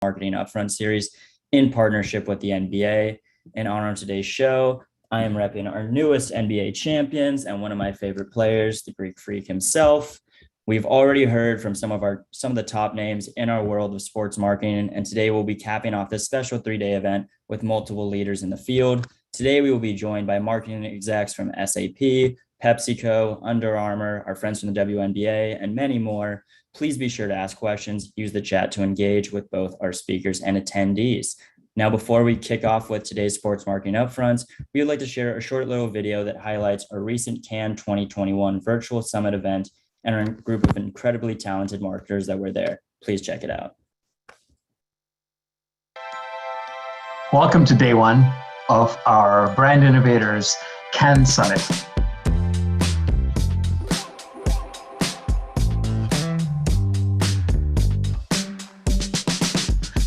Marketing Upfront series in partnership with the NBA. In honor of today's show, I am repping our newest NBA champions and one of my favorite players, the Greek Freak himself. We've already heard from some of the top names in our world of sports marketing, and today we'll be capping off this special 3-day event with multiple leaders in the field. Today we will be joined by marketing execs from SAP, PepsiCo, Under Armour, our friends from the WNBA, and many more. Please be sure to ask questions, use the chat to engage with both our speakers and attendees. Now, before we kick off with today's Sports Marketing Upfronts, we would like to share a short little video that highlights our recent Cannes 2021 virtual summit event and our group of incredibly talented marketers that were there. Please check it out. Welcome to day one of our Brand Innovators Cannes Summit.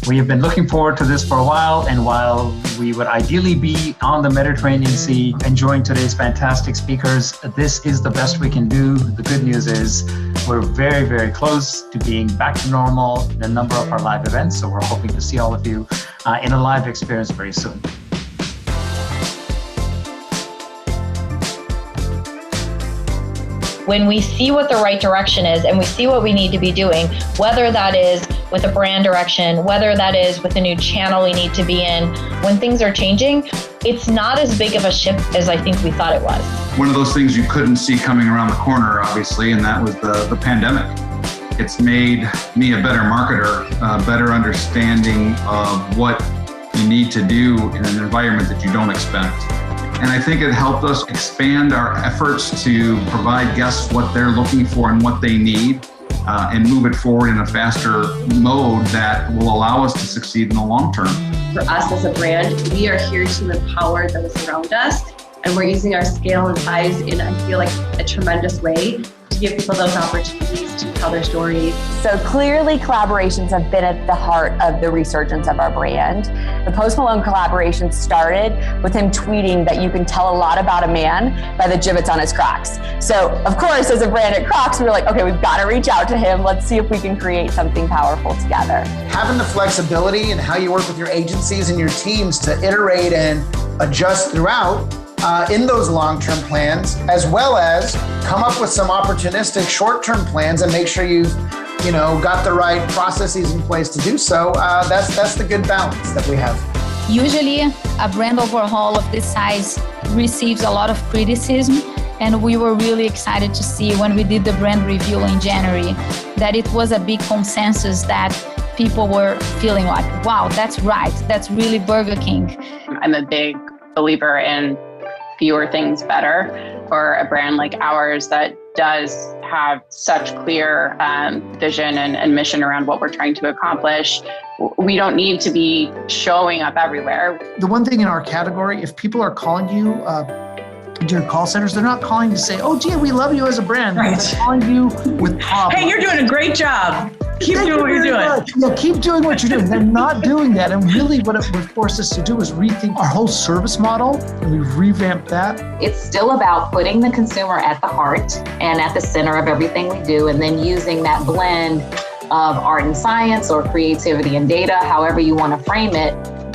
We have been looking forward to this for a while, and while we would ideally be on the Mediterranean Sea enjoying today's fantastic speakers, this is the best we can do. The good news is we're very, very close to being back to normal in a number of our live events, so we're hoping to see all of you in a live experience very soon. When we see what the right direction is and we see what we need to be doing, whether that is with a brand direction, whether that is with a new channel we need to be in, when things are changing, it's not as big of a shift as I think we thought it was. One of those things you couldn't see coming around the corner, obviously, and that was the pandemic. It's made me a better marketer, a better understanding of what you need to do in an environment that you don't expect. And I think it helped us expand our efforts to provide guests what they're looking for and what they need, and move it forward in a faster mode that will allow us to succeed in the long term. For us as a brand, we are here to empower those around us, and we're using our scale and size in, I feel like, a tremendous way to give people those opportunities to tell their stories. So clearly collaborations have been at the heart of the resurgence of our brand. The Post Malone collaboration started with him tweeting that you can tell a lot about a man by the gibbets on his Crocs. So of course, as a brand at Crocs, we were like, okay, we've got to reach out to him. Let's see if we can create something powerful together. Having the flexibility and how you work with your agencies and your teams to iterate and adjust throughout in those long-term plans, as well as come up with some opportunistic short-term plans and make sure you've got the right processes in place to do so. That's the good balance that we have. Usually a brand overhaul of this size receives a lot of criticism, and we were really excited to see when we did the brand review in January that it was a big consensus that people were feeling like, wow, that's right, that's really Burger King. I'm a big believer in fewer things better for a brand like ours that does have such clear vision and mission around what we're trying to accomplish. We don't need to be showing up everywhere. The one thing in our category, if people are calling you to your call centers, they're not calling to say, oh, gee, we love you as a brand. Right. They're calling you with problems. Hey, you're doing a great job. Keep doing what you're doing. Yeah, keep doing what you're doing. They're not doing that. And really what it would force us to do is rethink our whole service model, and we've revamped that. It's still about putting the consumer at the heart and at the center of everything we do, and then using that blend of art and science or creativity and data, however you want to frame it,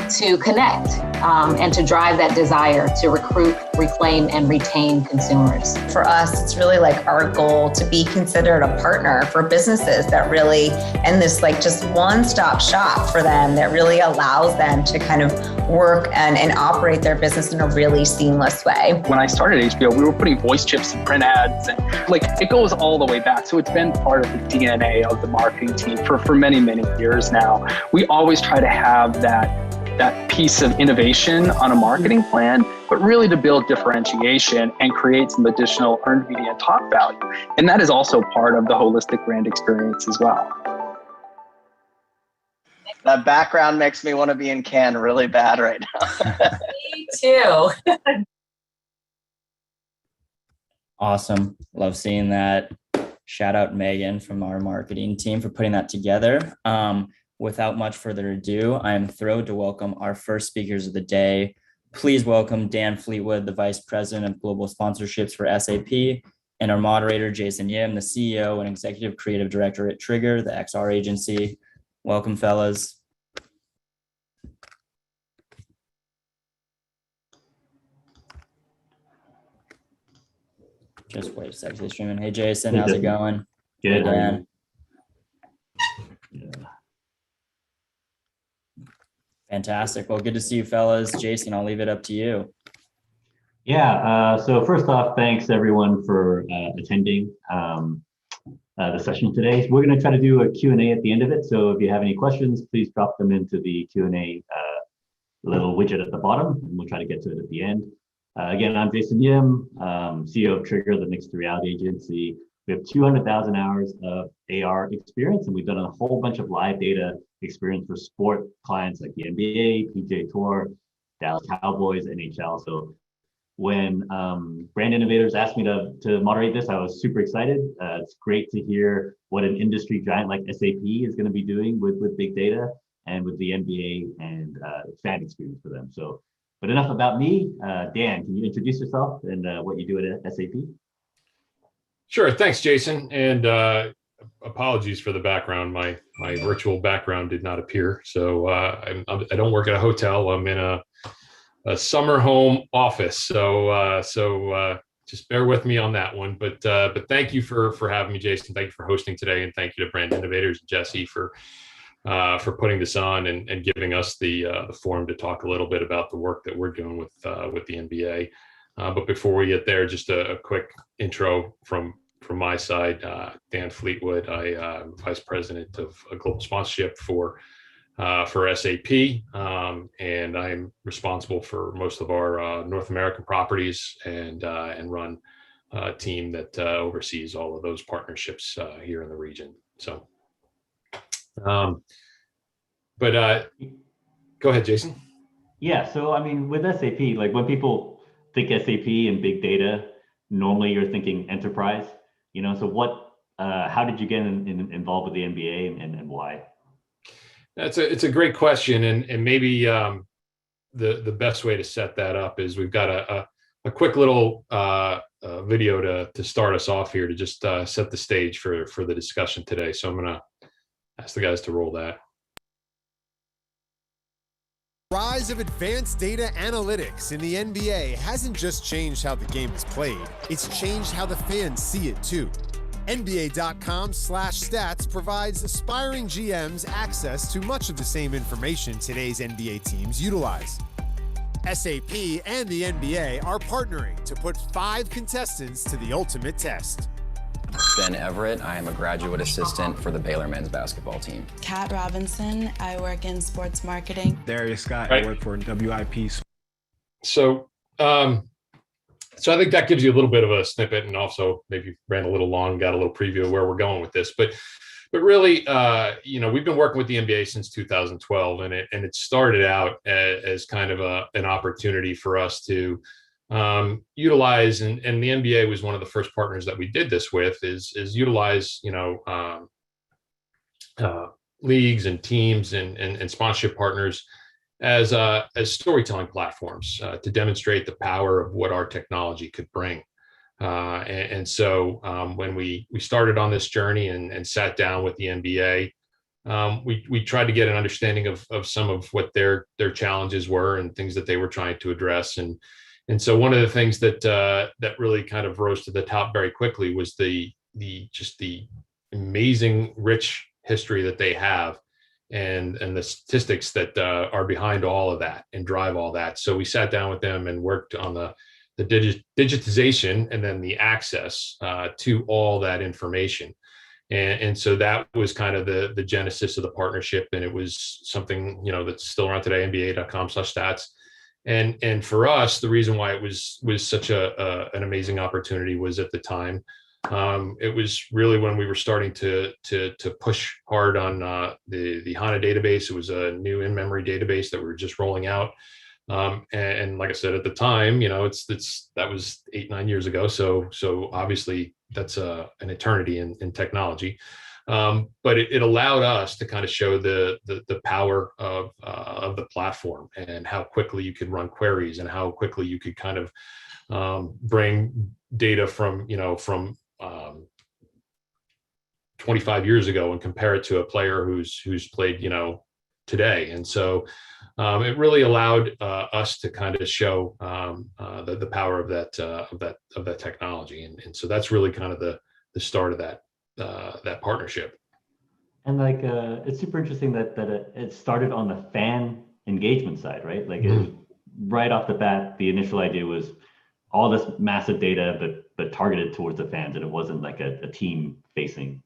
to connect and to drive that desire to recruit, reclaim, and retain consumers. For us, it's really like our goal to be considered a partner for businesses that really, and this like just one-stop shop for them that really allows them to kind of work and operate their business in a really seamless way. When I started HBO, we were putting voice chips in print ads, and it goes all the way back. So it's been part of the DNA of the marketing team for many, many years now. We always try to have that piece of innovation on a marketing plan, but really to build differentiation and create some additional earned media and talk value. And that is also part of the holistic brand experience as well. That background makes me want to be in Cannes really bad right now. Me too. Awesome. Love seeing that. Shout out Megan from our marketing team for putting that together. Without much further ado, I am thrilled to welcome our first speakers of the day. Please welcome Dan Fleetwood, the Vice President of Global Sponsorships for SAP, and our moderator, Jason Yim, the CEO and Executive Creative Director at Trigger, the XR agency. Welcome, fellas. Just wait a second. He's streaming. Hey, Jason, how's it going? Good. Dan. Yeah. Fantastic. Well, good to see you, fellas. Jason, I'll leave it up to you. Yeah. So first off, thanks everyone for attending the session today. We're going to try to do a Q&A at the end of it. So if you have any questions, please drop them into the Q&A little widget at the bottom, and we'll try to get to it at the end. Again, I'm Jason Yim, CEO of Trigger, the mixed reality agency. We have 200,000 hours of AR experience, and we've done a whole bunch of live data experience for sport clients like the NBA, PGA Tour, Dallas Cowboys, NHL. So when brand innovators asked me to moderate this, I was super excited. It's great to hear what an industry giant like SAP is going to be doing with big data and with the NBA and fan experience for them. So, but enough about me. Dan, can you introduce yourself and what you do at SAP? Sure. Thanks, Jason. And apologies for the background. My virtual background did not appear. So I don't work at a hotel. I'm in a summer home office. So just bear with me on that one. But thank you for having me, Jason. Thank you for hosting today, and thank you to Brand Innovators and Jesse for putting this on and giving us the forum to talk a little bit about the work that we're doing with the NBA. But before we get there, just a quick intro from my side. Dan Fleetwood. I'm Vice President of Global Sponsorship for SAP, and I'm responsible for most of our North American properties and run a team that oversees all of those partnerships here in the region. So, but go ahead, Jason. Yeah, so I mean, with SAP, like when people think SAP and big data, normally you're thinking enterprise, so how did you get involved with the NBA and why? It's a great question, and maybe the best way to set that up is we've got a quick little video to start us off here to just set the stage for the discussion today. So I'm going to ask the guys to roll that. Rise of advanced data analytics in the NBA hasn't just changed how the game is played, it's changed how the fans see it too. NBA.com/stats provides aspiring GMs access to much of the same information today's NBA teams utilize. SAP and the NBA are partnering to put 5 contestants to the ultimate test. Ben Everett. I am a graduate assistant for the Baylor men's basketball team. Kat Robinson. I work in sports marketing. Darius Scott. Right. I work for WIP. So I think that gives you a little bit of a snippet, and also maybe ran a little long, got a little preview of where we're going with this. But really, we've been working with the NBA since 2012, and it started out as kind of an opportunity for us to utilize, and the NBA was one of the first partners that we did this with, is utilize leagues and teams and sponsorship partners as storytelling platforms to demonstrate the power of what our technology could bring. So when we started on this journey and sat down with the NBA, we tried to get an understanding of some of what their challenges were and things that they were trying to address. And so one of the things that really kind of rose to the top very quickly was the amazing rich history that they have and the statistics that are behind all of that and drive all that. So we sat down with them and worked on the digitization and then the access to all that information. And so that was kind of the genesis of the partnership. And it was something, that's still around today, NBA.com/stats. And for us, the reason why it was such an amazing opportunity was at the time, it was really when we were starting to push hard on the HANA database. It was a new in-memory database that we were just rolling out. And like I said, at the time, that was 8-9 years ago. So obviously that's an eternity in technology. But it allowed us to kind of show the power of the platform and how quickly you could run queries and how quickly you could kind of bring data from 25 years ago and compare it to a player who's played today. And so it really allowed us to kind of show the power of that technology. And so that's really kind of the start of that partnership. And like, it's super interesting that it started on the fan engagement side, right? Like, it was right off the bat, the initial idea was all this massive data, but targeted towards the fans, and it wasn't like a team-facing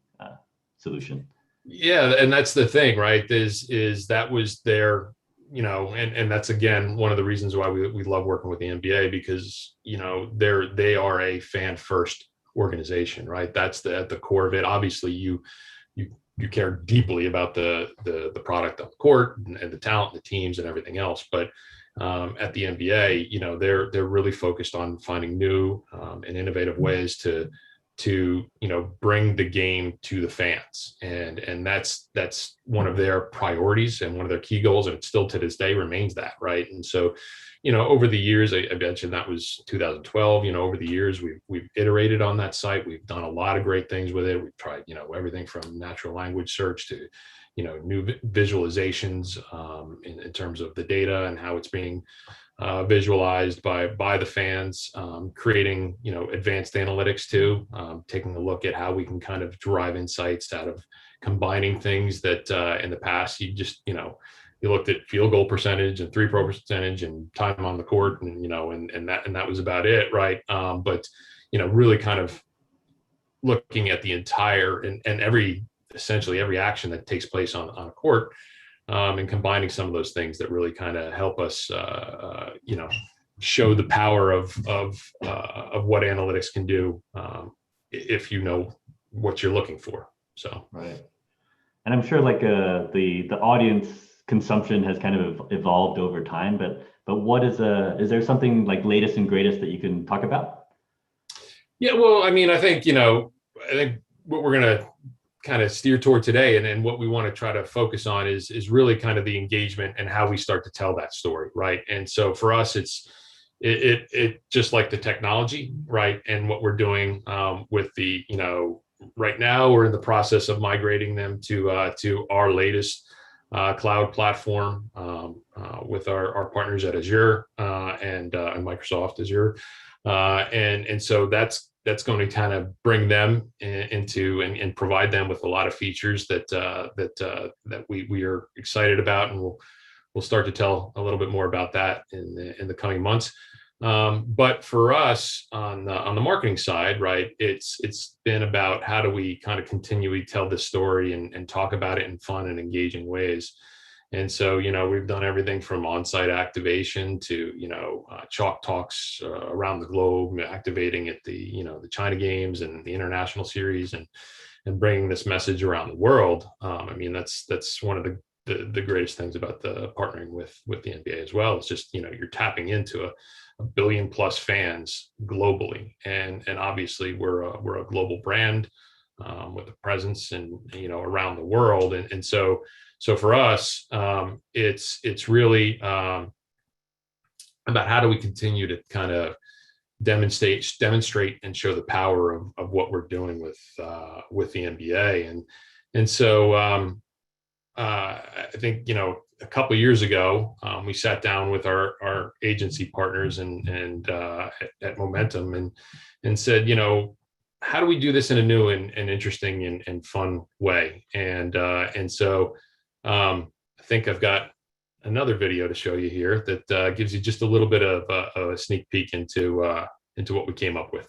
solution. Yeah, and that's the thing, right? Is that was their, and that's again one of the reasons why we love working with the NBA, because they are a fan-first organization, right? That's at the core of it. Obviously, you care deeply about the product on the court and the talent, the teams, and everything else. But at the NBA, they're really focused on finding new and innovative ways to bring the game to the fans, and that's one of their priorities and one of their key goals, and it still to this day remains that, right? And so over the years, I mentioned that was 2012. Over the years, we've iterated on that site. We've done a lot of great things with it. We've tried, everything from natural language search to, new visualizations in terms of the data and how it's being visualized by the fans, creating, advanced analytics too, taking a look at how we can kind of derive insights out of combining things that in the past, you looked at field goal percentage and 3-point percentage and time on the court, and that was about it, right? But really kind of looking at the entire and essentially every action that takes place on a court, and combining some of those things that really kind of help us, show the power of what analytics can do if you know what you're looking for. So right, and I'm sure like the audience consumption has kind of evolved over time, but what is there something like latest and greatest that you can talk about? Yeah, well, I mean, I think what we're gonna kind of steer toward today, and what we want to try to focus on is really kind of the engagement and how we start to tell that story, right? And so for us, it just like the technology, right? And what we're doing with the, right now we're in the process of migrating them to our latest cloud platform with our partners at Azure and Microsoft Azure, and so that's going to kind of bring them into and provide them with a lot of features that we are excited about, and we'll start to tell a little bit more about that in the coming months. But for us on the marketing side, right, it's been about how do we kind of continually tell this story and talk about it in fun and engaging ways. And so, we've done everything from on-site activation to, chalk talks around the globe, activating at the China games and the international series, and bringing this message around the world. I mean, that's one of the greatest things about the partnering with the NBA as well. It's just, you're tapping into a billion plus fans globally. And obviously we're a global brand with a presence and, around the world. And so for us, it's really about how do we continue to kind of demonstrate and show the power of what we're doing with the NBA. And so I think, a couple of years ago, we sat down with our agency partners and at Momentum and said, how do we do this in a new and interesting and fun way? And so I think I've got another video to show you here that gives you just a little bit of a sneak peek into what we came up with.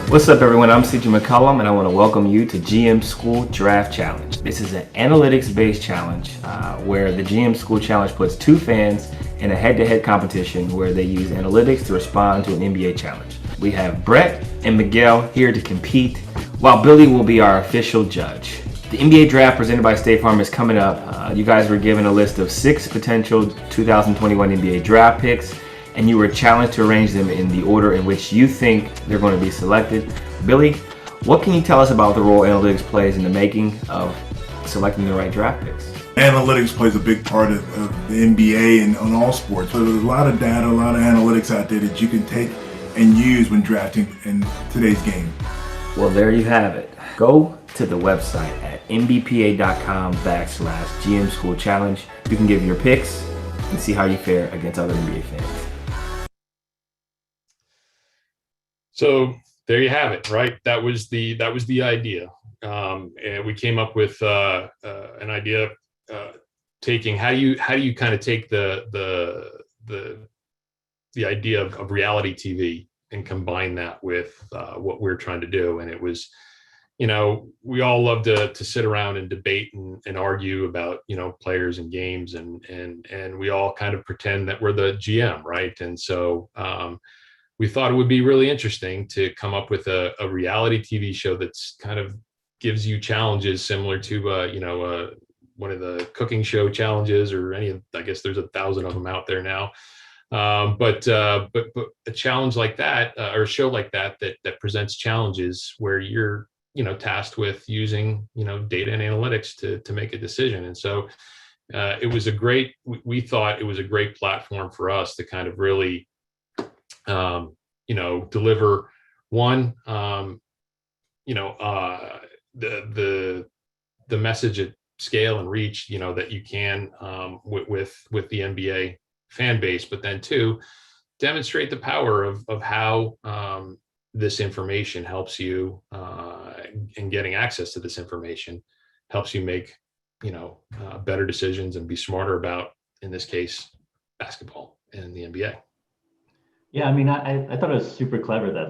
What's up, everyone? I'm CJ McCollum, and I want to welcome you to GM School Draft Challenge. This is an analytics-based challenge where the GM School Challenge puts two fans in a head-to-head competition where they use analytics to respond to an NBA challenge. We have Brett and Miguel here to compete, while Billy will be our official judge. The NBA Draft presented by State Farm is coming up. You guys were given a list of 6 potential 2021 NBA draft picks, and you were challenged to arrange them in the order in which you think they're going to be selected. Billy, what can you tell us about the role analytics plays in the making of selecting the right draft picks? Analytics plays a big part of the NBA and on all sports. So there's a lot of data, a lot of analytics out there that you can take and use when drafting in today's game. Well, there you have it. Go to the website at mbpa.com/GM School Challenge. You can give your picks and see how you fare against other NBA fans. So there you have it, right? That was the idea, and we came up with an idea, taking how do you kind of take the idea of reality TV and combine that with what we're trying to do. And it was, we all love to sit around and debate and argue about, players and games, and we all kind of pretend that we're the GM, right? And so we thought it would be really interesting to come up with a reality TV show that's kind of gives you challenges similar to, one of the cooking show challenges, or I guess there's 1,000 of them out there now. But a challenge like that, or a show like that presents challenges where you're, tasked with using, data and analytics to make a decision. And so we thought it was a great platform for us to kind of really, deliver one, the message at scale and reach, that you can, with the NBA fan base, but then two, demonstrate the power of how this information helps you, and getting access to this information helps you make, better decisions and be smarter about, in this case, basketball and the NBA. Yeah, I mean, I thought it was super clever that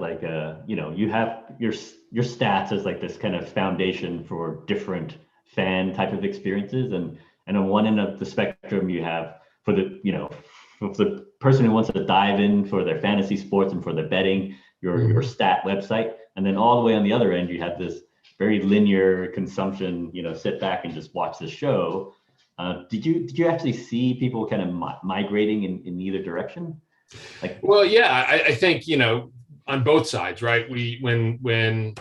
you have your stats as like this kind of foundation for different fan type of experiences, and on one end of the spectrum you have for the for the person who wants to dive in for their fantasy sports and for their betting, your stat website, and then all the way on the other end you have this very linear consumption, sit back and just watch the show. Did you actually see people kind of migrating in either direction? Well, yeah, I think, on both sides, right? When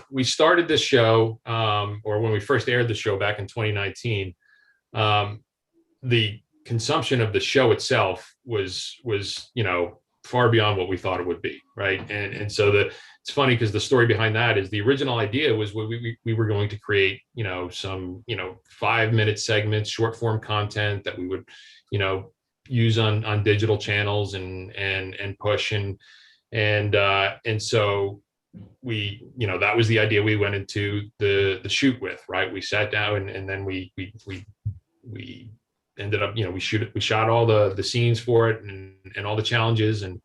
we started this show, or when we first aired the show back in 2019, the consumption of the show itself was far beyond what we thought it would be, right? And so it's funny because the story behind that is the original idea was we were going to create, some 5-minute segments, short form content that we would, use on digital channels and push and so we, that was the idea we went into the shoot with, right? We sat down and then we ended up, we shot all the scenes for it and all the challenges and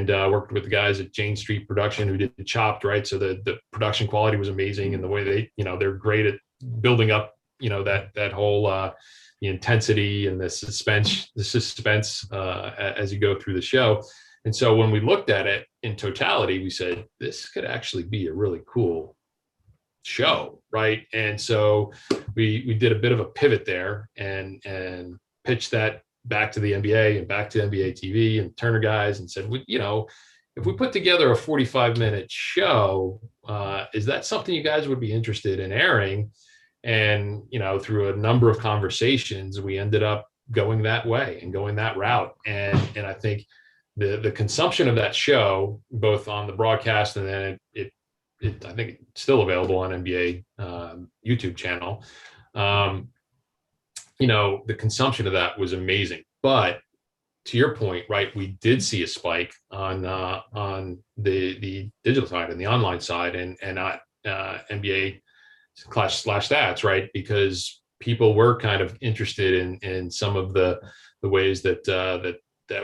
worked with the guys at Jane Street Production who did Chopped, right? So the production quality was amazing, and the way they, they're great at building up, that whole the intensity and the suspense as you go through the show. And so when we looked at it in totality, we said, this could actually be a really cool show, right? And so we did a bit of a pivot there and pitched that back to the NBA and back to NBA TV and Turner guys and said, if we put together a 45-minute show, is that something you guys would be interested in airing? And, through a number of conversations, we ended up going that way and going that route. And I think the consumption of that show, both on the broadcast and then I think it's still available on NBA YouTube channel. The consumption of that was amazing. But to your point, right, we did see a spike on the digital side and the online side and not NBA /stats, right? Because people were kind of interested in some of the ways that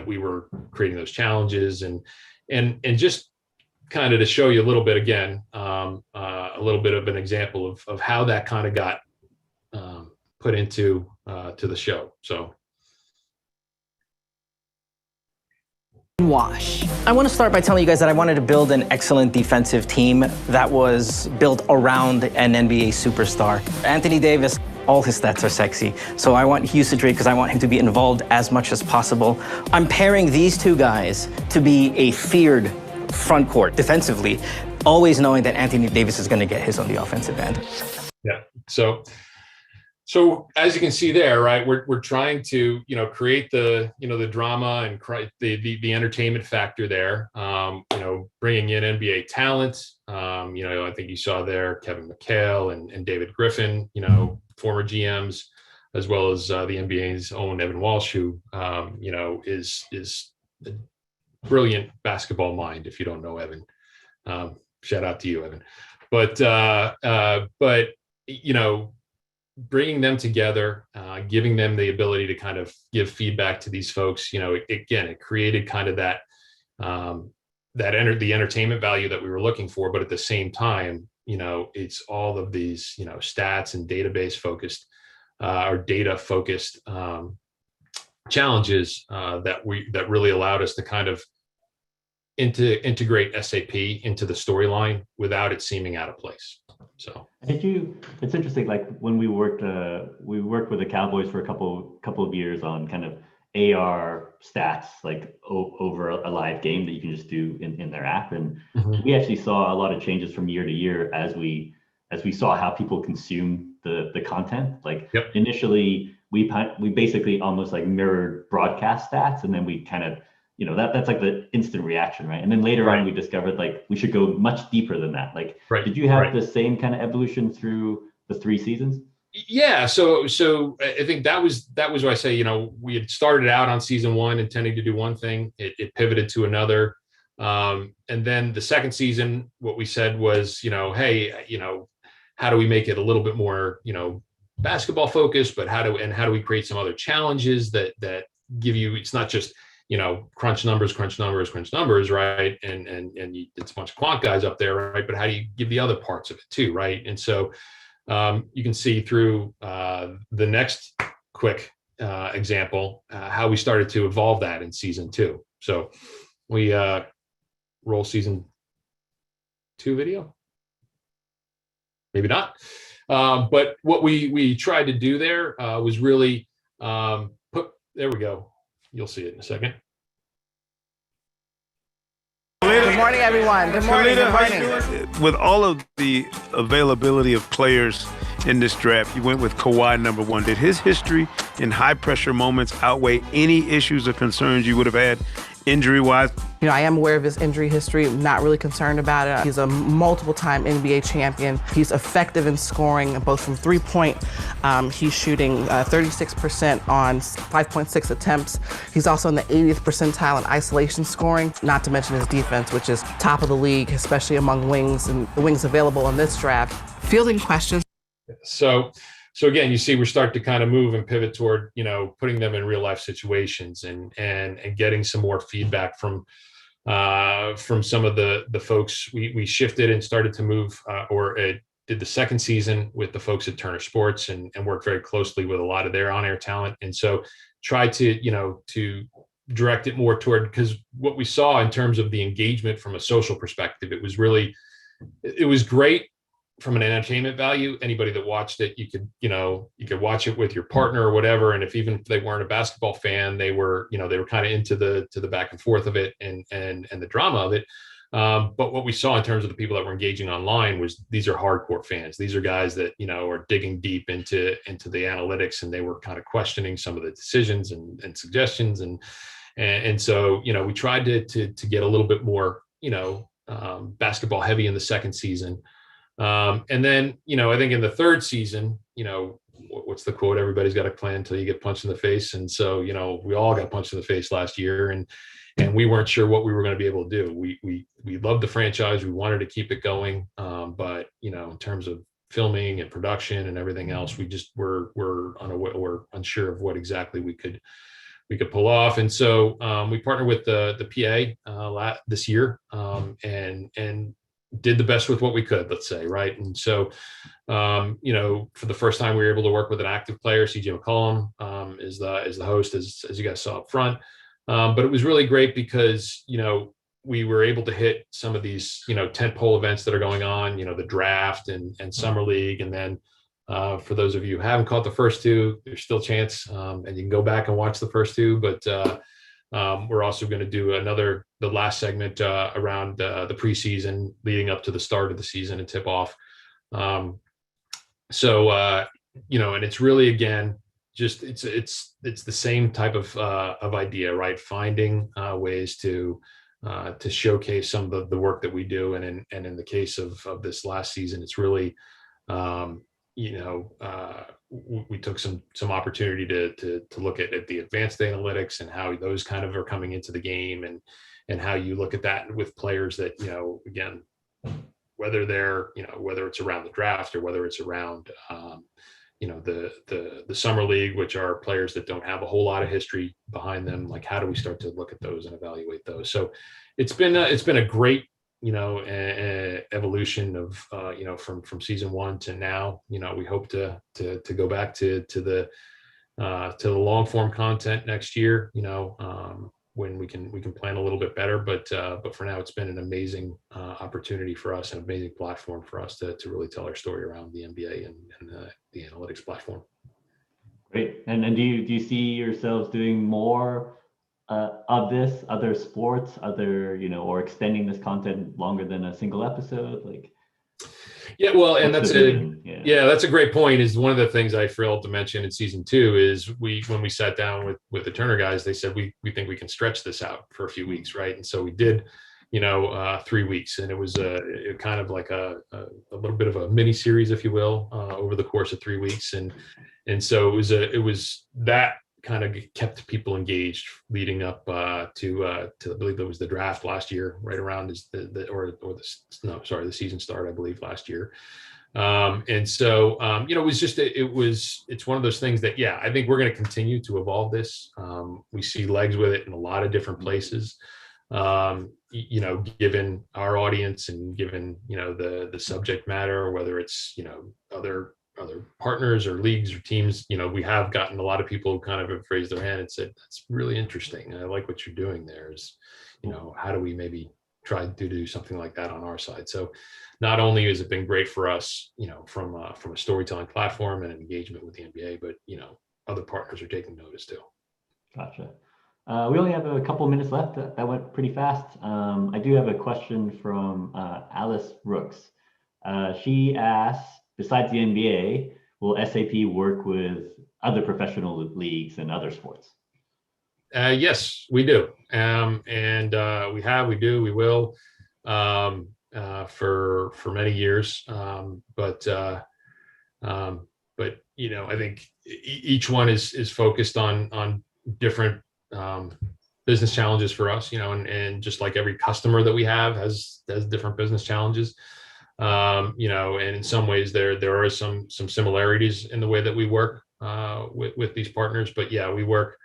we were creating those challenges and just kind of to show you a little bit again, a little bit of an example of how that kind of got put into to the show. So. Wash. I want to start by telling you guys that I wanted to build an excellent defensive team that was built around an NBA superstar. Anthony Davis, all his stats are sexy, so I want usage rate because I want him to be involved as much as possible. I'm pairing these two guys to be a feared front court defensively, always knowing that Anthony Davis is going to get his on the offensive end. Yeah, so So as you can see there, right, we're trying to, create the, the drama and the entertainment factor there, bringing in NBA talent. I think you saw there Kevin McHale and David Griffin, former GMs, as well as the NBA's own Evan Walsh, who, is a brilliant basketball mind. If you don't know Evan, shout out to you, Evan. But bringing them together, giving them the ability to kind of give feedback to these folks, it created kind of that the entertainment value that we were looking for. But at the same time, it's all of these, stats and database focused or data focused challenges that really allowed us to kind of integrate SAP into the storyline without it seeming out of place. So it's interesting, like when we worked with the Cowboys for a couple of years on kind of AR stats, like over a live game that you can just do in their app. And we actually saw a lot of changes from year to year as we saw how people consume the content. Like initially we basically almost like mirrored broadcast stats, and then we kind of, that's like the instant reaction, right? And then later on, we discovered like we should go much deeper than that. Like, did you have the same kind of evolution through the 3 seasons? Yeah. So I think that was what I say. We had started out on season 1 intending to do one thing. It pivoted to another, and then the second season, what we said was, hey, how do we make it a little bit more, basketball focused, but how do we create some other challenges that give you? It's not just crunch numbers, right? And it's a bunch of quant guys up there, right? But how do you give the other parts of it too, right? And so you can see through the next quick example how we started to evolve that in season 2. So we roll season 2 video, maybe not. But what we tried to do there was really there we go. You'll see it in a second. Good morning, everyone. Good morning. Good morning. With all of the availability of players in this draft, you went with Kawhi number 1. Did his history in high-pressure moments outweigh any issues or concerns you would have had injury-wise? I am aware of his injury history. I'm not really concerned about it. He's a multiple-time NBA champion. He's effective in scoring, both from three-point. He's shooting 36% on 5.6 attempts. He's also in the 80th percentile in isolation scoring, not to mention his defense, which is top of the league, especially among wings and the wings available in this draft. Fielding questions. So again, you see, we're starting to kind of move and pivot toward, putting them in real life situations and getting some more feedback from some of the folks. We shifted and started to move did the second season with the folks at Turner Sports and worked very closely with a lot of their on-air talent. And so try to direct it more toward, because what we saw in terms of the engagement from a social perspective, it was great. From an entertainment value, anybody that watched it, you could watch it with your partner or whatever. And even if they weren't a basketball fan, they were kind of into the back and forth of it and the drama of it. But what we saw in terms of the people that were engaging online was these are hardcore fans. These are guys that, are digging deep into the analytics, and they were kind of questioning some of the decisions and suggestions. And so, we tried to get a little bit more, basketball heavy in the second season. And then, I think in the third season, what's the quote? Everybody's got a plan until you get punched in the face. And so, we all got punched in the face last year, and we weren't sure what we were going to be able to do. We loved the franchise. We wanted to keep it going. But, in terms of filming and production and everything else, we just we're unsure of what exactly we could pull off. And so we partnered with the PA this year and did the best with what we could, let's say, right? And so, for the first time, we were able to work with an active player. CJ McCollum is the host, as you guys saw up front. But it was really great because, we were able to hit some of these, tentpole events that are going on, the draft and summer league. And then for those of you who haven't caught the first 2, there's still a chance, and you can go back and watch the first 2. But we're also going to do the last segment around the preseason leading up to the start of the season and tip off. So and it's really, again, just it's the same type of idea, right? Finding ways to showcase some of the work that we do, and in the case of this last season, it's really, we took some opportunity to look at the advanced analytics and how those kind of are coming into the game, and how you look at that with players that, again, whether whether it's around the draft or whether it's around the summer league, which are players that don't have a whole lot of history behind them. Like, how do we start to look at those and evaluate those? So it's been a great evolution of from season 1 to now. We hope to go back to the long form content next year, when we can plan a little bit better, but for now, it's been an amazing opportunity for us, an amazing platform for us to really tell our story around the NBA and the analytics platform. Great. And do you see yourselves doing more of this, other sports, or extending this content longer than a single episode? Yeah, well, and that's a great point. Is one of the things I failed to mention in season 2 is when we sat down with the Turner guys, they said we think we can stretch this out for a few weeks, right? And so we did, 3 weeks, and it was kind of like a little bit of a mini series, if you will, over the course of 3 weeks, and so it was that kind of kept people engaged leading up to I believe it was the draft last year, right around the season start, I believe, last year. And so it's one of those things that, yeah, I think we're going to continue to evolve this. We see legs with it in a lot of different places, given our audience and given the subject matter, whether it's other partners or leagues or teams. We have gotten a lot of people who kind of have raised their hand and said, that's really interesting, I like what you're doing there. Is how do we maybe try to do something like that on our side? So not only has it been great for us, from a storytelling platform and engagement with the NBA, but other partners are taking notice too. Gotcha. We only have a couple of minutes left. That went pretty fast. I do have a question from Alice Rooks. She asks, besides the NBA, will SAP work with other professional leagues and other sports? Yes, we do. And we do, we will, for many years. But I think each one is focused on different business challenges for us, and just like every customer that we have has different business challenges. And in some ways there are some similarities in the way that we work with these partners. But yeah, we work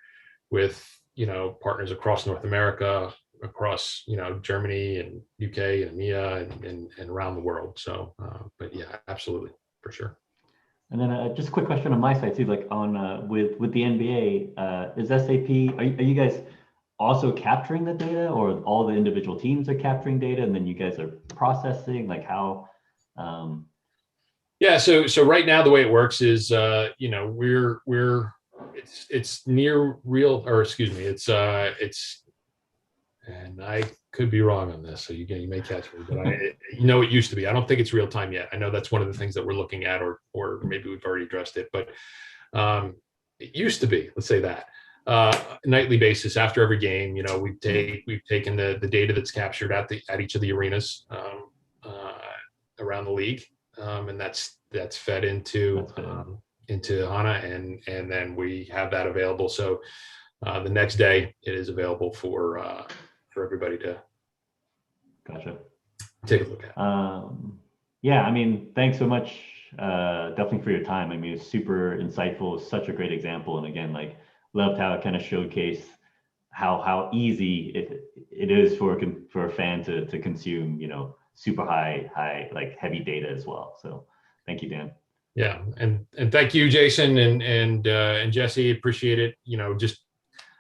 with partners across North America, across Germany and UK and EMEA and around the world. So, but yeah, absolutely, for sure. And then just a quick question on my side too, like on with the NBA, is SAP, are you guys also capturing the data, or all the individual teams are capturing data and then you guys are processing, like how? Yeah, so right now the way it works is it's near real, or excuse me, it's and I could be wrong on this, so you may catch me, but it used to be. I don't think it's real time yet. I know that's one of the things that we're looking at, or maybe we've already addressed it, but it used to be, let's say that, nightly basis after every game. We've taken the data that's captured at each of the arenas around the league, and that's fed into HANA, and then we have that available. So the next day it is available for everybody to take a look at. Yeah, I mean, thanks so much, definitely, for your time. I mean, it's super insightful, such a great example, and again, like, loved how it kind of showcased how easy it is for a fan to consume, super high, like, heavy data as well. So thank you, Dan. Yeah, and thank you, Jason and Jesse. Appreciate it.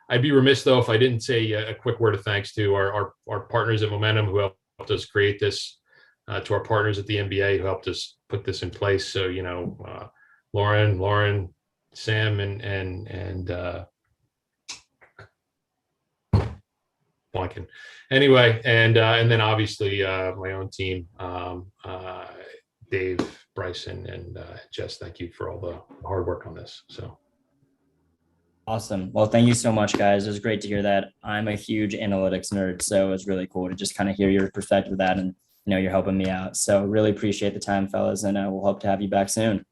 I'd be remiss though if I didn't say a quick word of thanks to our partners at Momentum who helped us create this, to our partners at the NBA who helped us put this in place. So Lauren, Sam, and blanking. Anyway, and then obviously my own team, Dave, Bryson, and Jess, thank you for all the hard work on this. So. Awesome. Well, thank you so much, guys. It was great to hear that. I'm a huge analytics nerd, so it's really cool to just kind of hear your perspective of that, and you're helping me out. So really appreciate the time, fellas, and we'll hope to have you back soon.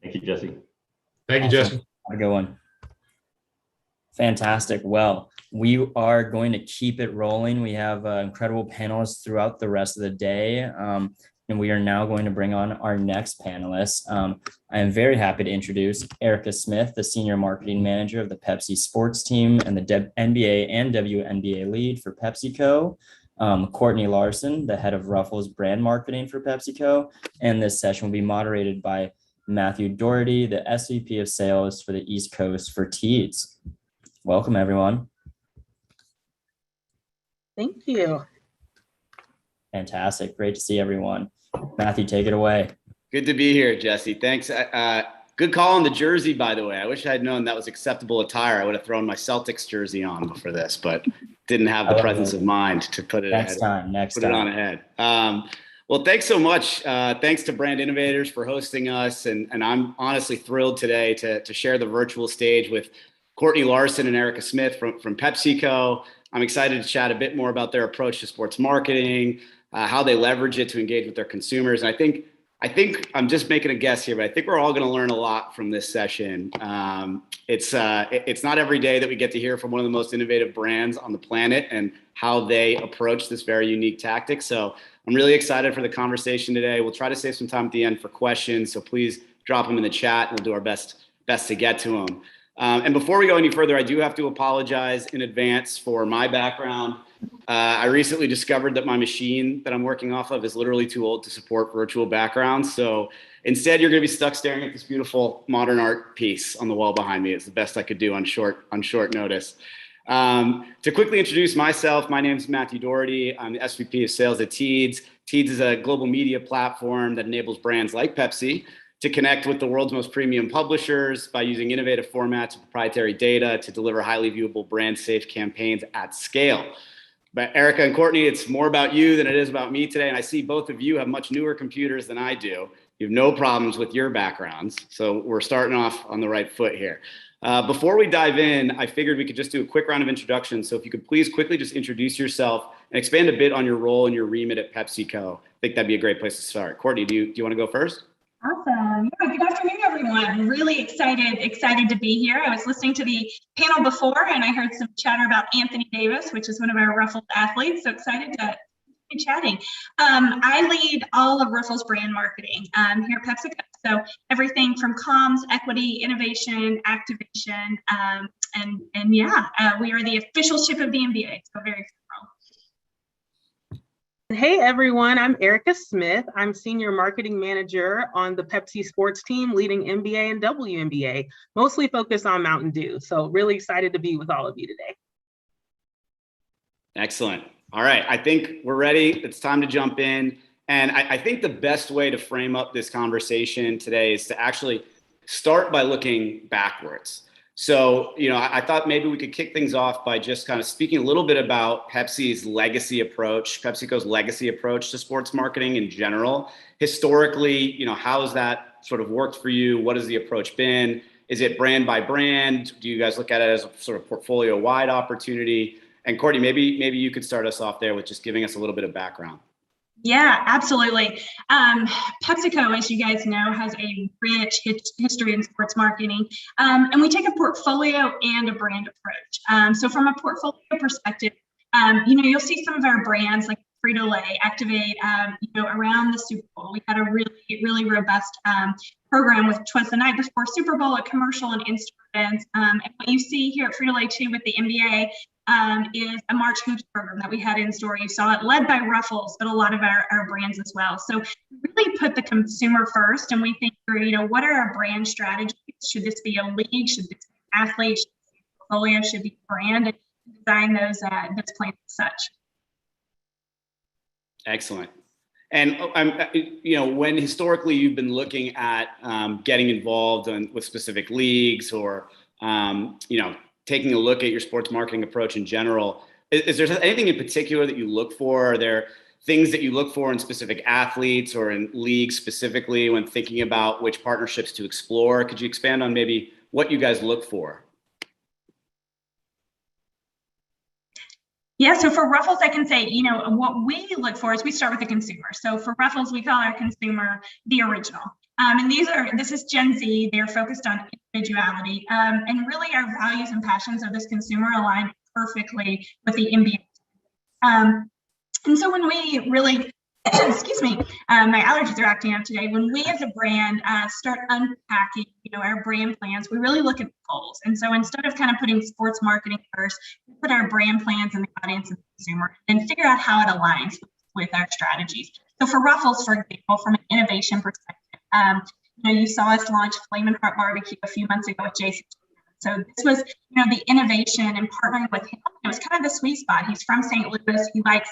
Thank you, Jesse. Thank you, Jesse. Have a good one. Fantastic. Well, we are going to keep it rolling. We have incredible panelists throughout the rest of the day. And we are now going to bring on our next panelist. I am very happy to introduce Erica Smith, the Senior Marketing Manager of the Pepsi Sports Team and the NBA and WNBA lead for PepsiCo. Courtney Larson, the head of Ruffles Brand Marketing for PepsiCo. And this session will be moderated by Matthew Doherty, the SVP of Sales for the East Coast for Teads. Welcome, everyone. Thank you. Fantastic. Great to see everyone. Matthew, take it away. Good to be here, Jesse. Thanks. Good call on the jersey, by the way. I wish I had known that was acceptable attire. I would have thrown my Celtics jersey on for this, but didn't have the presence of mind to put it next ahead. time. Put it on ahead. Well, thanks so much. Thanks to Brand Innovators for hosting us. And I'm honestly thrilled today to share the virtual stage with Courtney Larson and Erica Smith from PepsiCo. I'm excited to chat a bit more about their approach to sports marketing, how they leverage it to engage with their consumers. And I think I'm just making a guess here, but I think we're all going to learn a lot from this session. It's not every day that we get to hear from one of the most innovative brands on the planet and how they approach this very unique tactic. So I'm really excited for the conversation today. We'll try to save some time at the end for questions. So please drop them in the chat. We'll do our best to get to them. And before we go any further, I do have to apologize in advance for my background. I recently discovered that my machine that I'm working off of is literally too old to support virtual backgrounds. So instead, you're going to be stuck staring at this beautiful modern art piece on the wall behind me. It's the best I could do on short notice. To quickly introduce myself, my name is Matthew Doherty. I'm the SVP of Sales at Teads. Teads is a global media platform that enables brands like Pepsi to connect with the world's most premium publishers by using innovative formats and proprietary data to deliver highly viewable brand safe campaigns at scale. But Erica and Courtney, it's more about you than it is about me today. And I see both of you have much newer computers than I do. You have no problems with your backgrounds. So we're starting off on the right foot here. Before we dive in, I figured we could just do a quick round of introductions. So if you could please quickly just introduce yourself and expand a bit on your role and your remit at PepsiCo. I think that'd be a great place to start. Courtney, do you want to go first? Awesome. Yeah, good afternoon, everyone. Really excited to be here. I was listening to the panel before and I heard some chatter about Anthony Davis, which is one of our Ruffles athletes. So excited to be chatting. I lead all of Ruffles brand marketing here at PepsiCo. So everything from comms, equity, innovation, activation, and we are the official ship of the NBA. So very excited. Hey everyone, I'm Erica Smith. I'm Senior Marketing Manager on the Pepsi Sports Team, leading NBA and WNBA, mostly focused on Mountain Dew. So really excited to be with all of you today. Excellent. All right, I think we're ready. It's time to jump in. And I think the best way to frame up this conversation today is to actually start by looking backwards. So, I thought maybe we could kick things off by just kind of speaking a little bit about PepsiCo's legacy approach to sports marketing in general. Historically, how has that sort of worked for you? What has the approach been? Is it brand by brand? Do you guys look at it as a sort of portfolio-wide opportunity? And Courtney, maybe you could start us off there with just giving us a little bit of background. Yeah, absolutely. PepsiCo, as you guys know, has a rich history in sports marketing, and we take a portfolio and a brand approach. So from a portfolio perspective, you'll see some of our brands like Frito-Lay activate, around the Super Bowl. We had a really robust program with Twas the Night Before Super Bowl, a commercial and in-store events. And what you see here at Frito-Lay too with the NBA is a March Hoops program that we had in store. You saw it led by Ruffles, but a lot of our brands as well. So really put the consumer first, and we think through, what are our brand strategies? Should this be a league? Should this be an athlete? Should this be a portfolio? Should be brand? And design those plans as such. Excellent. And when historically you've been looking at getting involved with specific leagues or taking a look at your sports marketing approach in general, is there anything in particular that you look for? Are there things that you look for in specific athletes or in leagues specifically when thinking about which partnerships to explore? Could you expand on maybe what you guys look for? Yeah, so for Ruffles, I can say, what we look for is we start with the consumer. So for Ruffles, we call our consumer the original. And this is Gen Z. They're focused on individuality. And really our values and passions of this consumer align perfectly with the NBA. And so when we really, excuse me, my allergies are acting up today. When we as a brand start unpacking, our brand plans, we really look at goals. And so instead of kind of putting sports marketing first, we put our brand plans in the audience and the consumer and figure out how it aligns with our strategies. So for Ruffles, for example, from an innovation perspective, you saw us launch Flamin' Hot Barbecue a few months ago with Jason. So this was, the innovation and partnering with him. It was kind of the sweet spot. He's from St. Louis. He likes,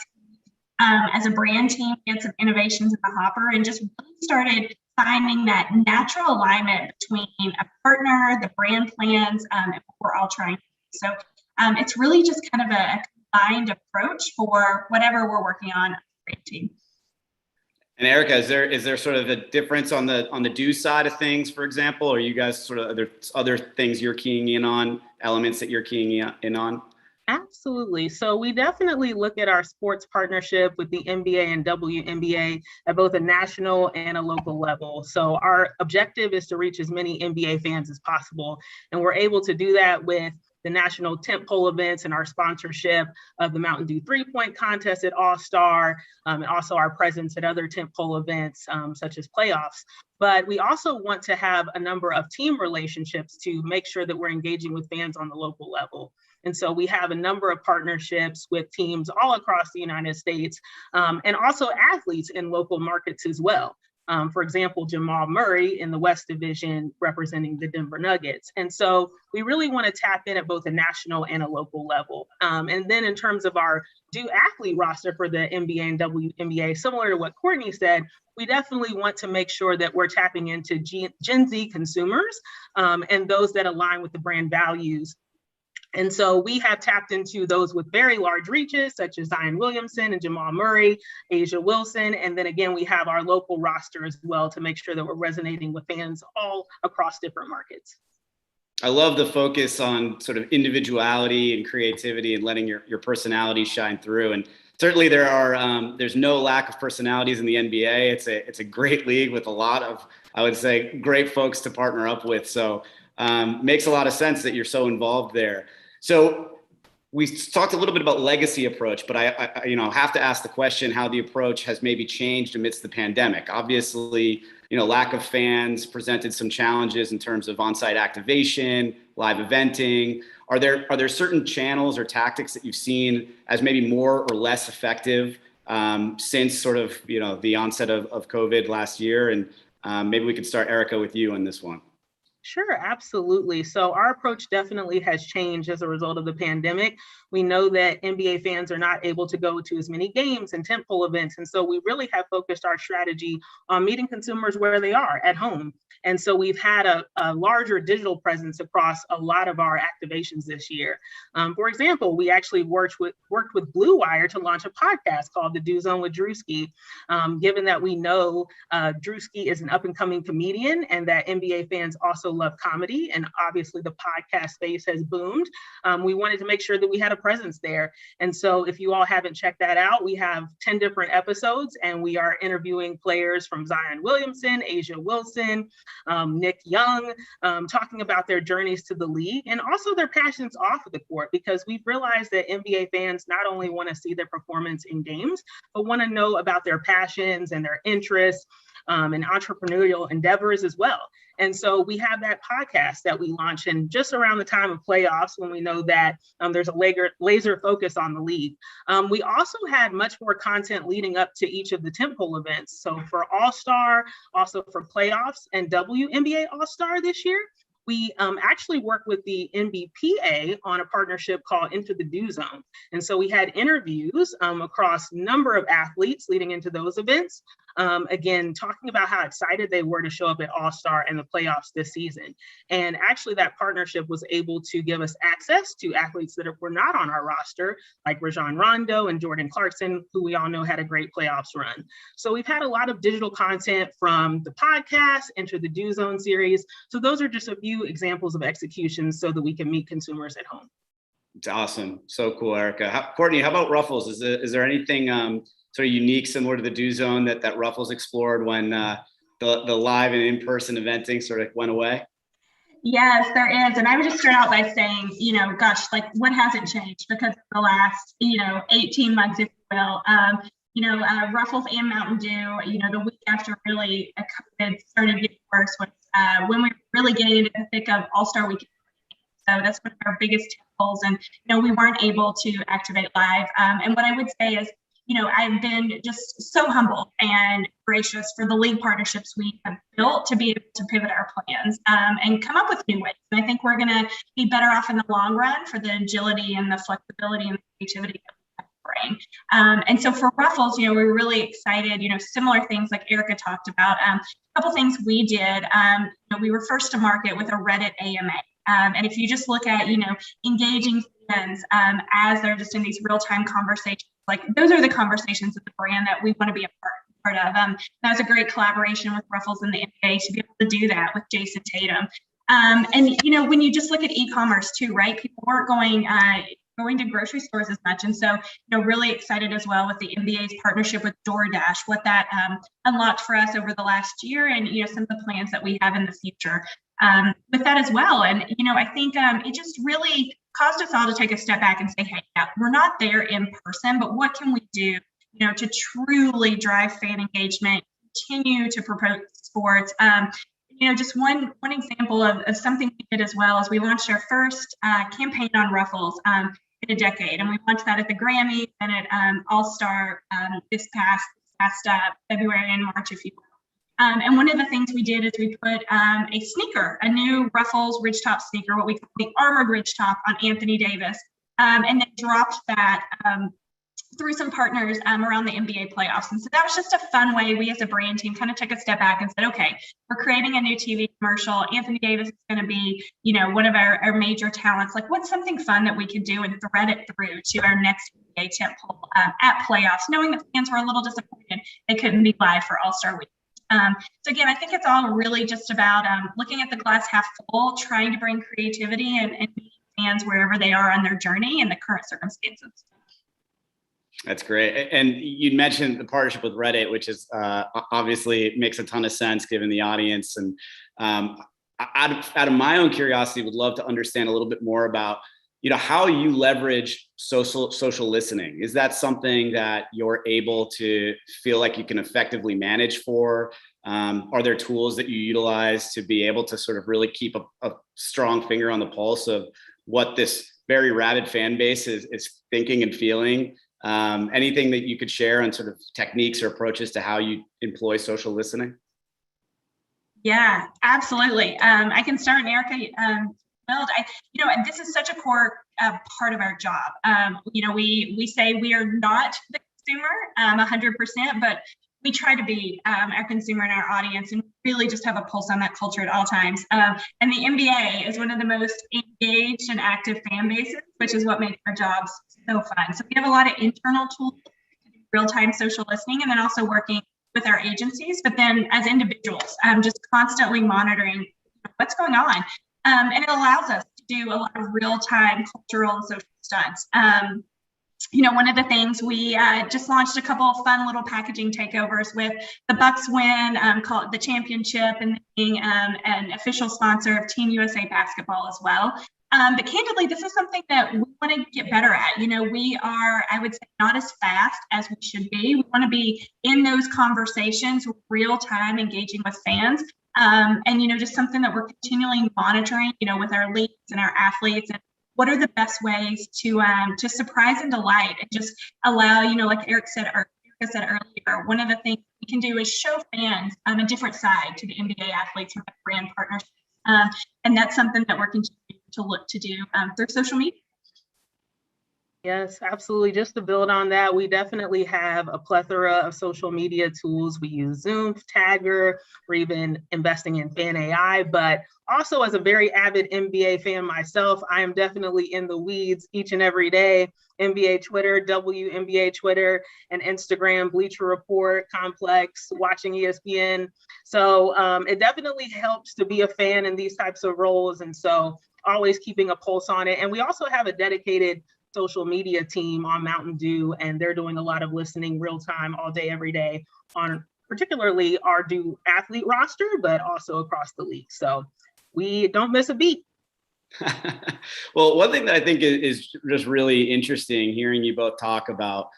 as a brand team, we had some innovations in the hopper and just really started finding that natural alignment between a partner, the brand plans, and what we're all trying to do. So it's really just kind of a combined approach for whatever we're working on as a brand team. And Erica, is there sort of a difference on the do side of things, for example, or you guys sort of, are there other things you're keying in on, elements that you're keying in on? Absolutely. So we definitely look at our sports partnership with the NBA and WNBA at both a national and a local level. So our objective is to reach as many NBA fans as possible. And we're able to do that with the national tentpole events and our sponsorship of the Mountain Dew 3-point contest at All-Star, and also our presence at other tentpole events such as playoffs. But we also want to have a number of team relationships to make sure that we're engaging with fans on the local level. And so we have a number of partnerships with teams all across the United States, and also athletes in local markets as well. For example, Jamal Murray in the West Division representing the Denver Nuggets. And so we really want to tap in at both a national and a local level. And then in terms of our do athlete roster for the NBA and WNBA, similar to what Courtney said, we definitely want to make sure that we're tapping into Gen Z consumers and those that align with the brand values. And so we have tapped into those with very large reaches, such as Zion Williamson and Jamal Murray, Asia Wilson. And then again, we have our local roster as well to make sure that we're resonating with fans all across different markets. I love the focus on sort of individuality and creativity and letting your personality shine through. And certainly there's no lack of personalities in the NBA. It's a great league with a lot of, I would say, great folks to partner up with. So makes a lot of sense that you're so involved there. So we talked a little bit about legacy approach, but I have to ask the question how the approach has maybe changed amidst the pandemic. Obviously, lack of fans presented some challenges in terms of on-site activation, live eventing. Are there certain channels or tactics that you've seen as maybe more or less effective since sort of the onset of COVID last year? And maybe we could start, Erica, with you on this one. Sure, absolutely. So our approach definitely has changed as a result of the pandemic. We know that NBA fans are not able to go to as many games and tentpole events. And so we really have focused our strategy on meeting consumers where they are at home. And so we've had a larger digital presence across a lot of our activations this year. For example, we actually worked with Blue Wire to launch a podcast called The Do Zone with Drewski. Given that we know Drewski is an up and coming comedian and that NBA fans also love comedy, and obviously the podcast space has boomed, we wanted to make sure that we had a presence there. And so if you all haven't checked that out, we have 10 different episodes and we are interviewing players from Zion Williamson, Asia Wilson, Nick Young, talking about their journeys to the league and also their passions off of the court, because we've realized that NBA fans not only want to see their performance in games, but want to know about their passions and their interests and entrepreneurial endeavors as well. And so we have that podcast that we launch in just around the time of playoffs when we know that there's a laser focus on the league. We also had much more content leading up to each of the tentpole events. So for All-Star, also for playoffs and WNBA All-Star this year, we actually worked with the NBPA on a partnership called Into the Do Zone. And so we had interviews across a number of athletes leading into those events. again, talking about how excited they were to show up at All-Star and the playoffs this season. And actually that partnership was able to give us access to athletes that were not on our roster, like Rajon Rondo and Jordan Clarkson, who we all know had a great playoffs run. So we've had a lot of digital content from the podcast, Enter the Do Zone series. So those are just a few examples of execution so that we can meet consumers at home. It's awesome. So cool, Erica. Courtney, how about Ruffles? Is there anything sort of unique, similar to the Do Zone that Ruffles explored when the live and in-person eventing sort of went away? Yes, there is. And I would just start out by saying, gosh, like what hasn't changed because of the last, 18 months, if you will. Ruffles and Mountain Dew, the week after really COVID started getting worse was when we were really getting into the thick of All-Star Weekend. So that's one of our biggest tentpoles. And, we weren't able to activate live. And what I would say is, I've been just so humble and gracious for the league partnerships we have built to be able to pivot our plans and come up with new ways. And I think we're going to be better off in the long run for the agility and the flexibility and the creativity that we have to bring. And so for Ruffles, we're really excited, similar things like Erica talked about. A couple things we did, we were first to market with a Reddit AMA. And if you just look at, engaging fans as they're just in these real-time conversations, like those are the conversations of the brand that we want to be a part of. That was a great collaboration with Ruffles and the NBA to be able to do that with Jason Tatum. And, when you just look at e-commerce too, right? People weren't going to grocery stores as much. And so, really excited as well with the NBA's partnership with DoorDash, what that unlocked for us over the last year and, some of the plans that we have in the future with that as well. And, I think it just really caused us all to take a step back and say, hey, yeah, we're not there in person, but what can we do, to truly drive fan engagement, continue to promote sports? Just one example of something we did as well is we launched our first campaign on Ruffles in a decade. And we launched that at the Grammys and at All-Star this past February and March, if you will. And one of the things we did is we put a sneaker, a new Ruffles ridge top sneaker, what we call the armored ridge top, on Anthony Davis, and then dropped that through some partners around the NBA playoffs. And so that was just a fun way. We as a brand team kind of took a step back and said, okay, we're creating a new TV commercial. Anthony Davis is going to be, one of our major talents. Like, what's something fun that we could do and thread it through to our next NBA tentpole at playoffs, knowing that fans were a little disappointed they couldn't be live for All-Star Week. So again, I think it's all really just about looking at the glass half full, trying to bring creativity and meet fans wherever they are on their journey in the current circumstances. That's great. And you mentioned the partnership with Reddit, which is obviously makes a ton of sense given the audience. And out of my own curiosity, would love to understand a little bit more about, how you leverage social listening. Is that something that you're able to feel like you can effectively manage for? Are there tools that you utilize to be able to sort of really keep a strong finger on the pulse of what this very rabid fan base is thinking and feeling? Anything that you could share on sort of techniques or approaches to how you employ social listening? Yeah, absolutely. I can start, and Erica, build. And this is such a core part of our job. We say we are not the consumer 100%, but we try to be our consumer and our audience and really just have a pulse on that culture at all times. And the NBA is one of the most engaged and active fan bases, which is what makes our jobs so fun. So we have a lot of internal tools, real-time social listening, and then also working with our agencies, but then as individuals, just constantly monitoring what's going on. And it allows us to do a lot of real-time cultural and social stunts. One of the things we just launched a couple of fun little packaging takeovers with the Bucks win, called the championship, and being an official sponsor of Team USA basketball as well. But candidly, this is something that we want to get better at. We are, I would say, not as fast as we should be. We want to be in those conversations, real time, engaging with fans. And, just something that we're continually monitoring, with our leagues and our athletes, and what are the best ways to surprise and delight and just allow, like Erica said earlier, one of the things we can do is show fans a different side to the NBA athletes and brand partnerships. And that's something that we're continuing to look to do through social media. Yes, absolutely. Just to build on that, we definitely have a plethora of social media tools. We use Zoom, Tagger, we're even investing in Fan AI, but also as a very avid NBA fan myself, I am definitely in the weeds each and every day. NBA Twitter, WNBA Twitter, and Instagram, Bleacher Report, Complex, watching ESPN. So it definitely helps to be a fan in these types of roles. And so always keeping a pulse on it. And we also have a dedicated social media team on Mountain Dew, and they're doing a lot of listening real time all day, every day on particularly our Dew athlete roster, but also across the league. So we don't miss a beat. Well, one thing that I think is just really interesting hearing you both talk about,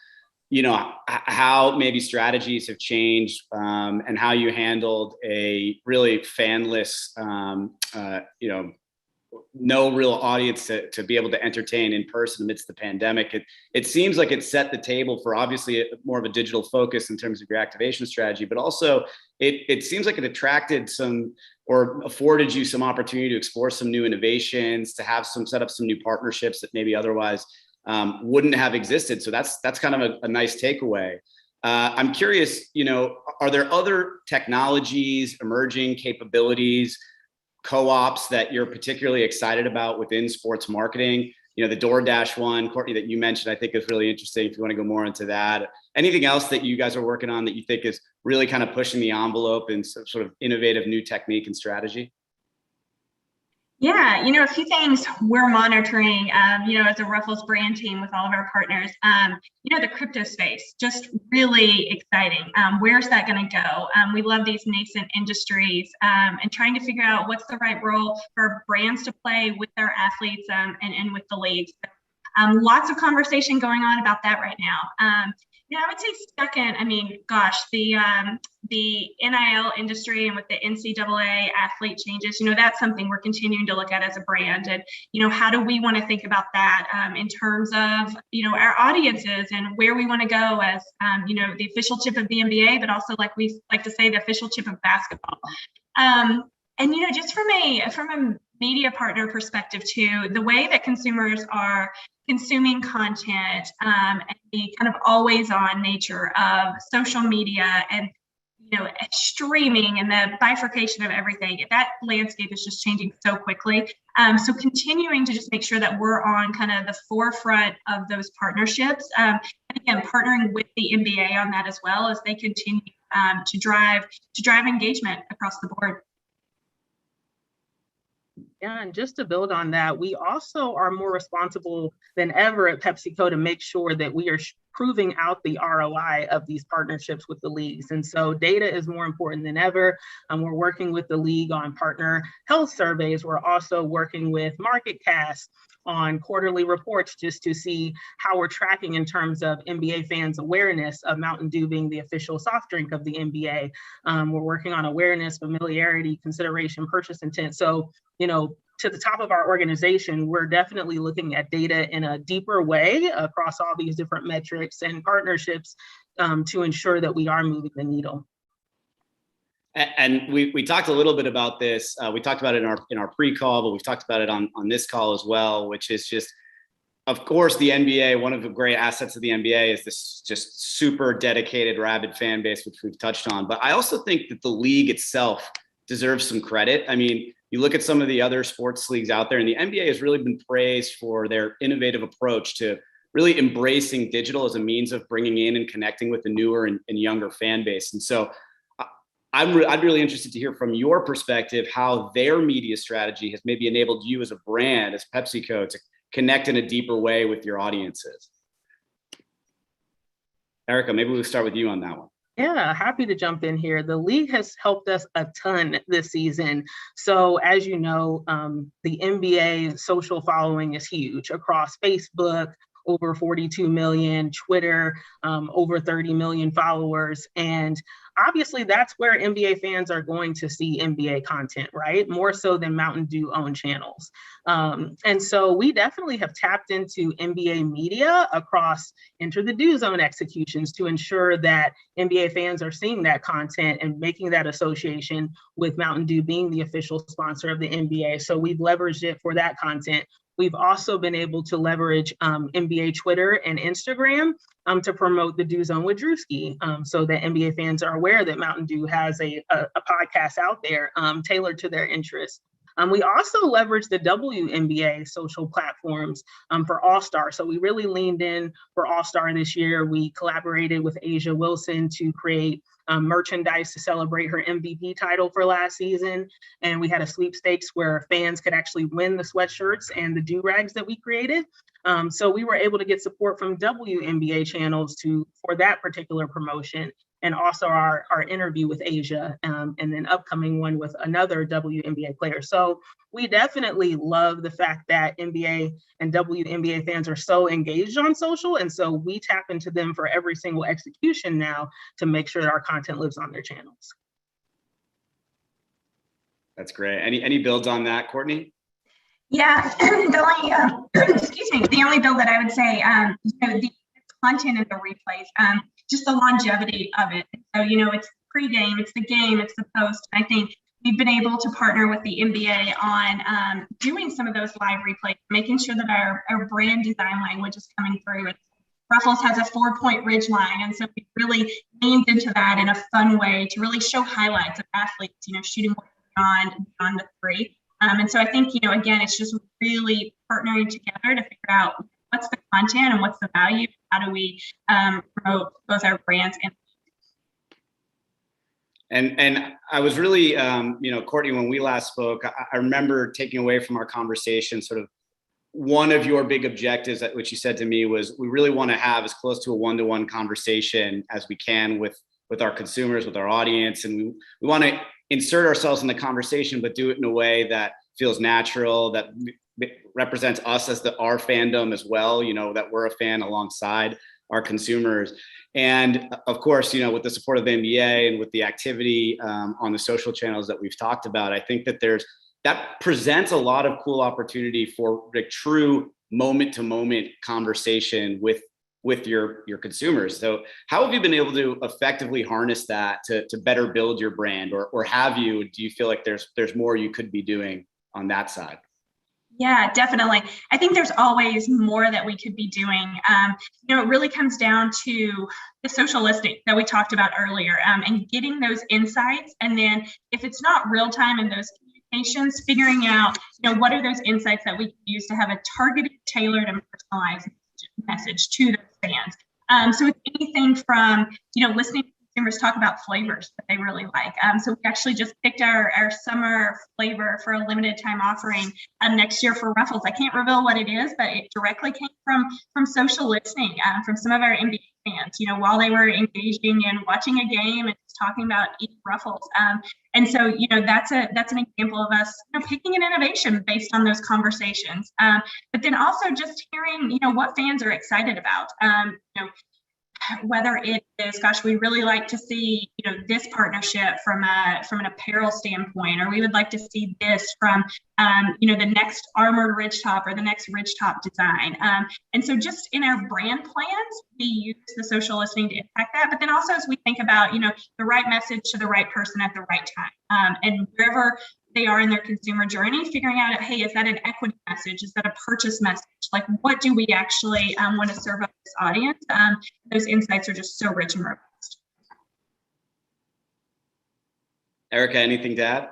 how maybe strategies have changed and how you handled a really fanless, no real audience to be able to entertain in person amidst the pandemic. It seems like it set the table for obviously more of a digital focus in terms of your activation strategy, but also it seems like it attracted some or afforded you some opportunity to explore some new innovations, to have set up some new partnerships that maybe otherwise wouldn't have existed. So that's kind of a nice takeaway. I'm curious, are there other technologies, emerging capabilities, co-ops that you're particularly excited about within sports marketing? The DoorDash one, Courtney, that you mentioned, I think is really interesting. If you want to go more into that, anything else that you guys are working on that you think is really kind of pushing the envelope in sort of innovative new technique and strategy? Yeah, a few things we're monitoring, as a Ruffles brand team with all of our partners, the crypto space, just really exciting. Where's that going to go? We love these nascent industries and trying to figure out what's the right role for brands to play with their athletes and with the leagues. Lots of conversation going on about that right now. I would say second, the NIL industry and with the NCAA athlete changes, that's something we're continuing to look at as a brand. And, how do we want to think about that in terms of, our audiences and where we want to go as, the official chip of the NBA, but also like we like to say, the official chip of basketball. And, just from a media partner perspective too, the way that consumers are consuming content and the kind of always on nature of social media and streaming and the bifurcation of everything, that landscape is just changing so quickly. So continuing to just make sure that we're on kind of the forefront of those partnerships, and again, partnering with the NBA on that as well as they continue to drive engagement across the board. Yeah, and just to build on that, we also are more responsible than ever at PepsiCo to make sure that we are proving out the ROI of these partnerships with the leagues. And so data is more important than ever. We're working with the league on partner health surveys. We're also working with MarketCast on quarterly reports just to see how we're tracking in terms of NBA fans' awareness of Mountain Dew being the official soft drink of the NBA. We're working on awareness, familiarity, consideration, purchase intent. So, to the top of our organization, we're definitely looking at data in a deeper way across all these different metrics and partnerships to ensure that we are moving the needle. And we talked a little bit about this. We talked about it in our pre-call, but we've talked about it on this call as well, which is just, of course, the NBA, one of the great assets of the NBA is this just super dedicated, rabid fan base, which we've touched on. But I also think that the league itself deserves some credit. I mean, you look at some of the other sports leagues out there, and the NBA has really been praised for their innovative approach to really embracing digital as a means of bringing in and connecting with the newer and younger fan base. And so I'd really interested to hear from your perspective how their media strategy has maybe enabled you as a brand, as PepsiCo, to connect in a deeper way with your audiences. Erica, maybe we'll start with you on that one. Yeah, happy to jump in here. The league has helped us a ton this season. So as you know, the NBA social following is huge across Facebook, over 42 million, Twitter, over 30 million followers. And obviously that's where NBA fans are going to see NBA content, right? More so than Mountain Dew owned channels. And so we definitely have tapped into NBA media across Enter the Dew Zone executions to ensure that NBA fans are seeing that content and making that association with Mountain Dew being the official sponsor of the NBA. So we've leveraged it for that content. We've also been able to leverage NBA Twitter and Instagram to promote the Dew Zone with Drewski, so that NBA fans are aware that Mountain Dew has a podcast out there tailored to their interests. We also leveraged the WNBA social platforms for All-Star. So we really leaned in for All-Star this year. We collaborated with Asia Wilson to create merchandise to celebrate her MVP title for last season. And we had a sweepstakes where fans could actually win the sweatshirts and the do-rags that we created. So we were able to get support from WNBA channels for that particular promotion, and also our interview with Asia, and then upcoming one with another WNBA player. So we definitely love the fact that NBA and WNBA fans are so engaged on social. And so we tap into them for every single execution now to make sure our content lives on their channels. That's great. Any builds on that, Courtney? Yeah, the only build that I would say, the content and the replays, just the longevity of it. So, it's pre-game, it's the game, it's the post. I think we've been able to partner with the NBA on doing some of those live replays, making sure that our brand design language is coming through. Ruffles has a 4-point ridge line, and so we really leaned into that in a fun way to really show highlights of athletes, shooting beyond the three. And so I think, again, it's just really partnering together to figure out what's the content and what's the value. How do we promote both our brands and I was really, Courtney, when we last spoke, I remember taking away from our conversation sort of one of your big objectives, which you said to me, was we really want to have as close to a one-to-one conversation as we can with our consumers, with our audience. And we want to insert ourselves in the conversation, but do it in a way that feels natural, that represents us as our fandom as well, that we're a fan alongside our consumers. And of course, with the support of the NBA and with the activity on the social channels that we've talked about, I think that presents a lot of cool opportunity for a true moment-to-moment conversation with your consumers. So how have you been able to effectively harness that to better build your brand, or do you feel like there's more you could be doing on that side? Yeah, definitely. I think there's always more that we could be doing. It really comes down to the social listening that we talked about earlier, and getting those insights. And then if it's not real time in those communications, figuring out, what are those insights that we can use to have a targeted, tailored, and personalized message to those fans. So it's anything from, listening to consumers talk about flavors that they really like. So we actually just picked our summer flavor for a limited time offering next year for Ruffles. I can't reveal what it is, but it directly came from social listening from some of our NBA fans, while they were engaging and watching a game and just talking about eating Ruffles. And so, that's an example of us, picking an innovation based on those conversations. But then also just hearing, what fans are excited about. Whether it is, gosh, we really like to see, this partnership from an apparel standpoint, or we would like to see this from, the next armored ridge top or the next ridge top design. And so just in our brand plans, we use the social listening to impact that. But then also as we think about, the right message to the right person at the right time, and wherever they are in their consumer journey, figuring out, hey, is that an equity message? Is that a purchase message? Like, what do we actually want to serve up this audience? Those insights are just so rich and robust. Erica, anything to add?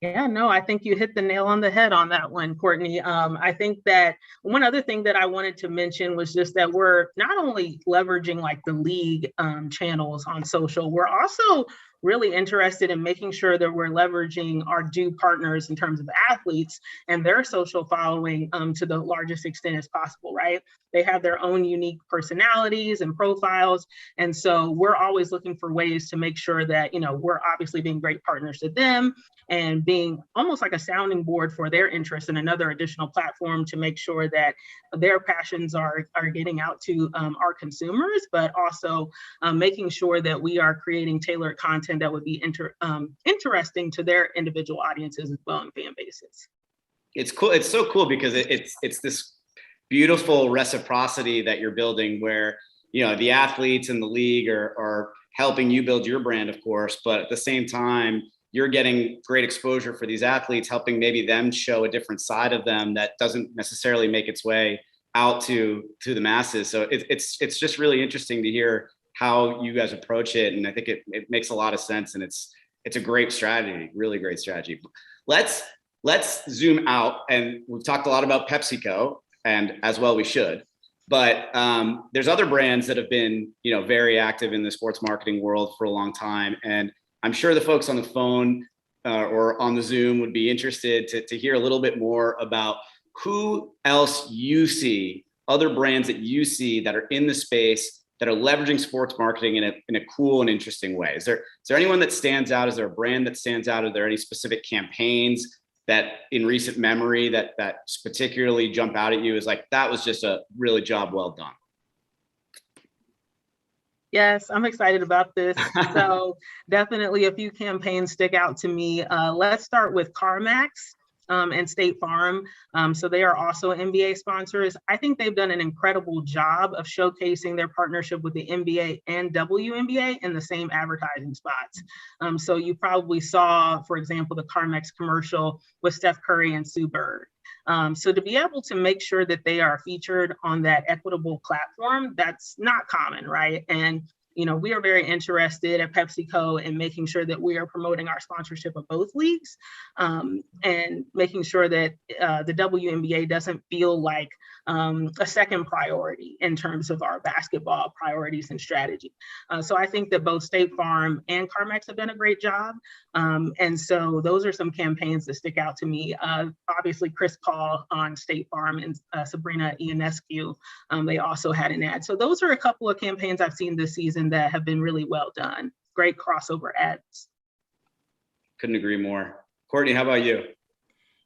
Yeah, no, I think you hit the nail on the head on that one, Courtney. I think that one other thing that I wanted to mention was just that we're not only leveraging like the league channels on social, we're also really interested in making sure that we're leveraging our Dew partners in terms of athletes and their social following to the largest extent as possible, right? They have their own unique personalities and profiles. And so we're always looking for ways to make sure that, we're obviously being great partners to them and being almost like a sounding board for their interests and another additional platform to make sure that their passions are getting out to our consumers, but also making sure that we are creating tailored content that would be interesting to their individual audiences as well and fan bases. It's cool. It's so cool because it's this beautiful reciprocity that you're building where, the athletes in the league are helping you build your brand, of course, but at the same time, you're getting great exposure for these athletes, helping maybe them show a different side of them that doesn't necessarily make its way out to the masses. So it's just really interesting to hear how you guys approach it. And I think it makes a lot of sense, and it's a great strategy, really great strategy. Let's zoom out, and we've talked a lot about PepsiCo, and as well we should, but there's other brands that have been, very active in the sports marketing world for a long time. And I'm sure the folks on the phone or on the Zoom would be interested to hear a little bit more about who else you see, other brands that you see that are in the space that are leveraging sports marketing in a cool and interesting way. Is there anyone that stands out? Is there a brand that stands out? Are there any specific campaigns that in recent memory that particularly jump out at you as like, that was just a really job well done? Yes, I'm excited about this. So definitely a few campaigns stick out to me. Let's start with CarMax and State Farm. So they are also NBA sponsors. I think they've done an incredible job of showcasing their partnership with the NBA and WNBA in the same advertising spots. So you probably saw, for example, the CarMax commercial with Steph Curry and Sue Bird. So to be able to make sure that they are featured on that equitable platform, that's not common, right? And we are very interested at PepsiCo in making sure that we are promoting our sponsorship of both leagues and making sure that the WNBA doesn't feel like a second priority in terms of our basketball priorities and strategy. So I think that both State Farm and CarMax have done a great job. And so those are some campaigns that stick out to me. Obviously, Chris Paul on State Farm and Sabrina Ionescu, they also had an ad. So those are a couple of campaigns I've seen this season that have been really well done. Great crossover ads. Couldn't agree more. Courtney, how about you?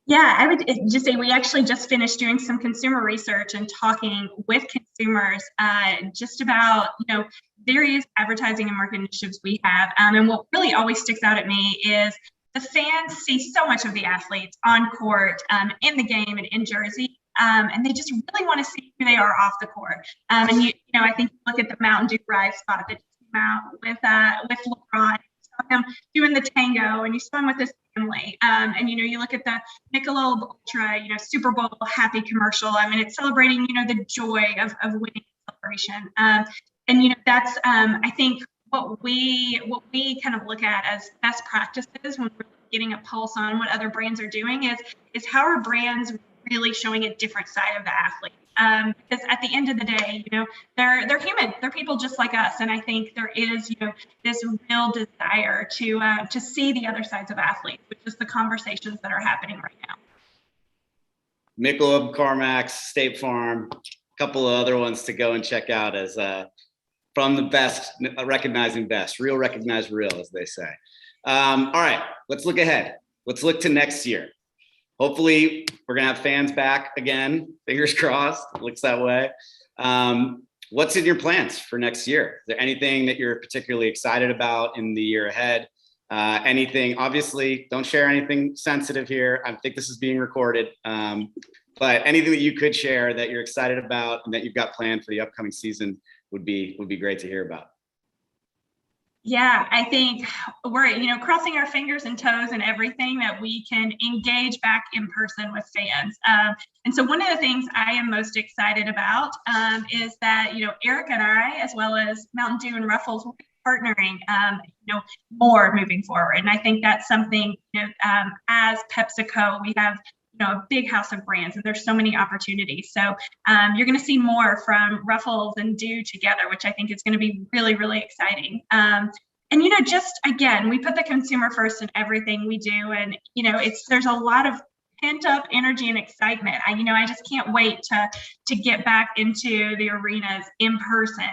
Yeah, I would just say we actually just finished doing some consumer research and talking with consumers just about, various advertising and marketing initiatives we have. And what really always sticks out at me is the fans see so much of the athletes on court, in the game and in jersey. And they just really want to see who they are off the court. And I think look at the Mountain Dew Rise spot that came out with LeBron, him doing the tango, and you saw him with his family. And you look at the Michelob Ultra, Super Bowl happy commercial. I mean, it's celebrating, the joy of winning celebration. And that's I think what we kind of look at as best practices when we're getting a pulse on what other brands are doing is how are brands really showing a different side of the athlete. Because at the end of the day, they're human, they're people just like us. And I think there is, this real desire to see the other sides of athletes, which is the conversations that are happening right now. Michelob, CarMax, State Farm, a couple of other ones to go and check out as from the best, recognizing best, real recognize real, as they say. All right, let's look ahead. Let's look to next year. Hopefully we're gonna have fans back again, fingers crossed, it looks that way. What's in your plans for next year? Is there anything that you're particularly excited about in the year ahead? Anything, obviously, don't share anything sensitive here. I think this is being recorded, but anything that you could share that you're excited about and that you've got planned for the upcoming season would be great to hear about. Yeah, I think we're, crossing our fingers and toes and everything that we can engage back in person with fans. And so one of the things I am most excited about is that, Eric and I, as well as Mountain Dew and Ruffles, will be partnering, more moving forward. And I think that's something, as PepsiCo, we have a big house of brands, and there's so many opportunities. So you're going to see more from Ruffles and Dew together, which I think is going to be really, really exciting. And just again, we put the consumer first in everything we do, and there's a lot of pent up energy and excitement. I just can't wait to get back into the arenas in person,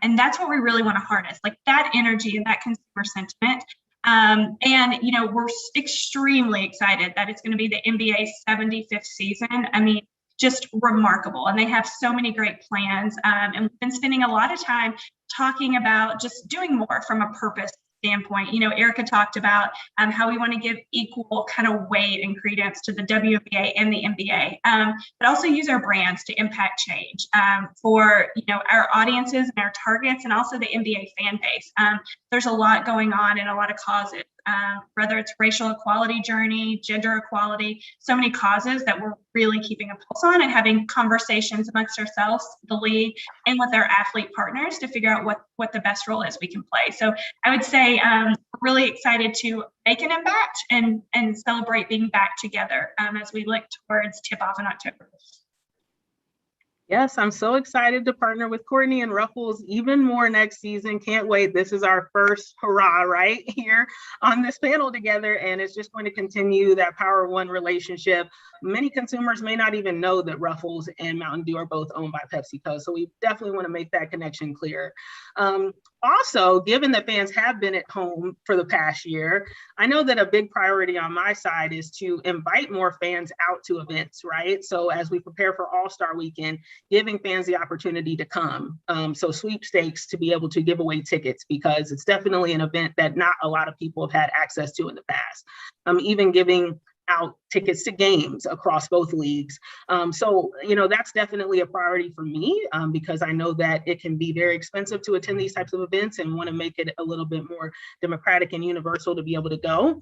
and that's what we really want to harness, like that energy and that consumer sentiment. And we're extremely excited that it's going to be the NBA's 75th season. I mean, just remarkable. And they have so many great plans. And we've been spending a lot of time talking about just doing more from a purpose standpoint. Erica talked about how we want to give equal kind of weight and credence to the WNBA and the NBA, but also use our brands to impact change for our audiences and our targets, and also the NBA fan base. There's a lot going on and a lot of causes whether it's racial equality journey, gender equality, so many causes that we're really keeping a pulse on and having conversations amongst ourselves, the league, and with our athlete partners to figure out what the best role is we can play. So I would say we're really excited to make an impact and celebrate being back together as we look towards tip off in October. Yes, I'm so excited to partner with Courtney and Ruffles even more next season. Can't wait. This is our first hurrah right here on this panel together, and it's just going to continue that Power of One relationship. Many consumers may not even know that Ruffles and Mountain Dew are both owned by PepsiCo, so we definitely want to make that connection clear. Also, given that fans have been at home for the past year, I know that a big priority on my side is to invite more fans out to events, right? So as we prepare for All-Star Weekend, giving fans the opportunity to come. So sweepstakes to be able to give away tickets, because it's definitely an event that not a lot of people have had access to in the past. Even giving out tickets to games across both leagues. So, that's definitely a priority for me because I know that it can be very expensive to attend these types of events and want to make it a little bit more democratic and universal to be able to go.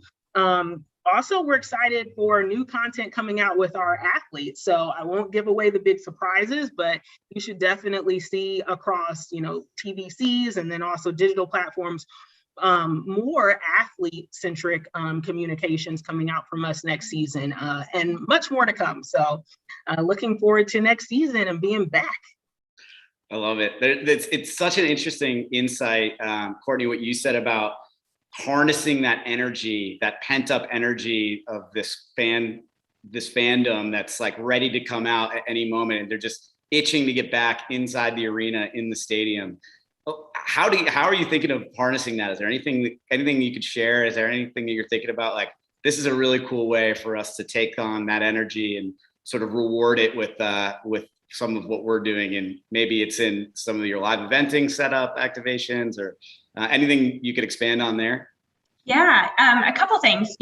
Also, we're excited for new content coming out with our athletes. So I won't give away the big surprises, but you should definitely see across, TVCs and then also digital platforms, more athlete-centric communications coming out from us next season, and much more to come. So looking forward to next season and being back. I love it. It's such an interesting insight, Courtney, what you said about harnessing that energy, that pent-up energy of this fandom that's like ready to come out at any moment, and they're just itching to get back inside the arena, in the stadium. How are you thinking of harnessing that? Is there anything you could share? Is there anything that you're thinking about? Like, this is a really cool way for us to take on that energy and sort of reward it with some of what we're doing. And maybe it's in some of your live eventing setup activations, or anything you could expand on there. Yeah, a couple things.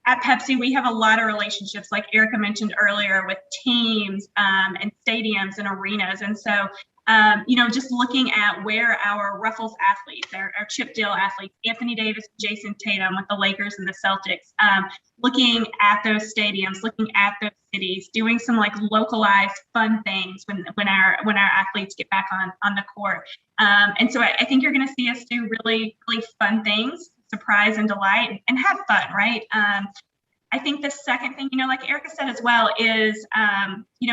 At Pepsi, we have a lot of relationships, like Erica mentioned earlier, with teams and stadiums and arenas. And so, just looking at where our Ruffles athletes, our Chip Deal athletes, Anthony Davis, Jason Tatum with the Lakers and the Celtics, looking at those stadiums, looking at those cities, doing some like localized fun things when our athletes get back on the court. And so I think you're going to see us do really, really fun things, surprise and delight, and have fun, right? I think the second thing, like Erica said as well, is,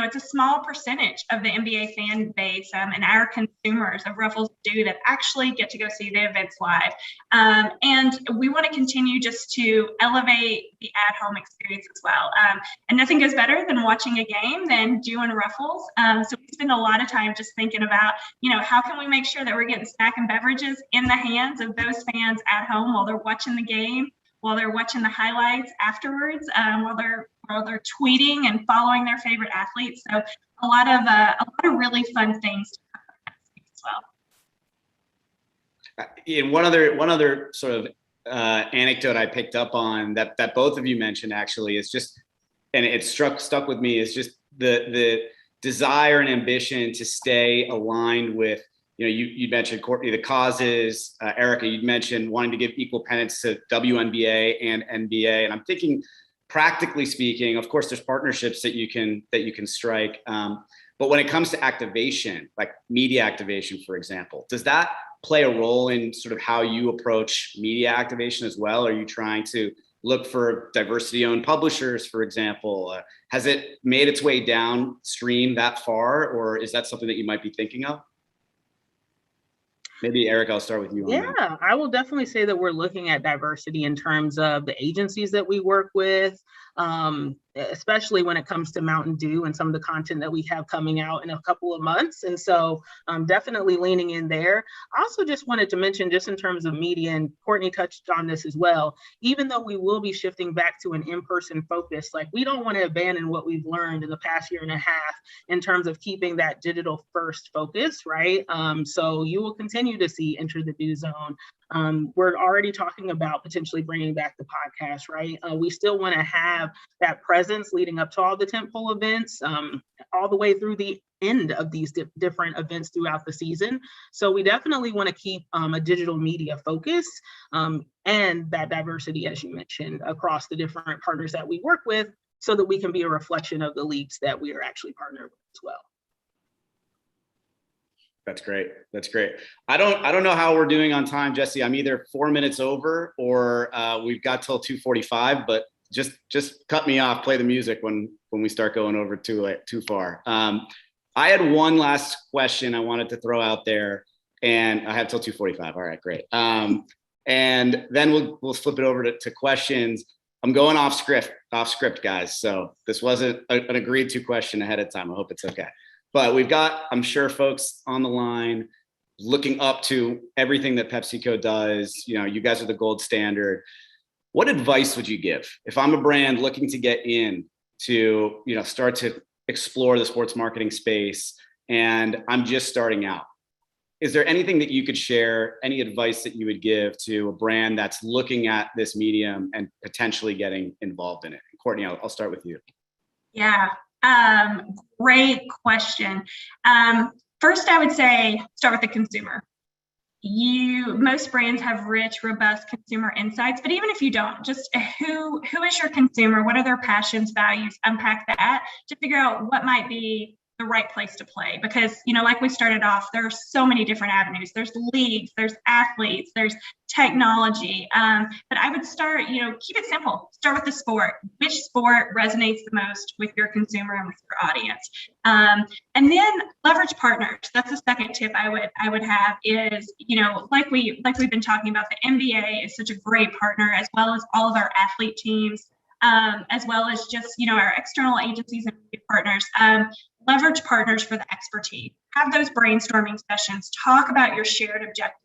it's a small percentage of the NBA fan base and our consumers of Ruffles Dew that actually get to go see the events live. And we want to continue just to elevate the at-home experience as well. And nothing goes better than watching a game than doing Ruffles. So we spend a lot of time just thinking about, how can we make sure that we're getting snack and beverages in the hands of those fans at home while they're watching the game, while they're watching the highlights afterwards, while they're tweeting and following their favorite athletes. So a lot of really fun things to come as well. And one other sort of anecdote I picked up on that both of you mentioned actually is just, and it stuck with me, is just the desire and ambition to stay aligned with. You mentioned, Courtney, the causes. Erica, you mentioned wanting to give equal penance to WNBA and NBA. And I'm thinking, practically speaking, of course, there's partnerships that you can strike. But when it comes to activation, like media activation, for example, does that play a role in sort of how you approach media activation as well? Are you trying to look for diversity-owned publishers, for example? Has it made its way downstream that far, or is that something that you might be thinking of? Maybe Eric, I'll start with you. Yeah, I will definitely say that we're looking at diversity in terms of the agencies that we work with, especially when it comes to Mountain Dew and some of the content that we have coming out in a couple of months. And so definitely leaning in there. I also just wanted to mention, just in terms of media, and Courtney touched on this as well, even though we will be shifting back to an in-person focus, like we don't want to abandon what we've learned in the past year and a half in terms of keeping that digital first focus, right? So you will continue to see Enter the Dew Zone. We're already talking about potentially bringing back the podcast, right? We still want to have that presence leading up to all the tentpole events, all the way through the end of these different events throughout the season. So we definitely want to keep a digital media focus and that diversity, as you mentioned, across the different partners that we work with, so that we can be a reflection of the leagues that we are actually partnered with as well. That's great. That's great. I don't know how we're doing on time, Jesse. I'm either 4 minutes over or we've got till 2:45, but just cut me off, play the music when we start going over too far. I had one last question I wanted to throw out there, and I have till 2:45. All right, great. And then we'll flip it over to questions. I'm going off script, guys. So this wasn't an agreed to question ahead of time. I hope it's okay. But we've got, I'm sure, folks on the line looking up to everything that PepsiCo does. You know, you guys are the gold standard. What advice would you give if I'm a brand looking to get in to, you know, start to explore the sports marketing space and I'm just starting out? Is there anything that you could share, any advice that you would give to a brand that's looking at this medium and potentially getting involved in it? Courtney, I'll start with you. Yeah, great question. First, I would say start with the consumer. Most brands have rich, robust consumer insights, but even if you don't, just who is your consumer? What are their passions, values? Unpack that to figure out what might be the right place to play. Because, you know, like we started off, there are so many different avenues. There's leagues, there's athletes, there's technology. But I would start, you know, keep it simple. Start with the sport. Which sport resonates the most with your consumer and with your audience? And then leverage partners. That's the second tip I would have is, you know, like we've been talking about, the NBA is such a great partner, as well as all of our athlete teams, as well as just, you know, our external agencies and partners. Leverage partners for the expertise. Have those brainstorming sessions. Talk about your shared objectives.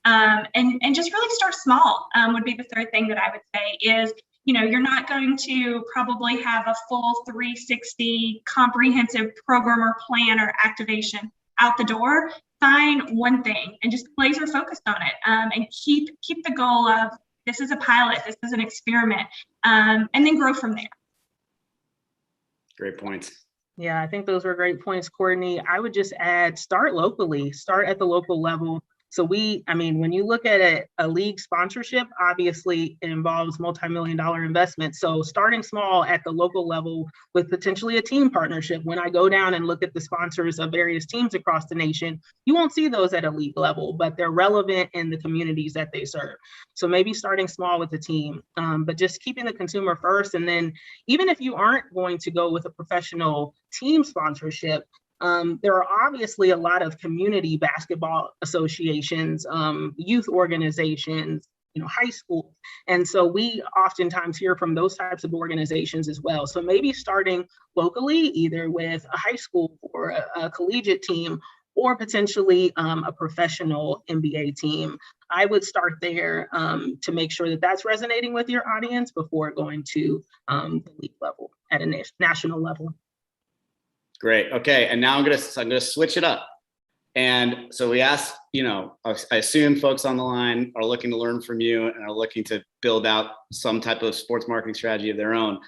And just really start small would be the third thing that I would say is, you know, you're not going to probably have a full 360 comprehensive program or plan or activation out the door. Find one thing and just laser focused on it, and keep the goal of this is a pilot, this is an experiment, and then grow from there. Great points. Yeah, I think those were great points, Courtney. I would just add, start locally, start at the local level. So when you look at a league sponsorship, obviously it involves multi-million-dollar investment. So starting small at the local level with potentially a team partnership. When I go down and look at the sponsors of various teams across the nation, you won't see those at a league level, but they're relevant in the communities that they serve. So maybe starting small with the team, but just keeping the consumer first. And then even if you aren't going to go with a professional team sponsorship, there are obviously a lot of community basketball associations, youth organizations, you know, high school. And so we oftentimes hear from those types of organizations as well. So maybe starting locally, either with a high school or a collegiate team, or potentially a professional NBA team. I would start there to make sure that that's resonating with your audience before going to the league level at a national level. Great. Okay. And now I'm gonna switch it up. And so we asked, you know, I assume folks on the line are looking to learn from you and are looking to build out some type of sports marketing strategy of their own.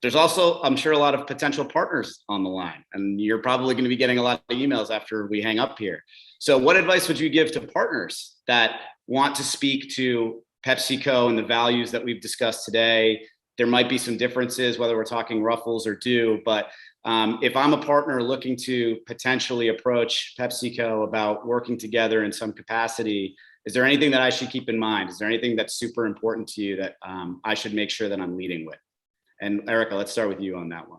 There's also, I'm sure, a lot of potential partners on the line, and you're probably going to be getting a lot of emails after we hang up here. So what advice would you give to partners that want to speak to PepsiCo and the values that we've discussed today? There might be some differences, whether we're talking Ruffles or Do, but if I'm a partner looking to potentially approach PepsiCo about working together in some capacity, is there anything that I should keep in mind? Is there anything that's super important to you that I should make sure that I'm leading with? And Erica, let's start with you on that one.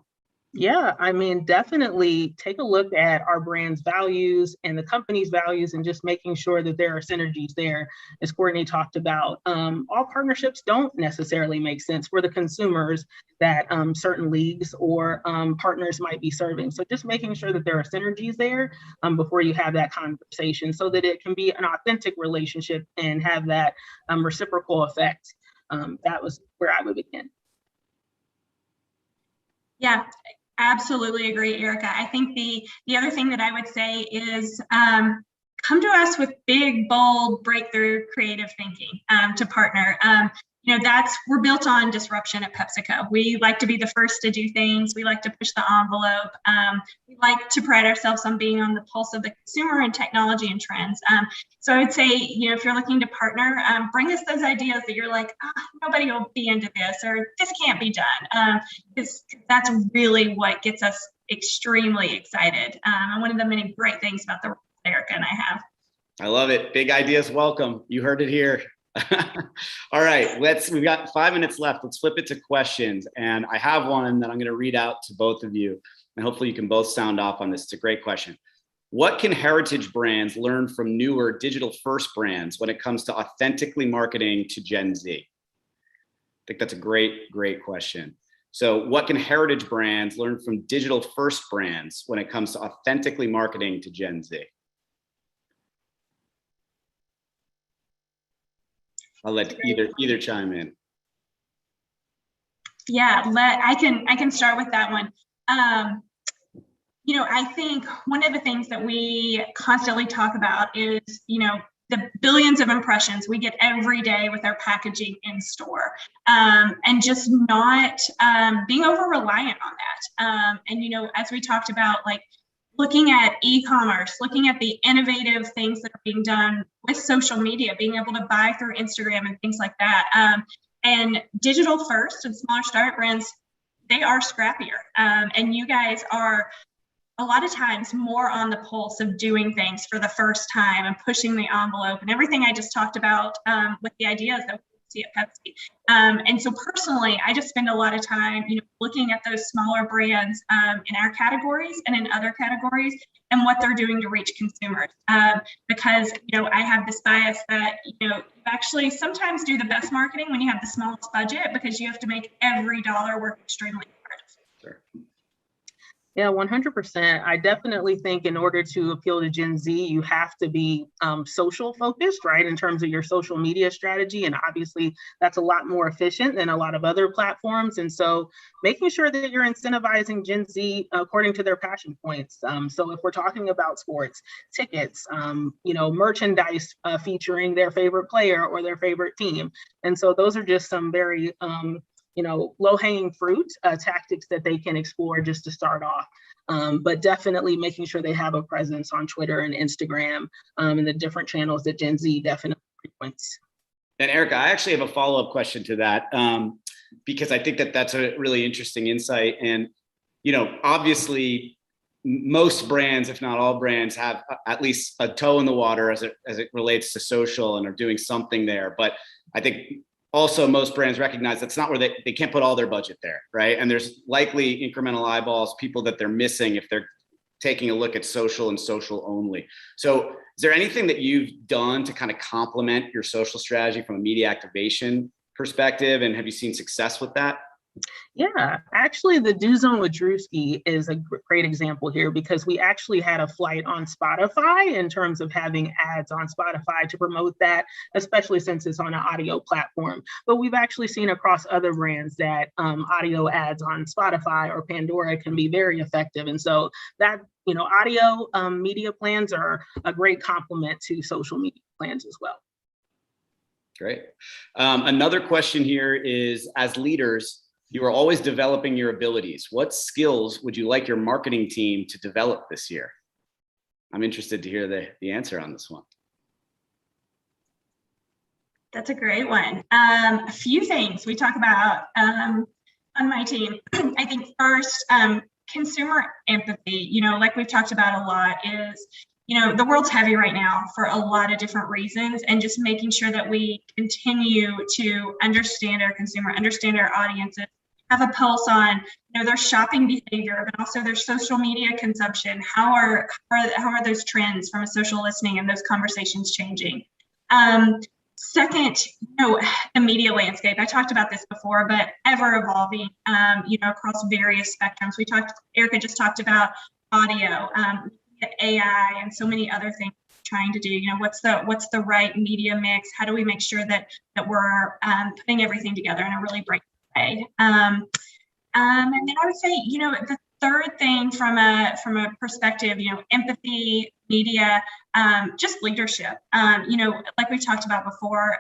Yeah, I mean, definitely take a look at our brand's values and the company's values and just making sure that there are synergies there. As Courtney talked about, all partnerships don't necessarily make sense for the consumers that certain leagues or partners might be serving. So just making sure that there are synergies there before you have that conversation so that it can be an authentic relationship and have that reciprocal effect. That was where I would begin. Yeah, absolutely agree, Erica. I think the other thing that I would say is come to us with big, bold, breakthrough, creative thinking to partner. we're built on disruption at PepsiCo. We like to be the first to do things. We like to push the envelope. We like to pride ourselves on being on the pulse of the consumer and technology and trends. So I would say, if you're looking to partner, bring us those ideas that you're like, nobody will be into this, or this can't be done. Because that's really what gets us extremely excited. And one of the many great things about the role that Erica and I have. I love it. Big ideas welcome. You heard it here. All right, we've got 5 minutes left. Let's flip it to questions. And I have one that I'm going to read out to both of you. And hopefully you can both sound off on this. It's a great question. What can heritage brands learn from newer digital first brands when it comes to authentically marketing to Gen Z? I think that's a great question. So what can heritage brands learn from digital first brands when it comes to authentically marketing to Gen Z? I'll let either chime in. Yeah, I can start with that one. I think one of the things that we constantly talk about is, the billions of impressions we get every day with our packaging in store, and just not being over reliant on that. And as we talked about, like looking at e-commerce, looking at the innovative things that are being done with social media, being able to buy through Instagram and things like that. And digital first and smaller startup brands, they are scrappier. And you guys are a lot of times more on the pulse of doing things for the first time and pushing the envelope and everything I just talked about with the ideas that we see at Pepsi. And so personally, I just spend a lot of time, looking at those smaller brands in our categories and in other categories and what they're doing to reach consumers. Because, I have this bias that, you actually sometimes do the best marketing when you have the smallest budget, because you have to make every dollar work extremely hard. Sure. Yeah, 100%. I definitely think in order to appeal to Gen Z, you have to be social focused, right? In terms of your social media strategy. And obviously that's a lot more efficient than a lot of other platforms. And so making sure that you're incentivizing Gen Z according to their passion points. So if we're talking about sports, tickets, merchandise featuring their favorite player or their favorite team. And so those are just some very low-hanging fruit tactics that they can explore just to start off. But definitely making sure they have a presence on Twitter and Instagram and the different channels that Gen Z definitely frequents. And Erica, I actually have a follow-up question to that because I think that that's a really interesting insight. And, obviously most brands, if not all brands, have at least a toe in the water as it relates to social and are doing something there. But I think also most brands recognize that's not where they can't put all their budget there, right? And there's likely incremental eyeballs, people that they're missing if they're taking a look at social and social only. So is there anything that you've done to kind of complement your social strategy from a media activation perspective? And have you seen success with that? Yeah, actually the Do Zone with Drewski is a great example here, because we actually had a flight on Spotify in terms of having ads on Spotify to promote that, especially since it's on an audio platform. But we've actually seen across other brands that audio ads on Spotify or Pandora can be very effective. And so that, audio media plans are a great complement to social media plans as well. Great. Another question here is, as leaders, you are always developing your abilities. What skills would you like your marketing team to develop this year? I'm interested to hear the answer on this one. That's a great one. A few things we talk about on my team. I think first, consumer empathy, like we've talked about a lot, is the world's heavy right now for a lot of different reasons, and just making sure that we continue to understand our consumer, understand our audiences, have a pulse on their shopping behavior, but also their social media consumption. How are those trends from a social listening and those conversations changing? Second, the media landscape. I talked about this before, but ever evolving, across various spectrums. Erica just talked about audio, AI, and so many other things we're trying to do. What's the right media mix? How do we make sure that we're putting everything together in a really bright way? And then I would say, the third thing from a perspective, empathy, media, just leadership. Like we talked about before,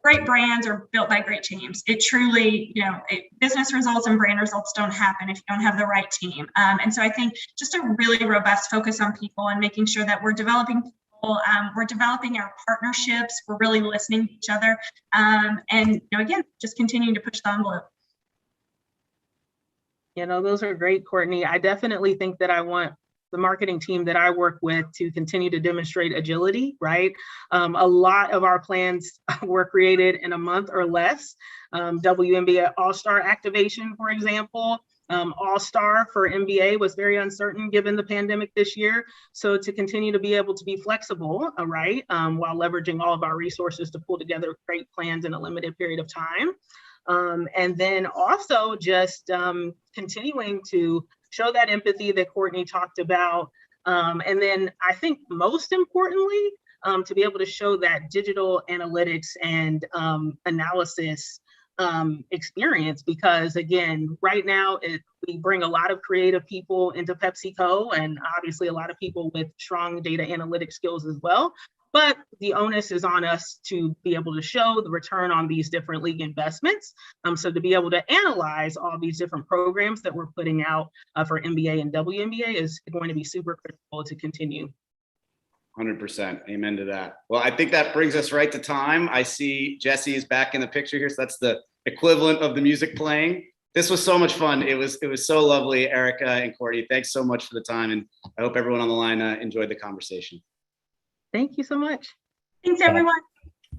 great brands are built by great teams. It truly, business results and brand results don't happen if you don't have the right team. And so I think just a really robust focus on people and making sure that we're developing people, we're developing our partnerships, we're really listening to each other, and again, just continuing to push the envelope. Those are great, Courtney. I definitely think that I want the marketing team that I work with to continue to demonstrate agility, right? A lot of our plans were created in a month or less. WNBA All-Star activation, for example, All-Star for NBA was very uncertain given the pandemic this year. So to continue to be able to be flexible, right, while leveraging all of our resources to pull together great plans in a limited period of time. And then also just continuing to show that empathy that Courtney talked about. And then I think most importantly, to be able to show that digital analytics and analysis experience, because again, right now we bring a lot of creative people into PepsiCo, and obviously a lot of people with strong data analytics skills as well. But the onus is on us to be able to show the return on these different league investments. So to be able to analyze all these different programs that we're putting out for NBA and WNBA is going to be super critical to continue. 100%. Amen to that. Well, I think that brings us right to time. I see Jesse is back in the picture here. So that's the equivalent of the music playing. This was so much fun. It was so lovely, Erica and Courtney. Thanks so much for the time. And I hope everyone on the line enjoyed the conversation. Thank you so much. Thanks, everyone.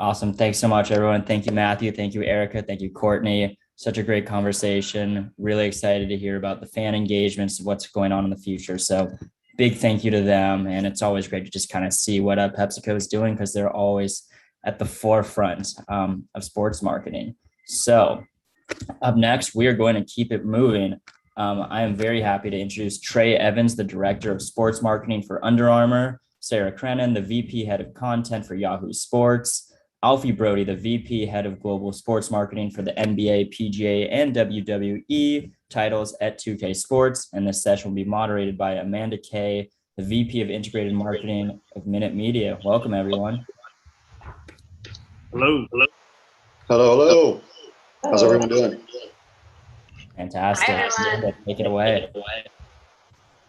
Awesome. Thanks so much, everyone. Thank you, Matthew. Thank you, Erica. Thank you, Courtney. Such a great conversation. Really excited to hear about the fan engagements, what's going on in the future. So big thank you to them. And it's always great to just kind of see what PepsiCo is doing, because they're always at the forefront of sports marketing. So up next, we are going to keep it moving. I am very happy to introduce Trey Evans, the Director of Sports Marketing for Under Armour, Sarah Crennan, the VP Head of Content for Yahoo Sports, Alfie Brody, the VP Head of Global Sports Marketing for the NBA, PGA, and WWE titles at 2K Sports. And this session will be moderated by Amanda Kay, the VP of Integrated Marketing of Minute Media. Welcome, everyone. Hello. Hello. How's everyone doing? Fantastic. Take it away.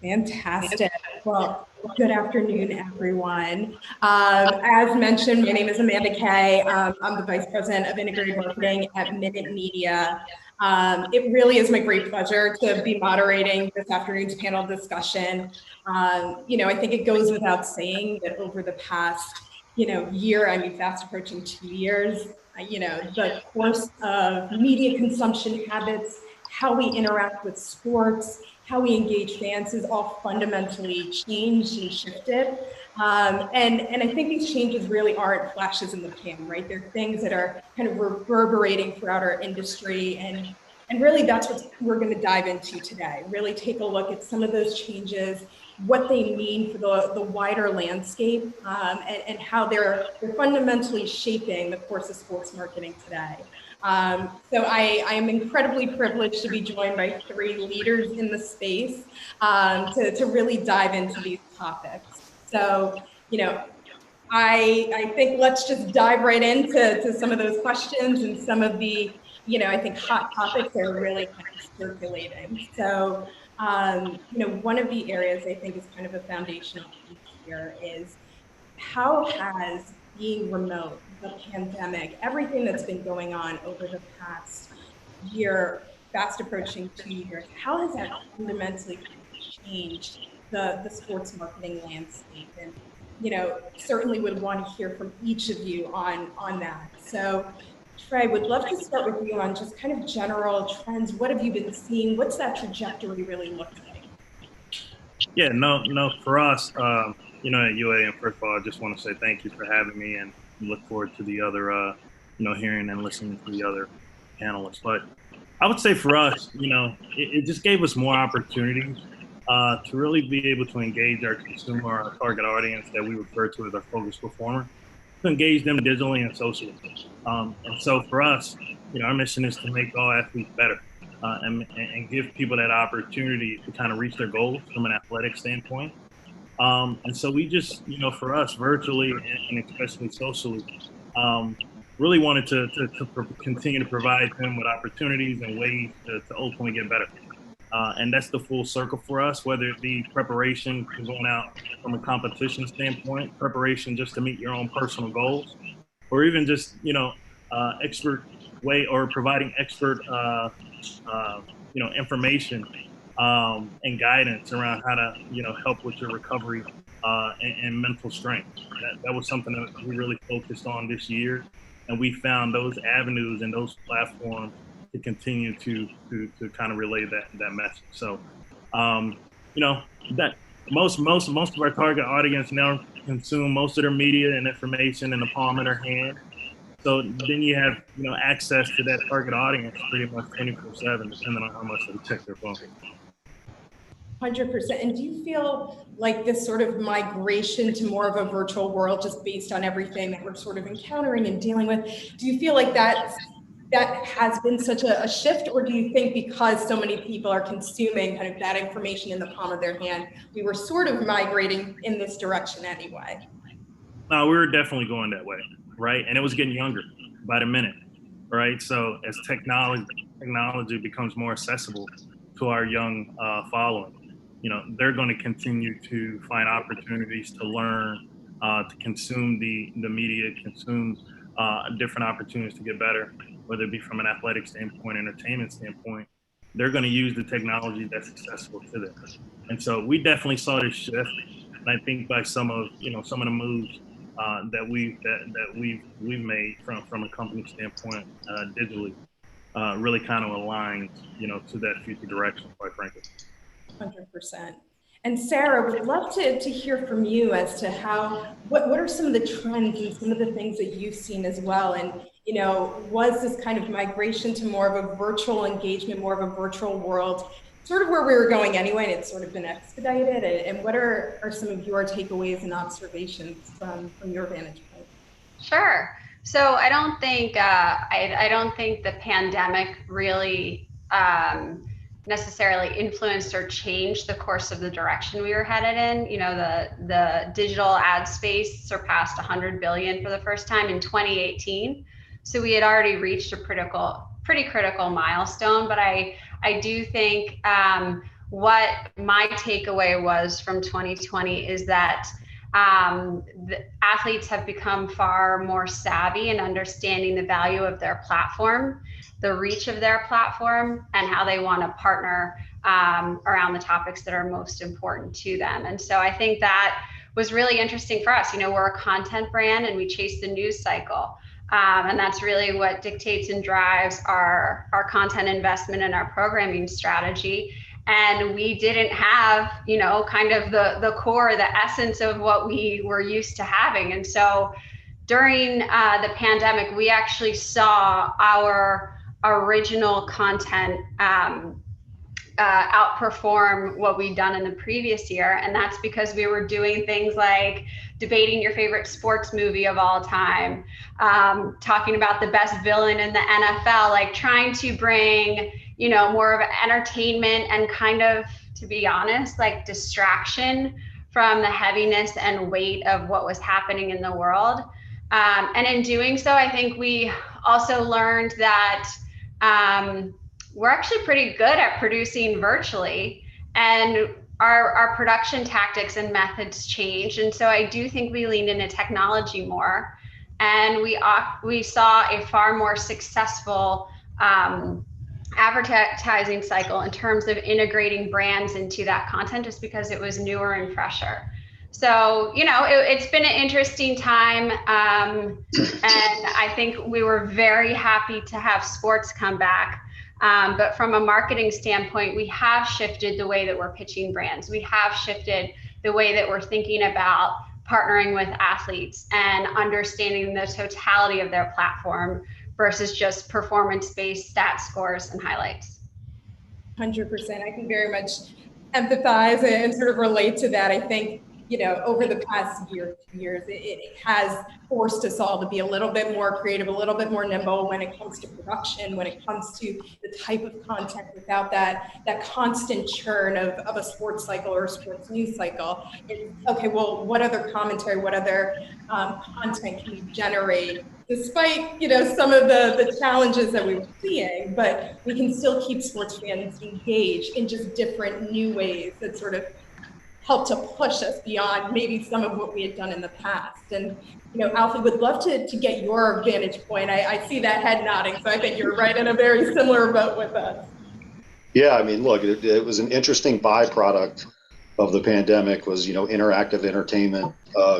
Fantastic. Well, good afternoon, everyone. As mentioned, my name is Amanda Kay. I'm the Vice President of Integrated Marketing at Minute Media. It really is my great pleasure to be moderating this afternoon's panel discussion. I think it goes without saying that over the past, year, fast approaching 2 years, the course of media consumption habits, how we interact with sports, how we engage fans has all fundamentally changed and shifted. And I think these changes really aren't flashes in the pan, right? They're things that are kind of reverberating throughout our industry. And really that's what we're going to dive into today. Really take a look at some of those changes, what they mean for the wider landscape, and how they're fundamentally shaping the course of sports marketing today. So I am incredibly privileged to be joined by 3 leaders in the space to really dive into these topics. So, I think let's just dive right into some of those questions and some of the, I think hot topics that are really kind of circulating. So, one of the areas I think is kind of a foundational piece here is how has being remote, the pandemic, everything that's been going on over the past year, fast approaching 2 years, how has that fundamentally changed the sports marketing landscape? And, certainly would want to hear from each of you on that. So Trey, would love to start with you on just kind of general trends. What have you been seeing? What's that trajectory really look like? Yeah, no, for us, at UA, and first of all, I just want to say thank you for having me, and look forward to the other, hearing and listening to the other panelists. But I would say for us, it just gave us more opportunities to really be able to engage our consumer, our target audience that we refer to as our focused performer, to engage them digitally and socially. And so for us, our mission is to make all athletes better and give people that opportunity to kind of reach their goals from an athletic standpoint. And so we just, for us, virtually and especially socially, really wanted to continue to provide them with opportunities and ways to ultimately get better. And that's the full circle for us, whether it be preparation going out from a competition standpoint, preparation just to meet your own personal goals, or even just, expert way or providing expert, information and guidance around how to, help with your recovery and mental strength. That was something that we really focused on this year. And we found those avenues and those platforms to continue to kind of relay that message. So, that most of our target audience now consume most of their media and information in the palm of their hand. So then you have access to that target audience pretty much 24/7, depending on how much they check their phone. 100%. And do you feel like this sort of migration to more of a virtual world, just based on everything that we're sort of encountering and dealing with, do you feel like that has been such a shift, or do you think because so many people are consuming kind of that information in the palm of their hand, we were sort of migrating in this direction anyway? No, we were definitely going that way, right? And it was getting younger by the minute, right? So as technology becomes more accessible to our young following, they're going to continue to find opportunities to learn, to consume the media, consume different opportunities to get better, whether it be from an athletic standpoint, entertainment standpoint. They're going to use the technology that's accessible to them. And so we definitely saw this shift. And I think by some of the moves that we've made from a company standpoint digitally really kind of aligns to that future direction, quite frankly. 100%. And Sarah, would love to hear from you as to what are some of the trends and some of the things that you've seen as well? And, was this kind of migration to more of a virtual engagement, more of a virtual world, sort of where we were going anyway, and it's sort of been expedited? And what are some of your takeaways and observations from your vantage point? Sure. So I don't think I don't think the pandemic really necessarily influenced or changed the course of the direction we were headed in. The digital ad space surpassed 100 billion for the first time in 2018. So we had already reached a pretty critical milestone. But I do think what my takeaway was from 2020 is that the athletes have become far more savvy in understanding the value of their platform, the reach of their platform, and how they want to partner around the topics that are most important to them. And so I think that was really interesting for us. We're a content brand and we chase the news cycle. And that's really what dictates and drives our content investment and our programming strategy. And we didn't have, kind of the core, the essence of what we were used to having. And so during the pandemic, we actually saw our original content outperform what we'd done in the previous year. And that's because we were doing things like debating your favorite sports movie of all time, talking about the best villain in the NFL, like trying to bring, more of entertainment and kind of, to be honest, like distraction from the heaviness and weight of what was happening in the world. And in doing so, I think we also learned that we're actually pretty good at producing virtually, and our production tactics and methods changed. And so I do think we leaned into technology more, and we saw a far more successful advertising cycle in terms of integrating brands into that content, just because it was newer and fresher. So, it's been an interesting time. And I think we were very happy to have sports come back. But from a marketing standpoint, we have shifted the way that we're pitching brands. We have shifted the way that we're thinking about partnering with athletes and understanding the totality of their platform versus just performance-based stat scores and highlights. 100%. I can very much empathize and sort of relate to that. I think, over the past years, it has forced us all to be a little bit more creative, a little bit more nimble when it comes to production, when it comes to the type of content without that constant churn of a sports cycle or a sports news cycle. It's, okay, well, what other commentary, what other content can we generate despite some of the challenges that we were seeing, but we can still keep sports fans engaged in just different new ways that sort of help to push us beyond maybe some of what we had done in the past. And Alfie, would love to get your vantage point. I see that head nodding, so I think you're right in a very similar boat with us. Yeah, I mean, look, it was an interesting byproduct of the pandemic was, interactive entertainment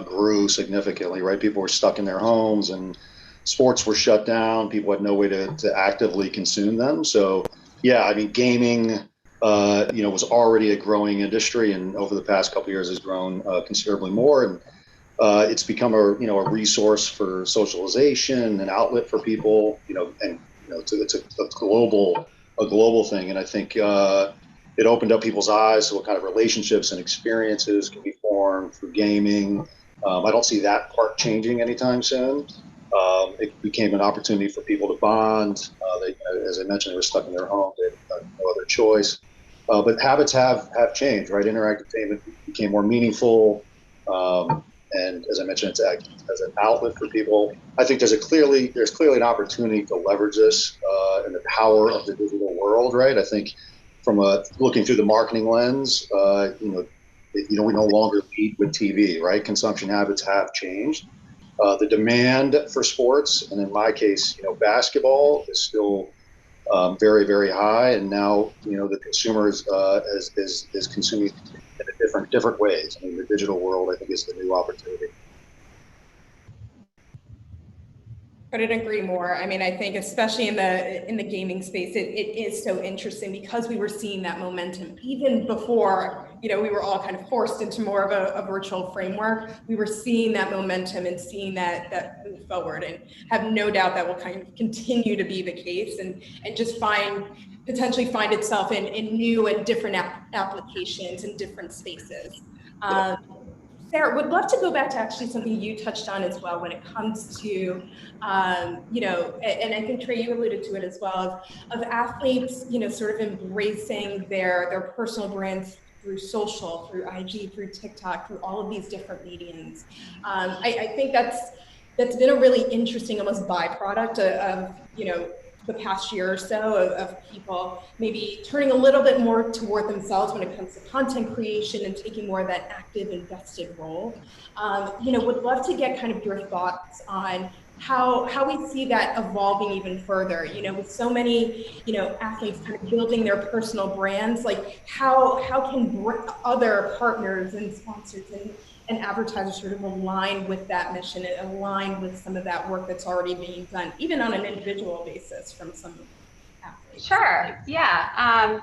grew significantly, right? People were stuck in their homes and sports were shut down. People had no way to actively consume them. So, yeah, I mean, gaming, was already a growing industry, and over the past couple of years has grown considerably more. And it's become a resource for socialization, an outlet for people, and it's a global thing. And I think it opened up people's eyes to what kind of relationships and experiences can be formed through gaming. I don't see that part changing anytime soon. It became an opportunity for people to bond. They, as I mentioned, they were stuck in their home. They had no other choice. But habits have changed, right? Interactive entertainment became more meaningful. And as I mentioned, it's as an outlet for people. I think there's clearly an opportunity to leverage this and the power of the digital world, right? I think from looking through the marketing lens, we no longer lead with TV, right? Consumption habits have changed. The demand for sports, and in my case, basketball is still very, very high. And now, the consumer is consuming in different ways. I mean, the digital world, I think, is the new opportunity. Couldn't agree more. I mean, I think especially in the gaming space, it is so interesting because we were seeing that momentum even before, we were all kind of forced into more of a virtual framework. We were seeing that momentum and seeing that move forward, and have no doubt that will kind of continue to be the case, and just potentially find itself in new and different applications in different spaces. Sarah, would love to go back to actually something you touched on as well when it comes to, and I think Trey, you alluded to it as well, of athletes, sort of embracing their personal brands through social, through IG, through TikTok, through all of these different mediums. I think that's been a really interesting almost byproduct of the past year or so of people maybe turning a little bit more toward themselves when it comes to content creation and taking more of that active invested role. Would love to get kind of your thoughts on how we see that evolving even further, with so many, athletes kind of building their personal brands, like how can other partners and sponsors and advertisers sort of align with that mission and align with some of that work that's already being done, even on an individual basis from some athletes? Sure, yeah.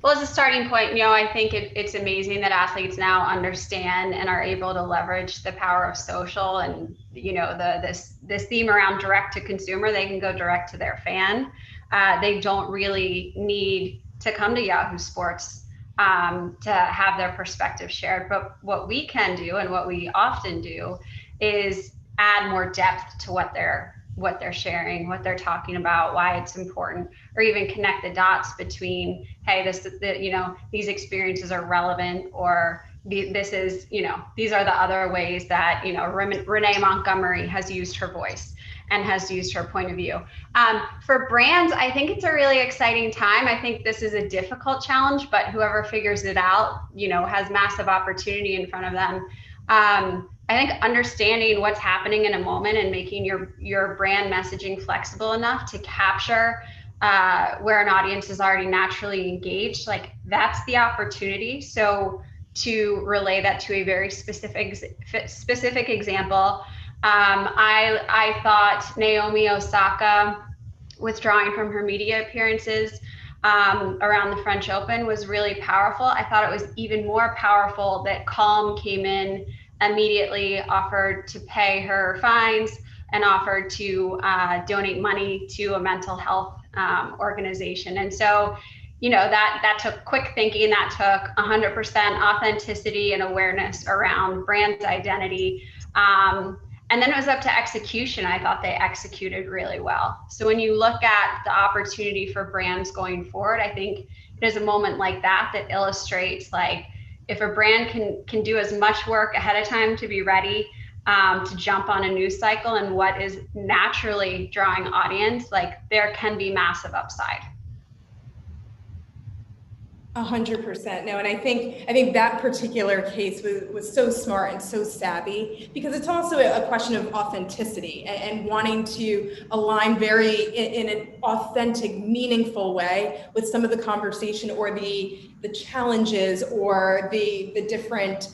Well, as a starting point, I think it's amazing that athletes now understand and are able to leverage the power of social, and this theme around direct to consumer. They can go direct to their fan. They don't really need to come to Yahoo Sports to have their perspective shared. But what we can do, and what we often do, is add more depth to what they're sharing, what they're talking about, why it's important, or even connect the dots between, hey, these experiences are relevant, or this is, these are the other ways that, Renee Montgomery has used her voice and has used her point of view. For brands, I think it's a really exciting time. I think this is a difficult challenge, but whoever figures it out, has massive opportunity in front of them. I think understanding what's happening in a moment and making your brand messaging flexible enough to capture where an audience is already naturally engaged, like that's the opportunity. So to relay that to a very specific example, I thought Naomi Osaka withdrawing from her media appearances around the French Open was really powerful. I thought it was even more powerful that Calm came in, immediately offered to pay her fines, and offered to donate money to a mental health organization. And so, that took quick thinking, that took 100% authenticity and awareness around brand identity. And then it was up to execution. I thought they executed really well. So when you look at the opportunity for brands going forward, I think it is a moment like that that illustrates, like, if a brand can do as much work ahead of time to be ready to jump on a news cycle and what is naturally drawing audience, like, there can be massive upside. 100%. No, and I think that particular case was so smart and so savvy, because it's also a question of authenticity and wanting to align very in an authentic, meaningful way with some of the conversation or the challenges or the different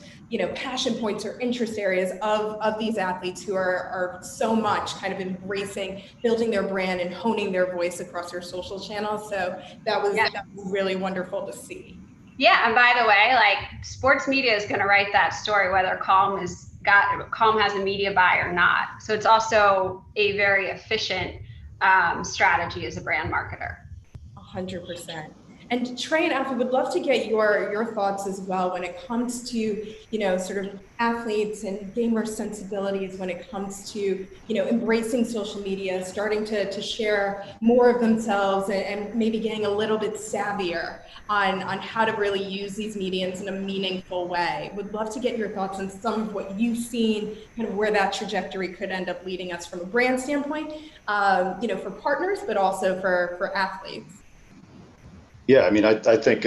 passion points or interest areas of these athletes who are so much kind of embracing building their brand and honing their voice across their social channels. So that was really wonderful to see. Yeah, and by the way, like, sports media is going to write that story whether Calm has a media buy or not. So it's also a very efficient strategy as a brand marketer. 100%. And Trey and Alfie, would love to get your thoughts as well when it comes to, sort of athletes and gamer sensibilities, when it comes to, embracing social media, starting to share more of themselves and maybe getting a little bit savvier on how to really use these mediums in a meaningful way. Would love to get your thoughts on some of what you've seen, kind of where that trajectory could end up leading us from a brand standpoint, for partners, but also for athletes. Yeah, I mean, I think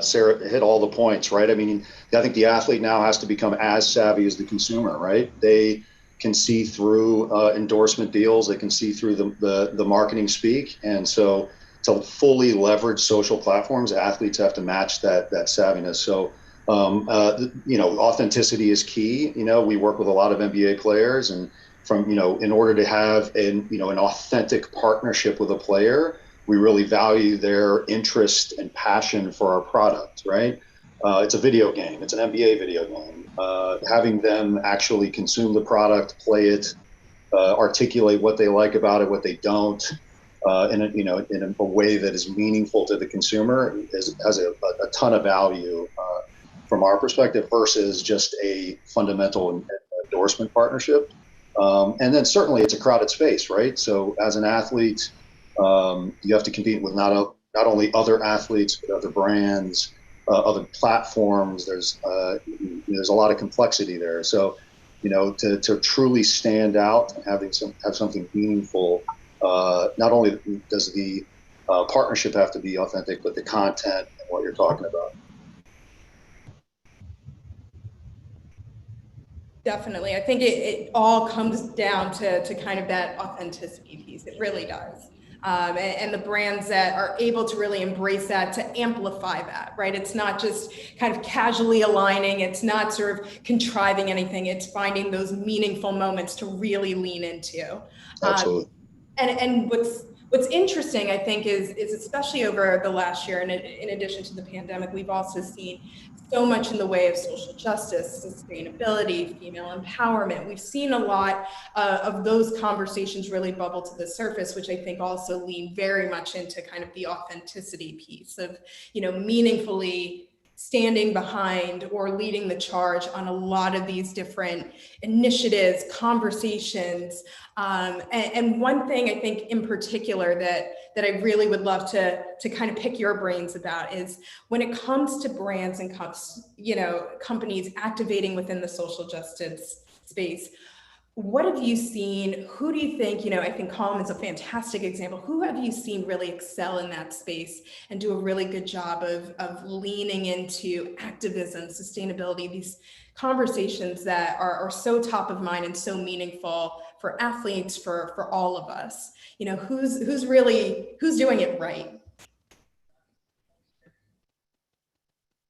Sarah hit all the points, right? I mean, I think the athlete now has to become as savvy as the consumer, right? They can see through endorsement deals, they can see through the marketing speak, and so to fully leverage social platforms, athletes have to match that savviness. So, authenticity is key. We work with a lot of NBA players, and in order to have an authentic partnership with a player, we really value their interest and passion for our product, right? It's a video game. It's an NBA video game. Having them actually consume the product, play it, articulate what they like about it, what they don't, in a way that is meaningful to the consumer has a ton of value from our perspective versus just a fundamental endorsement partnership. And then certainly it's a crowded space, right? So as an athlete, you have to compete with not only other athletes, but other brands, other platforms. There's a lot of complexity there. So, to truly stand out and have something meaningful, not only does the partnership have to be authentic, but the content and what you're talking about. Definitely. I think it all comes down to kind of that authenticity piece. It really does. And the brands that are able to really embrace that, to amplify that, right? It's not just kind of casually aligning. It's not sort of contriving anything. It's finding those meaningful moments to really lean into. Absolutely. And what's interesting, I think, is especially over the last year, and in addition to the pandemic, we've also seen so much in the way of social justice, sustainability, female empowerment. We've seen a lot of those conversations really bubble to the surface, which I think also lean very much into kind of the authenticity piece of, meaningfully standing behind or leading the charge on a lot of these different initiatives, conversations. And one thing I think in particular that I really would love to kind of pick your brains about is when it comes to brands and companies activating within the social justice space. What have you seen? Who do you think, I think Calm is a fantastic example. Who have you seen really excel in that space and do a really good job of leaning into activism, sustainability, these conversations that are so top of mind and so meaningful for athletes, for all of us? Who's doing it right?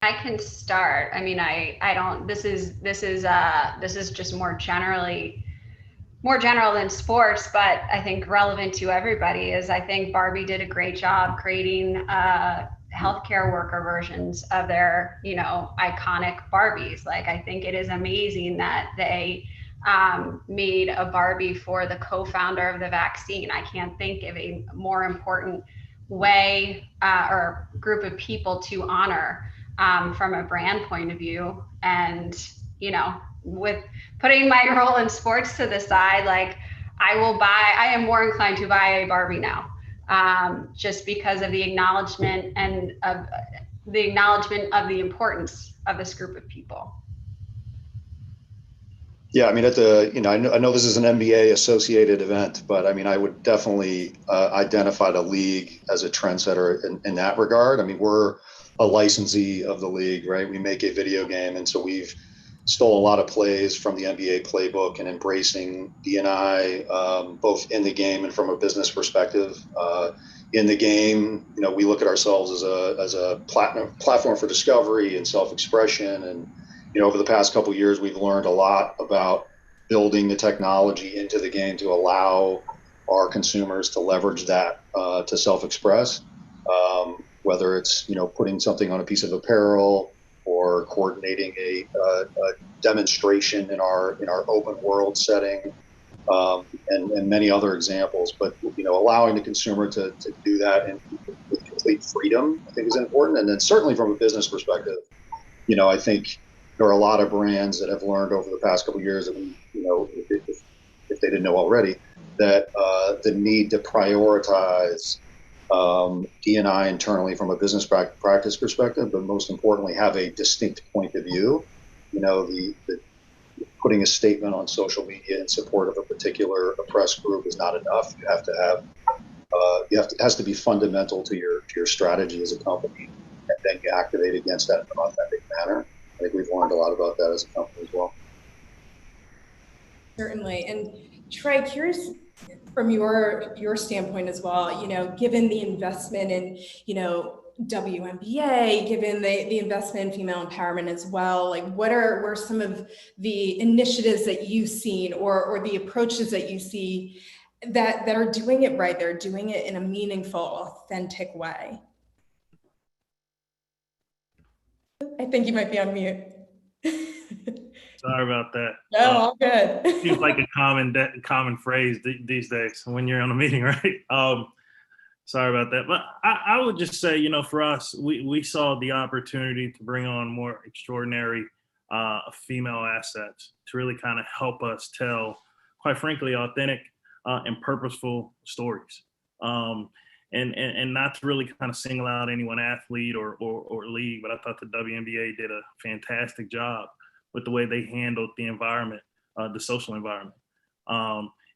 I can start. I mean, I don't, this is just more general than sports, but I think relevant to everybody is, I think Barbie did a great job creating healthcare worker versions of their, iconic Barbies. Like, I think it is amazing that they made a Barbie for the co-founder of the vaccine. I can't think of a more important way or group of people to honor from a brand point of view. And, you know, with putting my role in sports to the side, like I am more inclined to buy a Barbie now, just because of the acknowledgement and of the importance of this group of people. Yeah, I mean, I know this is an NBA associated event, but I mean, I would definitely identify the league as a trendsetter in that regard. I mean, we're a licensee of the league, right? We make a video game, and so we've stole a lot of plays from the NBA playbook and embracing D&I, both in the game and from a business perspective. In the game, you know, we look at ourselves as a platform for discovery and self-expression. And, you know, over the past couple of years, we've learned a lot about building the technology into the game to allow our consumers to leverage that to self-express, whether it's, you know, putting something on a piece of apparel or coordinating a demonstration in our open world setting, and many other examples. But, you know, allowing the consumer to do that and with complete freedom, I think, is important. And then certainly from a business perspective, you know, I think there are a lot of brands that have learned over the past couple of years that we, you know, if they didn't know already, that the need to prioritize D&I internally from a business practice perspective, but most importantly, have a distinct point of view. You know, the putting a statement on social media in support of a particular oppressed group is not enough. You have to have, it has to be fundamental to your strategy as a company, and then you activate against that in an authentic manner. I think we've learned a lot about that as a company as well. Certainly. And Trey, curious from your standpoint as well, you know, given the investment in, you know, WNBA, given the investment in female empowerment as well, like what were some of the initiatives that you've seen or the approaches that you see that are doing it right, they're doing it in a meaningful, authentic way? I think you might be on mute. Sorry about that. No, all good. Seems like a common phrase these days when you're on a meeting, right? Sorry about that. But I would just say, you know, for us, we saw the opportunity to bring on more extraordinary female assets to really kind of help us tell, quite frankly, authentic and purposeful stories. And not to really kind of single out any one athlete or league, but I thought the WNBA did a fantastic job with the way they handled the environment, the social environment.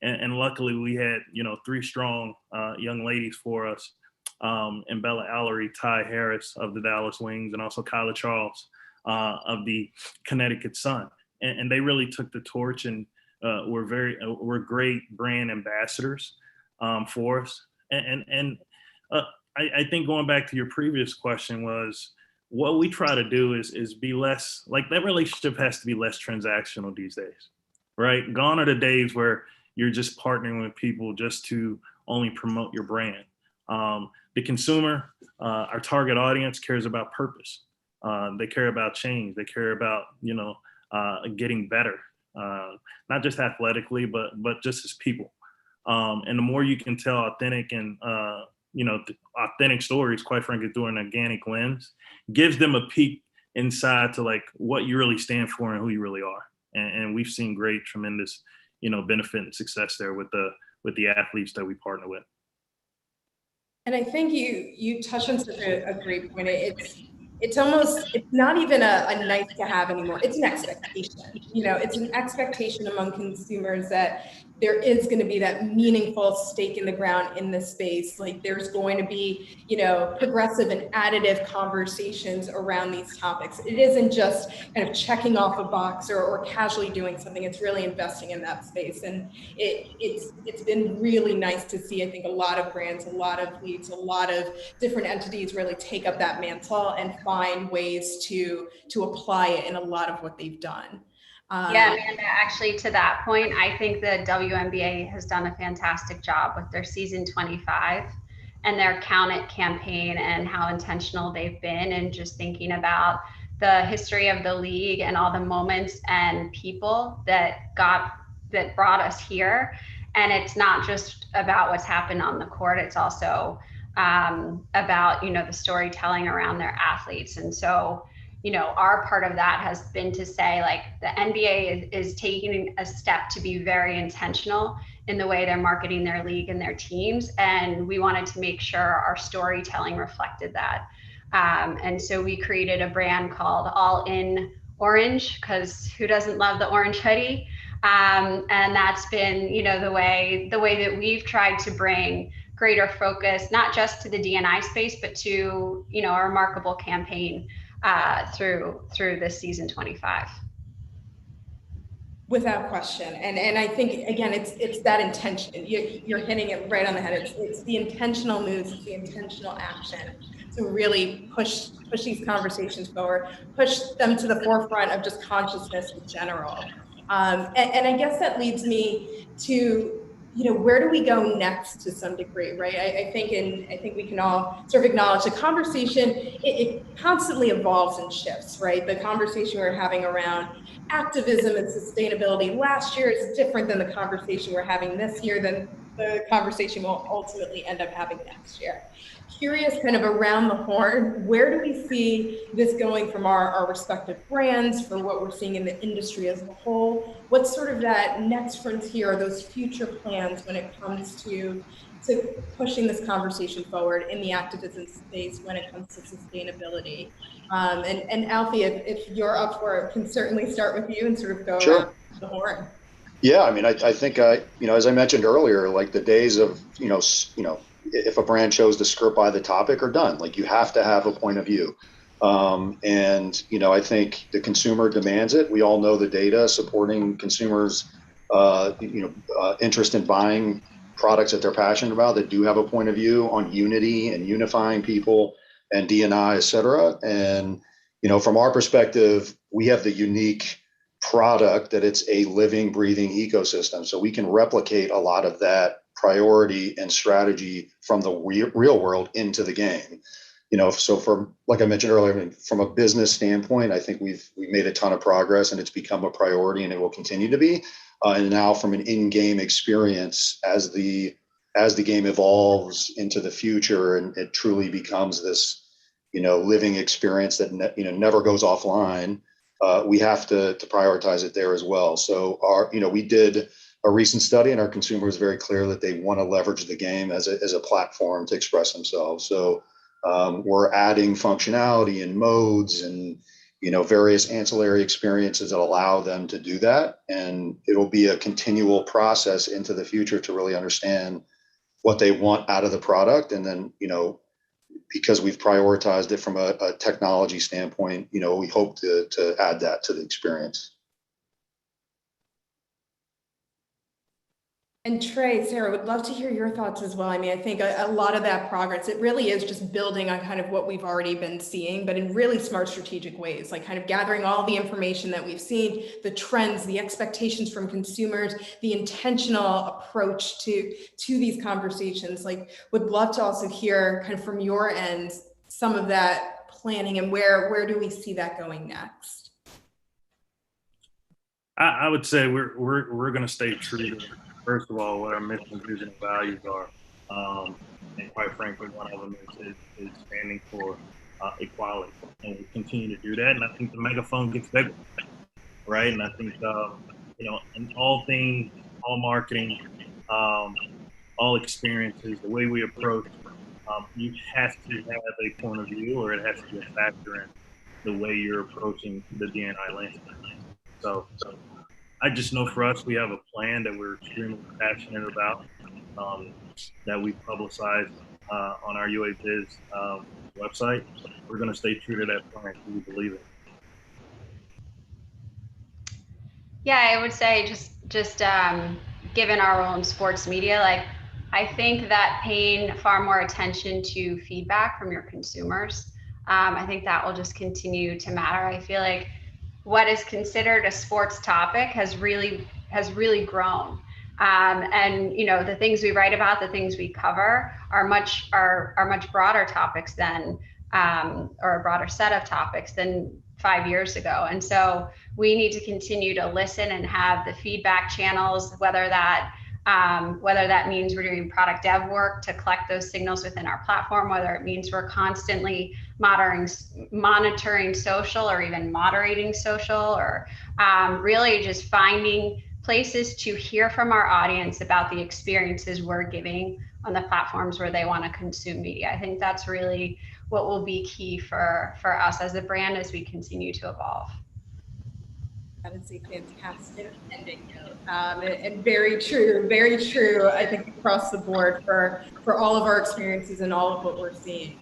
And luckily we had, you know, 3 strong young ladies for us, and Bella Allery, Ty Harris of the Dallas Wings, and also Kyla Charles of the Connecticut Sun. And they really took the torch and were great brand ambassadors for us. And I think going back to your previous question was, what we try to do is be less, like that relationship has to be less transactional these days, right? Gone are the days where you're just partnering with people just to only promote your brand. The consumer, our target audience, cares about purpose. They care about change. They care about, you know, getting better, not just athletically, but just as people. And the more you can tell authentic and you know, authentic stories, quite frankly, through an organic lens, gives them a peek inside to like what you really stand for and who you really are. And we've seen great, tremendous, you know, benefit and success there with the athletes that we partner with. And I think you touched on such a great point. It's not even a nice to have anymore. It's an expectation. You know, it's an expectation among consumers that there is going to be that meaningful stake in the ground in this space. Like there's going to be, you know, progressive and additive conversations around these topics. It isn't just kind of checking off a box or casually doing something. It's really investing in that space. And it's been really nice to see, I think, a lot of brands, a lot of leagues, a lot of different entities really take up that mantle and find ways to apply it in a lot of what they've done. Yeah, Amanda, actually to that point, I think the WNBA has done a fantastic job with their season 25 and their Count It campaign and how intentional they've been, and just thinking about the history of the league and all the moments and people that brought us here. And it's not just about what's happened on the court, it's also about, the storytelling around their athletes. And so, our part of that has been to say, like, the NBA is taking a step to be very intentional in the way they're marketing their league and their teams. And we wanted to make sure our storytelling reflected that. And so we created a brand called All In Orange, because who doesn't love the orange hoodie? And that's been, the way that we've tried to bring greater focus, not just to the D&I space, but to, a remarkable campaign through this season 25. Without question. And I think, again, it's that intention. You're hitting it right on the head. It's the intentional moves, it's the intentional action to really push these conversations forward, push them to the forefront of just consciousness in general. And I guess that leads me to, where do we go next to some degree, right? I think we can all sort of acknowledge the conversation, it constantly evolves and shifts, right? The conversation we're having around activism and sustainability last year is different than the conversation we're having this year, than the conversation we'll ultimately end up having next year. Curious, kind of around the horn, where do we see this going from our respective brands, for what we're seeing in the industry as a whole? What's sort of that next frontier, or those future plans when it comes to pushing this conversation forward in the activism space when it comes to sustainability? And Alfie, if you're up for it, can certainly start with you and sort of go around the horn. Yeah, I mean, I think, as I mentioned earlier, like the days of, if a brand chose to skirt by the topic are done. Like, you have to have a point of view. And, I think the consumer demands it. We all know the data supporting consumers, interest in buying products that they're passionate about, that do have a point of view on unity and unifying people and D&I, et cetera. And, from our perspective, we have the unique product that it's a living, breathing ecosystem. So we can replicate a lot of that priority and strategy from the real world into the game. So from, like I mentioned earlier, I mean, from a business standpoint, I think we've made a ton of progress, and it's become a priority, and it will continue to be. And now from an in-game experience, as the game evolves into the future and it truly becomes this, living experience that never goes offline, we have to prioritize it there as well. So we did a recent study, and our consumer is very clear that they want to leverage the game as a platform to express themselves. So we're adding functionality and modes and various ancillary experiences that allow them to do that. And it'll be a continual process into the future to really understand what they want out of the product. And then, because we've prioritized it from a technology standpoint, we hope to add that to the experience. And Trey, Sarah, would love to hear your thoughts as well. I mean, I think a lot of that progress, it really is just building on kind of what we've already been seeing, but in really smart, strategic ways, like kind of gathering all the information that we've seen, the trends, the expectations from consumers, the intentional approach to these conversations. Like, would love to also hear kind of from your end some of that planning, and where do we see that going next? I would say we're going to stay true to, first of all, what our mission, vision, and values are. And quite frankly, one of them is standing for equality. And we continue to do that. And I think the megaphone gets bigger, right? And I think, in all things, all marketing, all experiences, the way we approach, you have to have a point of view, or it has to be a factor in the way you're approaching the D&I landscape. So I just know for us, we have a plan that we're extremely passionate about, that we publicize on our UA Biz website. We're going to stay true to that plan because we believe it. Yeah, I would say just given our role in sports media, like, I think that paying far more attention to feedback from your consumers, I think that will just continue to matter. I feel like what is considered a sports topic has really grown. And the things we write about, the things we cover are much broader topics than, or a broader set of topics than 5 years ago. And so we need to continue to listen and have the feedback channels, whether that whether that means we're doing product dev work to collect those signals within our platform, whether it means we're constantly monitoring social or even moderating social, or really just finding places to hear from our audience about the experiences we're giving on the platforms where they want to consume media. I think that's really what will be key for us as a brand as we continue to evolve. That is a fantastic ending note, and very true, very true. I think across the board for all of our experiences and all of what we're seeing.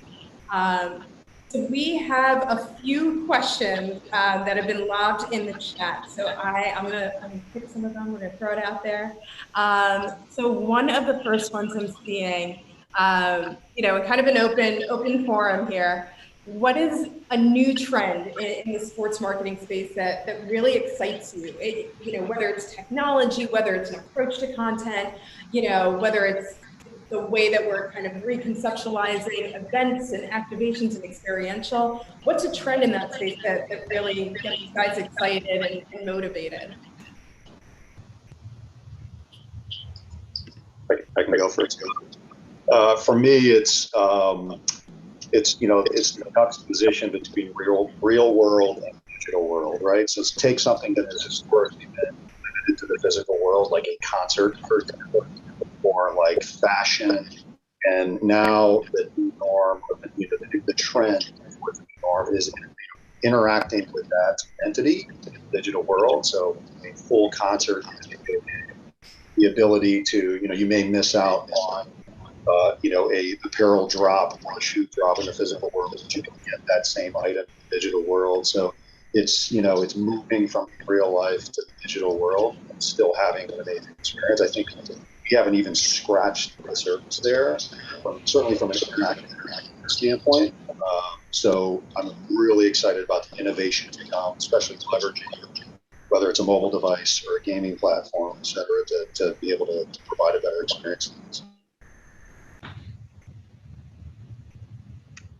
So we have a few questions that have been lobbed in the chat. So I'm gonna pick some of them. We're gonna throw it out there. So one of the first ones I'm seeing, you know, kind of an open forum here. What is a new trend in the sports marketing space that really excites you? You know, whether it's technology, whether it's an approach to content, you know, whether it's the way that we're kind of reconceptualizing events and activations and experiential. What's a trend in that space that really gets you guys excited and motivated? I can go first. For me, it's you know, it's the juxtaposition between real world and digital world, right? So take something that has historically been limited to the physical world, like a concert, for example, or like fashion, and now the new norm, you know, the trend with the norm is interacting with that entity in the digital world. So a full concert, the ability to, you know, you may miss out on you know, a apparel drop or a shoe drop in the physical world, but you can get that same item in the digital world. So it's, you know, it's moving from real life to the digital world and still having an amazing experience. I think we haven't even scratched the surface there, certainly from an interactive standpoint. So I'm really excited about the innovation to come, especially leveraging, whether it's a mobile device or a gaming platform, et cetera, to be able to provide a better experience.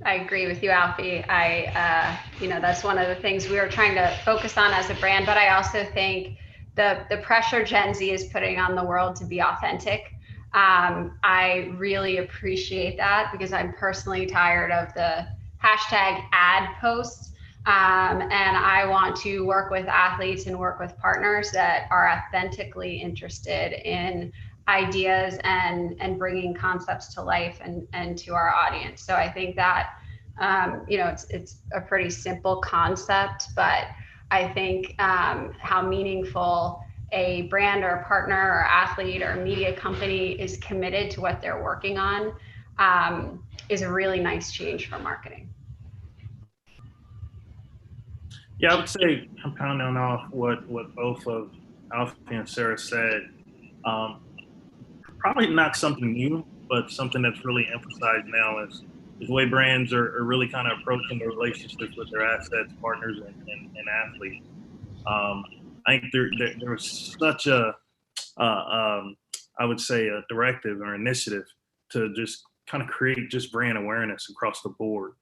I agree with you, Alfie. You know, that's one of the things we are trying to focus on as a brand, but I also think the pressure Gen Z is putting on the world to be authentic. I really appreciate that because I'm personally tired of the hashtag ad posts. And I want to work with athletes and work with partners that are authentically interested in ideas and bringing concepts to life and to our audience. So I think that, you know, it's a pretty simple concept, but I think how meaningful a brand or a partner or athlete or a media company is committed to what they're working on is a really nice change for marketing. Yeah, I would say, compounding off what both of Alfie and Sarah said, probably not something new, but something that's really emphasized now is the way brands are really kind of approaching the relationships with their assets, partners, and athletes. I think there was such a, I would say, a directive or initiative to just kind of create just brand awareness across the board.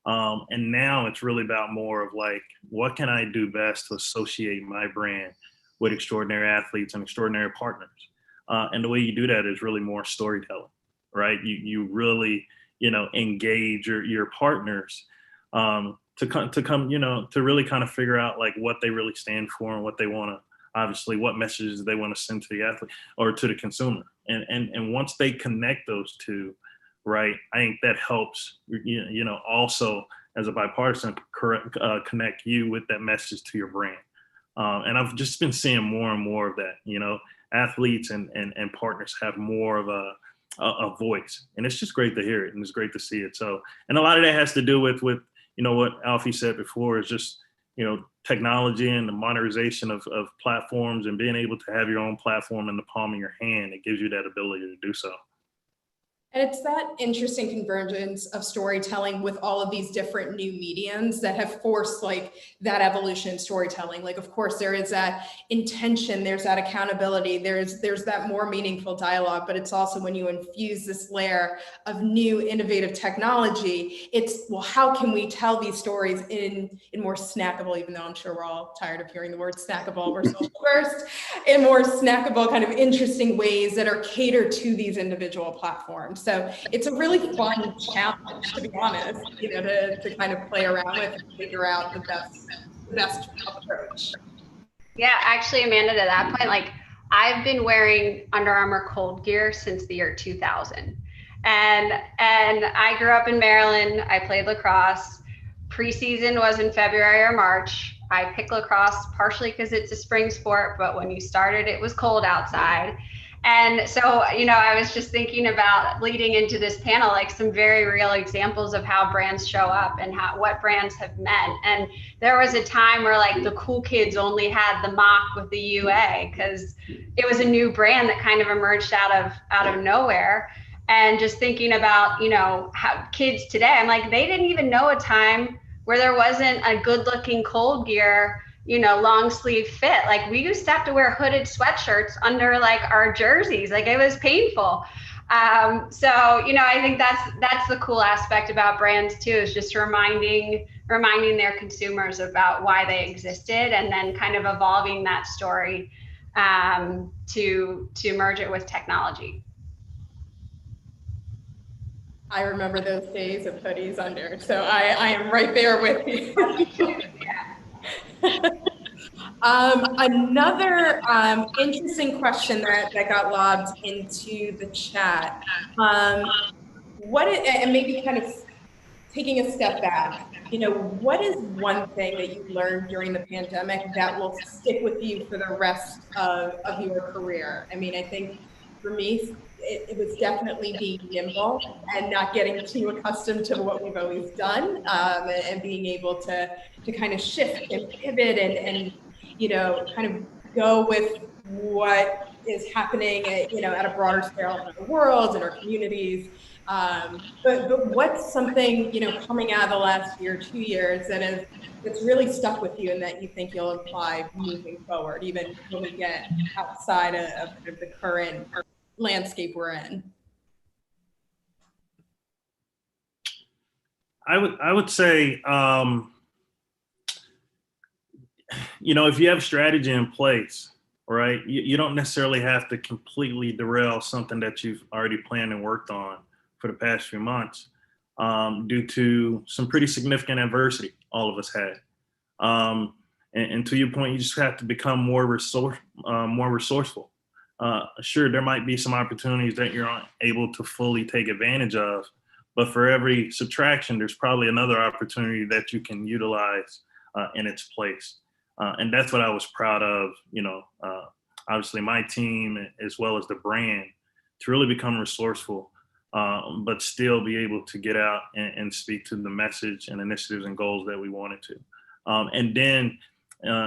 And now it's really about more of like, what can I do best to associate my brand with extraordinary athletes and extraordinary partners? And the way you do that is really more storytelling, right? You really, you know, engage your partners to come, you know, to really kind of figure out like what they really stand for and what they want to, obviously, what messages they want to send to the athlete or to the consumer. And once they connect those two, right, I think that helps, you know, also as a bipartisan, connect you with that message to your brand. And I've just been seeing more and more of that, you know, athletes and partners have more of a voice, and it's just great to hear it and it's great to see it. So, and a lot of that has to do with you know what Alfie said before is just, you know, technology and the modernization of platforms and being able to have your own platform in the palm of your hand. It gives you that ability to do so. And it's that interesting convergence of storytelling with all of these different new mediums that have forced like that evolution in storytelling. Like, of course, there is that intention, there's that accountability, there's that more meaningful dialogue, but it's also when you infuse this layer of new innovative technology, it's, well, how can we tell these stories in more snackable, even though I'm sure we're all tired of hearing the word snackable, we're social first, in more snackable kind of interesting ways that are catered to these individual platforms. So it's a really fun challenge, to be honest, to kind of play around with and figure out the best approach. Yeah, actually, Amanda, to that point, like I've been wearing Under Armour cold gear since the year 2000. And I grew up in Maryland. I played lacrosse. Preseason was in February or March. I picked lacrosse partially because it's a spring sport, but when you started, it was cold outside. And so, I was just thinking about leading into this panel, like some very real examples of how brands show up and what brands have meant. And there was a time where like the cool kids only had the mock with the UA because it was a new brand that kind of emerged out of nowhere. And just thinking about, how kids today, I'm like, they didn't even know a time where there wasn't a good looking cold gear, long sleeve fit. Like we used to have to wear hooded sweatshirts under like our jerseys. Like it was painful. So, I think that's the cool aspect about brands too, is just reminding their consumers about why they existed and then kind of evolving that story to merge it with technology. I remember those days of hoodies under, so I am right there with you. Another interesting question that got lobbed into the chat. And maybe kind of taking a step back, what is one thing that you learned during the pandemic that will stick with you for the rest of your career? I mean, I think for me, it was definitely being nimble and not getting too accustomed to what we've always done, and being able to kind of shift and pivot and kind of go with what is happening at a broader scale in our world and our communities. But what's something coming out of the last year, 2 years that's really stuck with you and that you think you'll apply moving forward, even when we get outside of the current landscape we're in? I would say, if you have strategy in place, right, you don't necessarily have to completely derail something that you've already planned and worked on for the past few months, due to some pretty significant adversity all of us had. And to your point, you just have to become more resourceful. Sure, there might be some opportunities that you're not able to fully take advantage of, but for every subtraction, there's probably another opportunity that you can utilize in its place. And that's what I was proud of, obviously my team as well as the brand, to really become resourceful, but still be able to get out and speak to the message and initiatives and goals that we wanted to. And then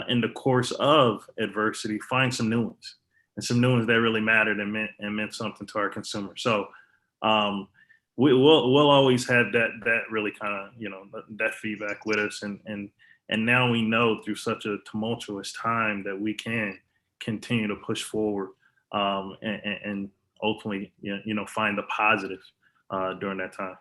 in the course of adversity, find some new ones. And some new ones that really mattered and meant something to our consumers. So we'll always have that really kind of that feedback with us, and now we know through such a tumultuous time that we can continue to push forward, and ultimately find the positive during that time.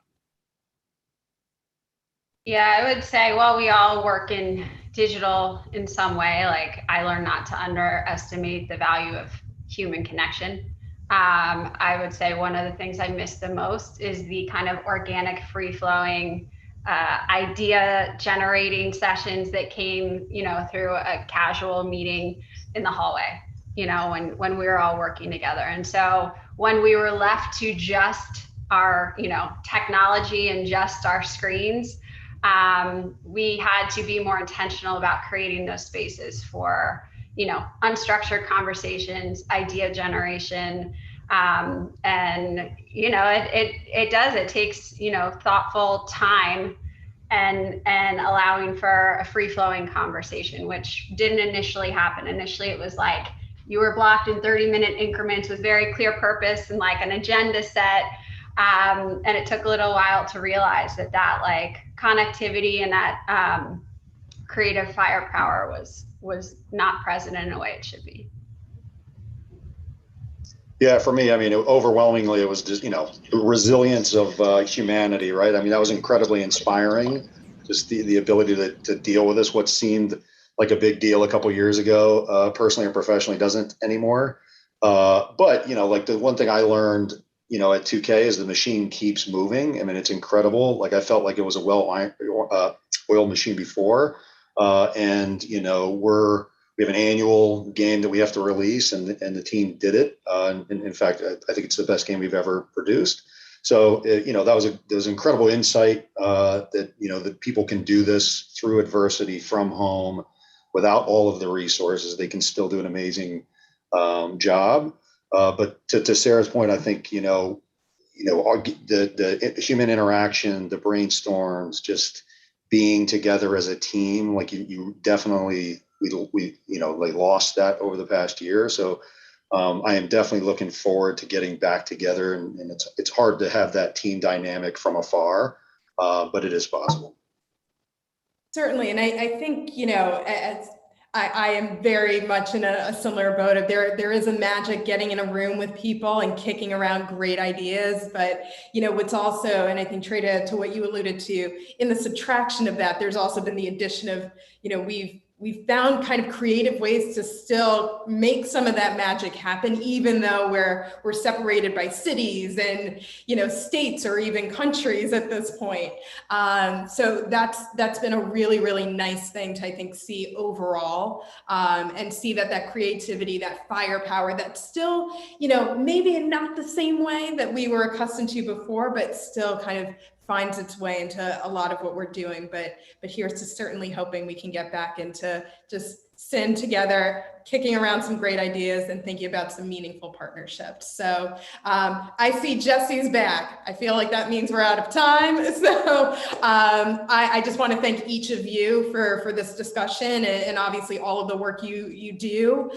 Yeah, I would say, well, we all work in digital in some way. Like I learned not to underestimate the value of human connection. I would say one of the things I miss the most is the kind of organic, free-flowing, idea generating sessions that came, through a casual meeting in the hallway, when we were all working together. And so when we were left to just our, technology and just our screens, we had to be more intentional about creating those spaces for, unstructured conversations, idea generation. And, it takes, thoughtful time and allowing for a free flowing conversation, which didn't initially happen. Initially, it was like you were blocked in 30-minute increments with very clear purpose and like an agenda set. And it took a little while to realize that like connectivity and that creative firepower was not present in a way it should be. Yeah, for me, I mean, overwhelmingly, it was just, the resilience of humanity, right? I mean, that was incredibly inspiring. Just the ability to deal with this, what seemed like a big deal a couple of years ago, personally or professionally, doesn't anymore. But, like the one thing I learned, at 2K is the machine keeps moving. I mean, it's incredible. Like I felt like it was a well-oiled machine before. And, we have an annual game that we have to release, and the team did it. In fact, I think it's the best game we've ever produced. So, that was incredible insight that that people can do this through adversity from home without all of the resources. They can still do an amazing job. But to Sarah's point, I think the human interaction, the brainstorms, just being together as a team, like you definitely. We lost that over the past year. So I am definitely looking forward to getting back together, and it's hard to have that team dynamic from afar, but it is possible. Certainly, and I think as I am very much in a similar boat of there is a magic getting in a room with people and kicking around great ideas, but what's also, and I think Trey, to what you alluded to, in the subtraction of that, there's also been the addition of we've found kind of creative ways to still make some of that magic happen, even though we're separated by cities and states or even countries at this point. So that's been a really, really nice thing to, I think, see overall, and see that creativity, that firepower, that still maybe not the same way that we were accustomed to before, but still kind of finds its way into a lot of what we're doing. But here's to certainly hoping we can get back into just sitting together, kicking around some great ideas and thinking about some meaningful partnerships. So I see Jesse's back. I feel like that means we're out of time. So I just want to thank each of you for this discussion and obviously all of the work you do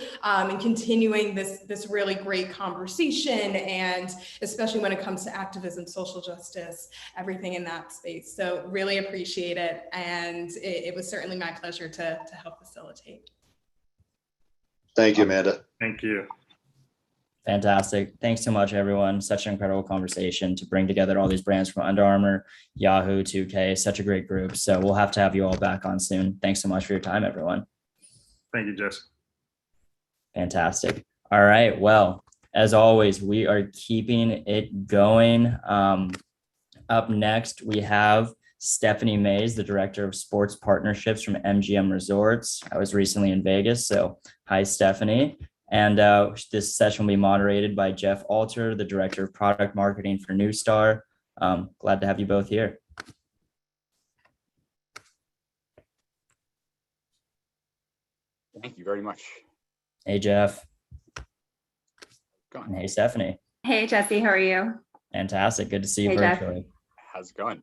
in continuing this really great conversation, and especially when it comes to activism, social justice, everything in that space. So really appreciate it. And it was certainly my pleasure to help facilitate. Thank you, Amanda. Thank you. Fantastic. Thanks so much, everyone. Such an incredible conversation to bring together all these brands from Under Armour, Yahoo, 2K, such a great group. So we'll have to have you all back on soon. Thanks so much for your time, everyone. Thank you, Jess. Fantastic. All right. Well, as always, we are keeping it going. Up next, we have Stephanie Mays, the Director of Sports Partnerships from MGM Resorts. I was recently in Vegas, so hi, Stephanie. And this session will be moderated by Jeff Alter, the Director of Product Marketing for New Star. Glad to have you both here. Thank you very much. Hey, Jeff. And hey, Stephanie. Hey, Jesse, how are you? Fantastic. Good to see you Hey, Jeff. virtually. How's it going?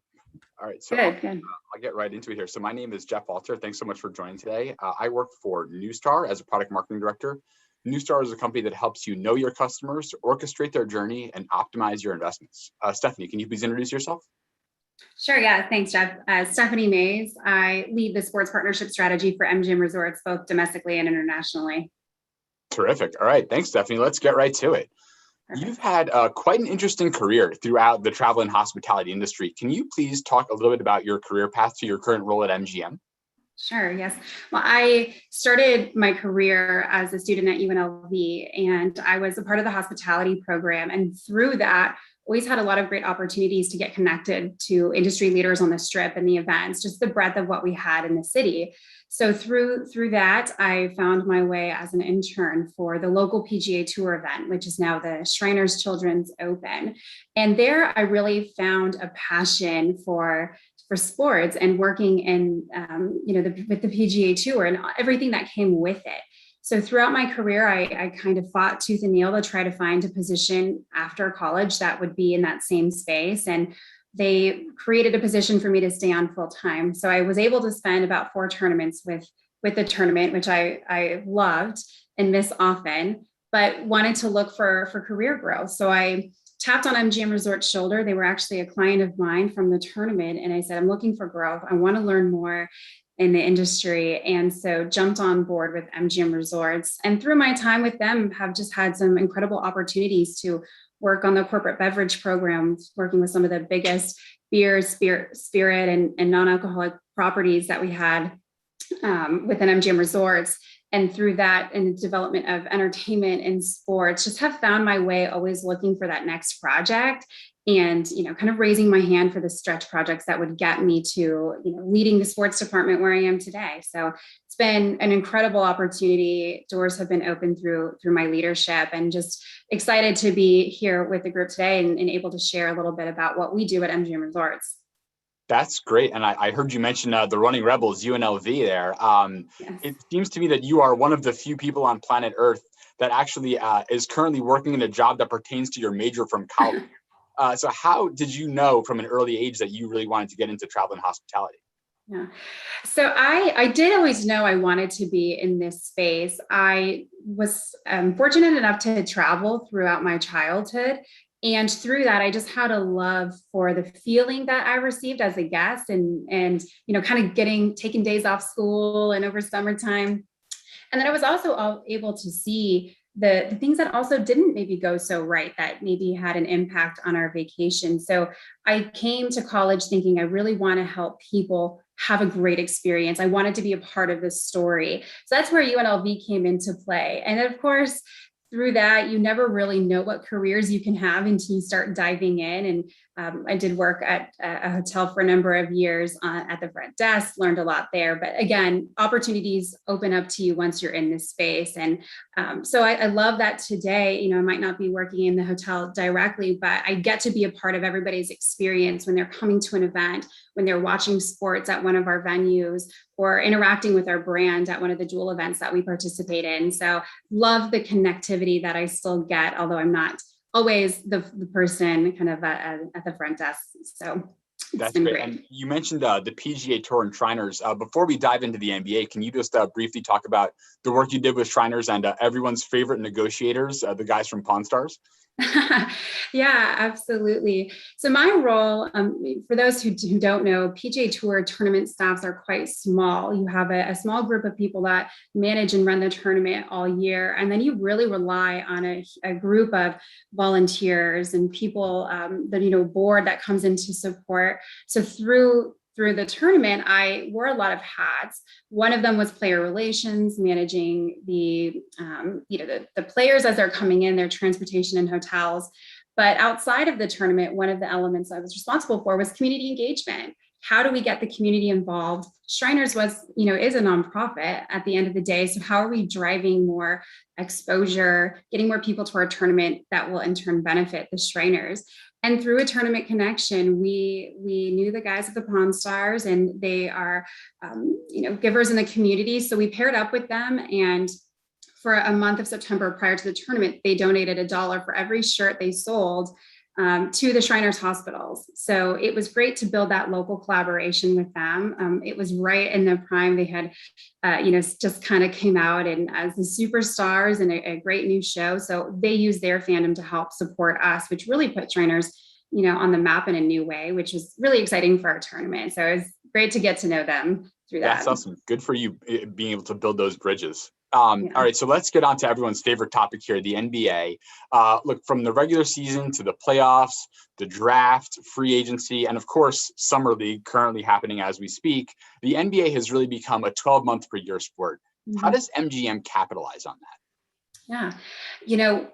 All right, so Good. I'll get right into it here. So my name is Jeff Alter. Thanks so much for joining today. I work for New Star as a product marketing director. New Star is a company that helps you know your customers, orchestrate their journey, and optimize your investments. Stephanie, can you please introduce yourself? Sure, yeah, thanks, Jeff. Stephanie Mays. I lead the sports partnership strategy for MGM Resorts, both domestically and internationally. Terrific. All right, thanks, Stephanie. Let's get right to it. You've had quite an interesting career throughout the travel and hospitality industry. Can you please talk a little bit about your career path to your current role at MGM? Sure, yes. Well, I started my career as a student at UNLV, and I was a part of the hospitality program. And through that, always had a lot of great opportunities to get connected to industry leaders on the Strip and the events, just the breadth of what we had in the city. So through that, I found my way as an intern for the local PGA Tour event, which is now the Shriners Children's Open. And there I really found a passion for sports and working in, with the PGA Tour and everything that came with it. So throughout my career, I kind of fought tooth and nail to try to find a position after college that would be in that same space. And they created a position for me to stay on full time. So I was able to spend about 4 tournaments with the tournament, which I loved and miss often, but wanted to look for career growth. So I tapped on MGM Resort's shoulder. They were actually a client of mine from the tournament. And I said, I'm looking for growth. I want to learn more in the industry. And so jumped on board with MGM Resorts. And through my time with them, have just had some incredible opportunities to work on the corporate beverage program, working with some of the biggest beer, spirit, and non-alcoholic properties that we had within MGM Resorts. And through that and the development of entertainment and sports, just have found my way always looking for that next project and, kind of raising my hand for the stretch projects that would get me to, leading the sports department where I am today. So it's been an incredible opportunity. Doors have been opened through my leadership, and just excited to be here with the group today and able to share a little bit about what we do at MGM Resorts. That's great. And I heard you mention the Running Rebels, UNLV there. Yes. It seems to me that you are one of the few people on planet Earth that actually is currently working in a job that pertains to your major from college. So how did you know from an early age that you really wanted to get into travel and hospitality? Yeah. So I did always know I wanted to be in this space. I was fortunate enough to travel throughout my childhood. And through that, I just had a love for the feeling that I received as a guest and kind of taking days off school and over summertime. And then I was also able to see the things that also didn't maybe go so right, that maybe had an impact on our vacation. So I came to college thinking I really want to help people have a great experience. I wanted to be a part of this story. So that's where UNLV came into play. And of course, through that, you never really know what careers you can have until you start diving in. And I did work at a hotel for a number of years at the front desk, learned a lot there. But again, opportunities open up to you once you're in this space. And so I love that today, I might not be working in the hotel directly, but I get to be a part of everybody's experience when they're coming to an event, when they're watching sports at one of our venues, or interacting with our brand at one of the Jewel events that we participate in. So love the connectivity that I still get, although I'm not always the person kind of at the front desk. So that's great. And you mentioned the PGA Tour and Shriners. Before we dive into the NBA, can you just briefly talk about the work you did with Shriners and everyone's favorite negotiators, the guys from Pawn Stars? Yeah, absolutely. So my role, for those who don't know, PGA Tour tournament staffs are quite small. You have a small group of people that manage and run the tournament all year. And then you really rely on a group of volunteers and people, the board that comes in to support. So through the tournament, I wore a lot of hats. One of them was player relations, managing the players as they're coming in, their transportation and hotels. But outside of the tournament, one of the elements I was responsible for was community engagement. How do we get the community involved? Shriners is a nonprofit at the end of the day. So how are we driving more exposure, getting more people to our tournament that will in turn benefit the Shriners? And through a tournament connection, we knew the guys at the Pawn Stars, and they are, givers in the community. So we paired up with them, and for a month of September prior to the tournament, they donated $1 for every shirt they sold to the Shriners hospitals. So it was great to build that local collaboration with them. It was right in the prime. They had, just kind of came out and as the superstars and a great new show. So they used their fandom to help support us, which really put Shriners, on the map in a new way, which was really exciting for our tournament. So it was great to get to know them through that. That's awesome. Good for you being able to build those bridges. All right, so let's get on to everyone's favorite topic here, the NBA. Look, from the regular season to the playoffs, the draft, free agency, and of course, Summer League currently happening as we speak, the NBA has really become a 12-month per year sport. Mm-hmm. How does MGM capitalize on that? Yeah,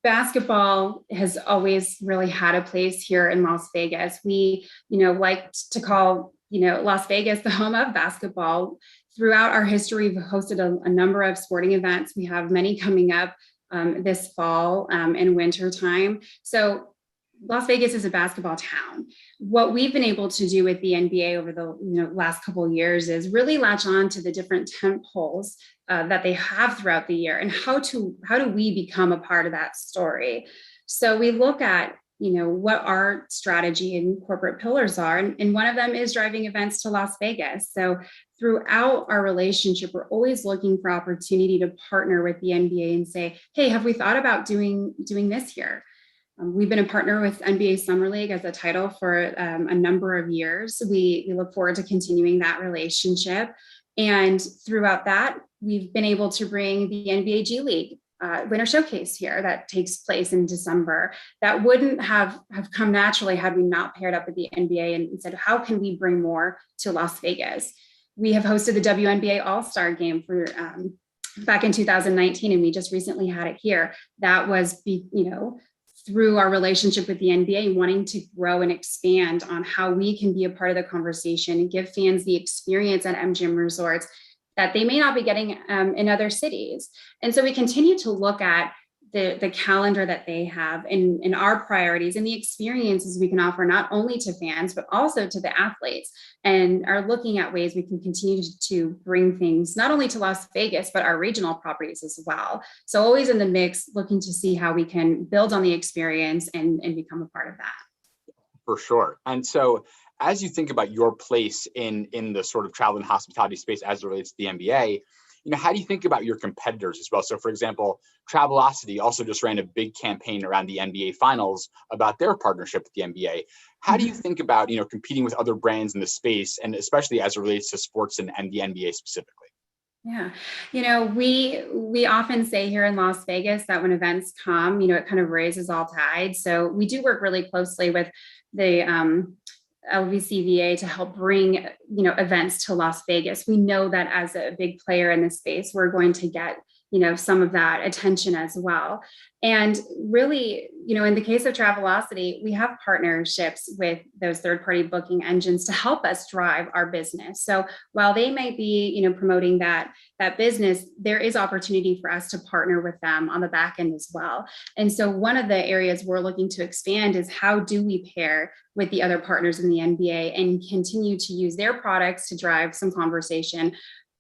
basketball has always really had a place here in Las Vegas. We, like to call, Las Vegas the home of basketball. Throughout our history, we've hosted a number of sporting events. We have many coming up this fall and winter time. So Las Vegas is a basketball town. What we've been able to do with the NBA over the last couple of years is really latch on to the different tent poles that they have throughout the year, and how do we become a part of that story. So we look at what our strategy and corporate pillars are, and one of them is driving events to Las Vegas. So throughout our relationship, we're always looking for opportunity to partner with the NBA and say, hey, have we thought about doing this here? We've been a partner with NBA Summer League as a title for a number of years. We look forward to continuing that relationship. And throughout that, we've been able to bring the NBA G League Winter Showcase here that takes place in December. That wouldn't have come naturally had we not paired up with the NBA and said, how can we bring more to Las Vegas? We have hosted the WNBA All-Star Game for back in 2019, and we just recently had it here. That was, through our relationship with the NBA, wanting to grow and expand on how we can be a part of the conversation and give fans the experience at MGM Resorts that they may not be getting in other cities. And so we continue to look at the calendar that they have and our priorities and the experiences we can offer not only to fans, but also to the athletes, and are looking at ways we can continue to bring things not only to Las Vegas, but our regional properties as well. So always in the mix, looking to see how we can build on the experience and become a part of that. For sure. And so as you think about your place in the sort of travel and hospitality space as it relates to the NBA, how do you think about your competitors as well? So for example, Travelocity also just ran a big campaign around the NBA finals about their partnership with the NBA. How do you think about, competing with other brands in the space, and especially as it relates to sports and the NBA specifically? Yeah. We often say here in Las Vegas that when events come, it kind of raises all tides. So we do work really closely with the LVCVA to help bring, events to Las Vegas. We know that as a big player in the space, we're going to get, some of that attention as well. And really, in the case of Travelocity, we have partnerships with those third-party booking engines to help us drive our business. So while they might be, promoting that business, there is opportunity for us to partner with them on the back end as well. And so one of the areas we're looking to expand is how do we pair with the other partners in the NBA and continue to use their products to drive some conversation,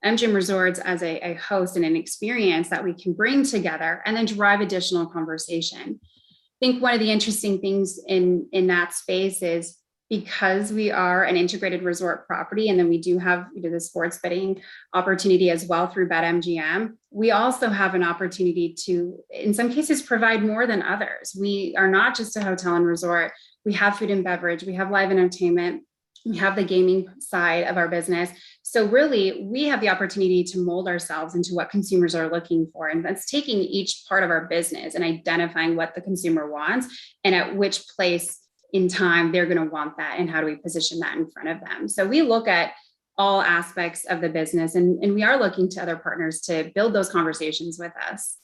MGM Resorts as a host and an experience that we can bring together and then drive additional conversation. I think one of the interesting things in that space is because we are an integrated resort property, and then we do have the sports betting opportunity as well through BetMGM, we also have an opportunity to, in some cases, provide more than others. We are not just a hotel and resort. We have food and beverage, we have live entertainment, we have the gaming side of our business. So really, we have the opportunity to mold ourselves into what consumers are looking for. And that's taking each part of our business and identifying what the consumer wants and at which place in time they're going to want that, and how do we position that in front of them. So we look at all aspects of the business, and we are looking to other partners to build those conversations with us.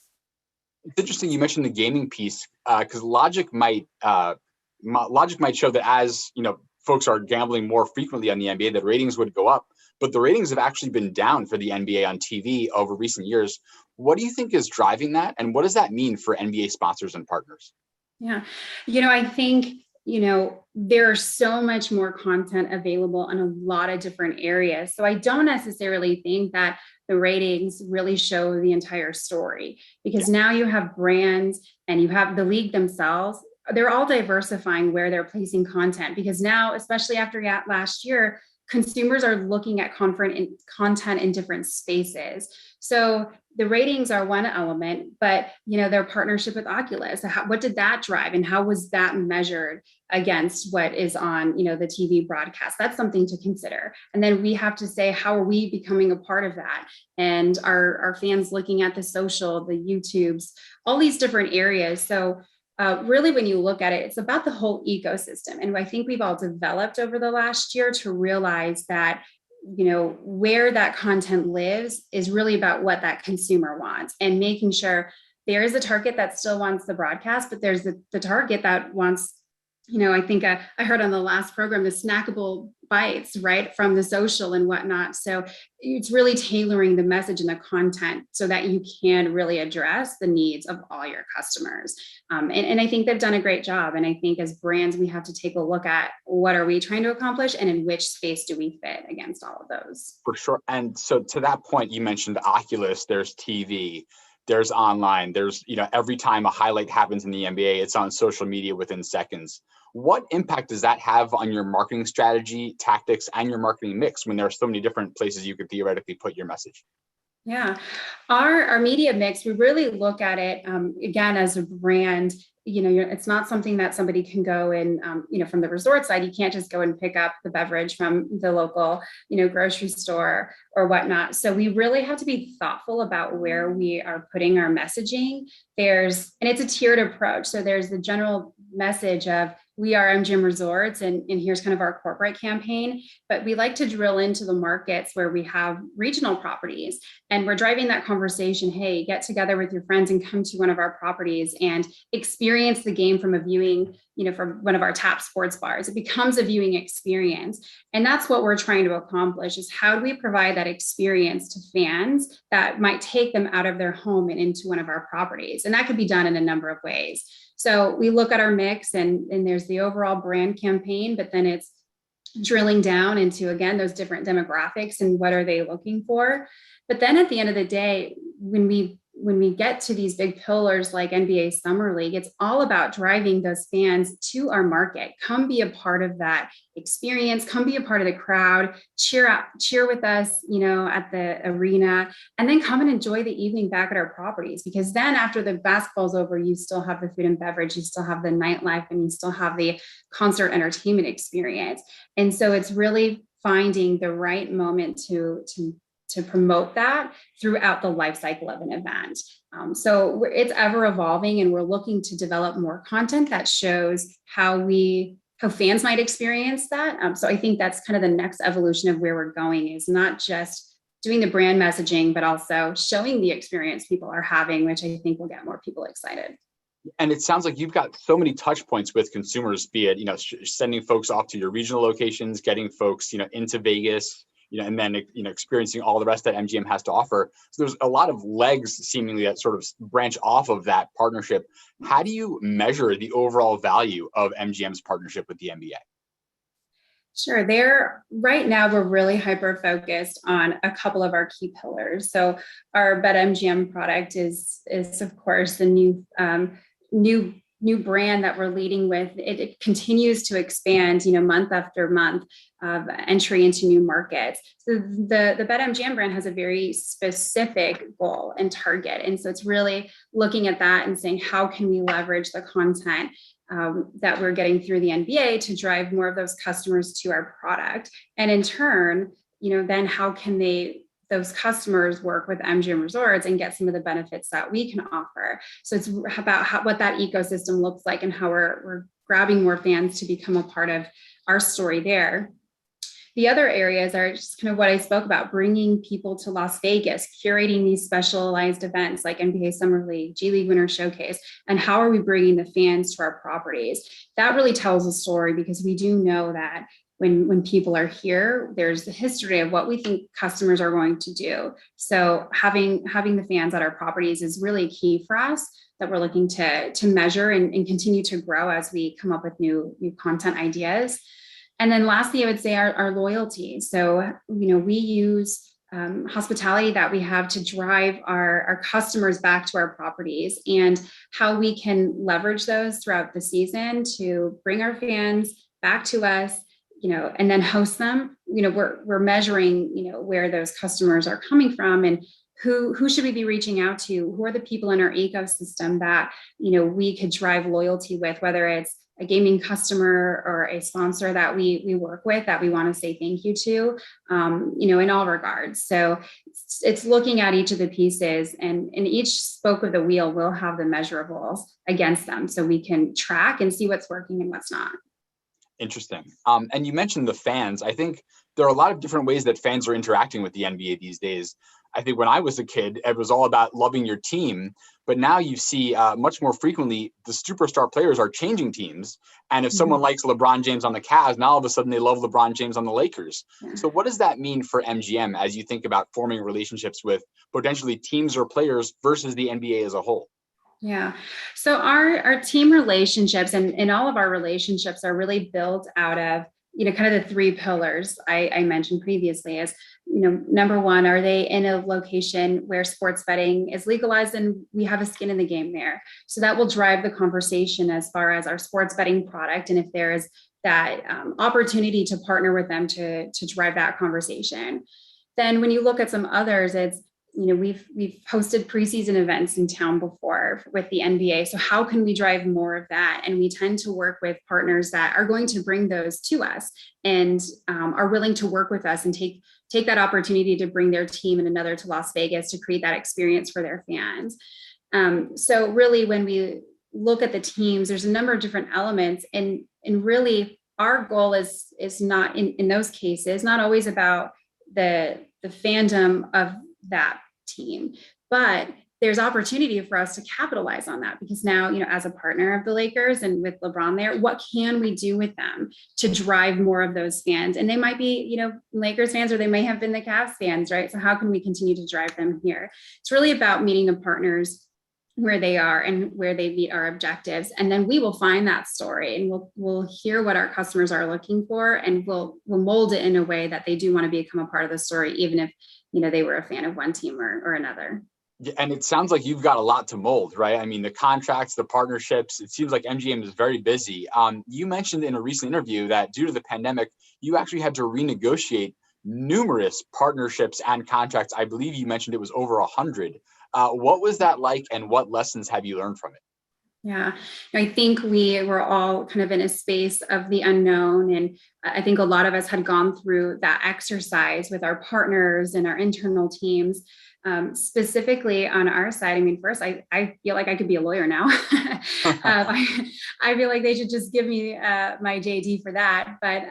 It's interesting you mentioned the gaming piece, because logic might show that as folks are gambling more frequently on the NBA, the ratings would go up, but the ratings have actually been down for the NBA on TV over recent years. What do you think is driving that, and what does that mean for NBA sponsors and partners? Yeah, I think there's so much more content available in a lot of different areas. So I don't necessarily think that the ratings really show the entire story, because now you have brands and you have the league themselves. They're all diversifying where they're placing content, because now, especially after last year, consumers are looking at content in different spaces. So the ratings are one element, but their partnership with Oculus, what did that drive, and how was that measured against what is on the TV broadcast? That's something to consider. And then we have to say, how are we becoming a part of that? And our fans looking at the social, the YouTubes, all these different areas. So really, when you look at it, it's about the whole ecosystem. And I think we've all developed over the last year to realize that, where that content lives is really about what that consumer wants, and making sure there is a target that still wants the broadcast, but there's the target that wants, I think I heard on the last program, the snackable bites, right, from the social and whatnot. So it's really tailoring the message and the content so that you can really address the needs of all your customers. And I think they've done a great job. And I think as brands, we have to take a look at what are we trying to accomplish, and in which space do we fit against all of those. For sure. And so to that point, you mentioned Oculus, there's TV, there's online, there's, every time a highlight happens in the NBA, it's on social media within seconds. What impact does that have on your marketing strategy, tactics, and your marketing mix when there are so many different places you could theoretically put your message? Yeah, our media mix, we really look at it again as a brand. It's not something that somebody can go and from the resort side, you can't just go and pick up the beverage from the local grocery store or whatnot. So we really have to be thoughtful about where we are putting our messaging. And it's a tiered approach. So there's the general message of we are MGM Resorts, and here's kind of our corporate campaign. But we like to drill into the markets where we have regional properties, and we're driving that conversation. Hey, get together with your friends and come to one of our properties and experience the game from a viewing, from one of our top sports bars. It becomes a viewing experience. And that's what we're trying to accomplish, is how do we provide that experience to fans that might take them out of their home and into one of our properties? And that could be done in a number of ways. So we look at our mix, and there's the overall brand campaign, but then it's drilling down into, again, those different demographics and what are they looking for. But then at the end of the day, when we get to these big pillars like NBA Summer League, it's all about driving those fans to our market. Come be a part of that experience, come be a part of the crowd, cheer with us, at the arena, and then come and enjoy the evening back at our properties. Because then after the basketball's over, you still have the food and beverage, you still have the nightlife, and you still have the concert entertainment experience. And so it's really finding the right moment to promote that throughout the life cycle of an event. So it's ever evolving, and we're looking to develop more content that shows how fans might experience that. So I think that's kind of the next evolution of where we're going, is not just doing the brand messaging, but also showing the experience people are having, which I think will get more people excited. And it sounds like you've got so many touch points with consumers, be it, sending folks off to your regional locations, getting folks, into Vegas, and then, experiencing all the rest that MGM has to offer. So there's a lot of legs seemingly that sort of branch off of that partnership. How do you measure the overall value of MGM's partnership with the NBA? Sure. Right now, we're really hyper-focused on a couple of our key pillars. So our BetMGM product is of course, the new brand that we're leading with. It continues to expand, month after month of entry into new markets. So the BetMGM brand has a very specific goal and target. And so it's really looking at that and saying, how can we leverage the content that we're getting through the NBA to drive more of those customers to our product? And in turn, then how can those customers work with MGM Resorts and get some of the benefits that we can offer? So it's about what that ecosystem looks like and how we're grabbing more fans to become a part of our story there. The other areas are just kind of what I spoke about, bringing people to Las Vegas, curating these specialized events like NBA Summer League, G League Winter Showcase, and how are we bringing the fans to our properties? That really tells a story, because we do know that when people are here, there's the history of what we think customers are going to do. So having the fans at our properties is really key for us, that we're looking to measure and continue to grow as we come up with new content ideas. And then lastly, I would say our loyalty. So, we use hospitality that we have to drive our customers back to our properties, and how we can leverage those throughout the season to bring our fans back to us, and then host them. We're measuring, where those customers are coming from, and who should we be reaching out to? Who are the people in our ecosystem that, we could drive loyalty with, whether it's a gaming customer or a sponsor that we work with that we want to say thank you to, in all regards. So it's looking at each of the pieces, and each spoke of the wheel will have the measurables against them, so we can track and see what's working and what's not. Interesting. And you mentioned the fans. I think there are a lot of different ways that fans are interacting with the NBA these days. I think when I was a kid, it was all about loving your team. But now you see much more frequently, the superstar players are changing teams. And if someone likes LeBron James on the Cavs, now all of a sudden they love LeBron James on the Lakers. Yeah. So what does that mean for MGM as you think about forming relationships with potentially teams or players versus the NBA as a whole? Yeah. So our team relationships and all of our relationships are really built out of, kind of the three pillars I mentioned previously. As, number one, are they in a location where sports betting is legalized and we have a skin in the game there? So that will drive the conversation as far as our sports betting product. And if there is that opportunity to partner with them to drive that conversation. Then when you look at some others, it's, we've hosted preseason events in town before with the NBA. So how can we drive more of that? And we tend to work with partners that are going to bring those to us and are willing to work with us and take that opportunity to bring their team and another to Las Vegas to create that experience for their fans. So really, when we look at the teams, there's a number of different elements, and really our goal is not in those cases, not always about the fandom of that team, but there's opportunity for us to capitalize on that, because now, as a partner of the Lakers and with LeBron there, what can we do with them to drive more of those fans? And they might be, Lakers fans, or they may have been the Cavs fans, right? So how can we continue to drive them here? It's really about meeting the partners where they are and where they meet our objectives. And then we will find that story, and we'll hear what our customers are looking for, and we'll mold it in a way that they do want to become a part of the story, even if, they were a fan of one team or another. And it sounds like you've got a lot to mold, right? I mean, the contracts, the partnerships, it seems like MGM is very busy. You mentioned in a recent interview that due to the pandemic, you actually had to renegotiate numerous partnerships and contracts. I believe you mentioned it was over 100. What was that like, and what lessons have you learned from it? Yeah, I think we were all kind of in a space of the unknown. And I think a lot of us had gone through that exercise with our partners and our internal teams. Specifically on our side, I mean, first, I feel like I could be a lawyer now. I feel like they should just give me my JD for that. But,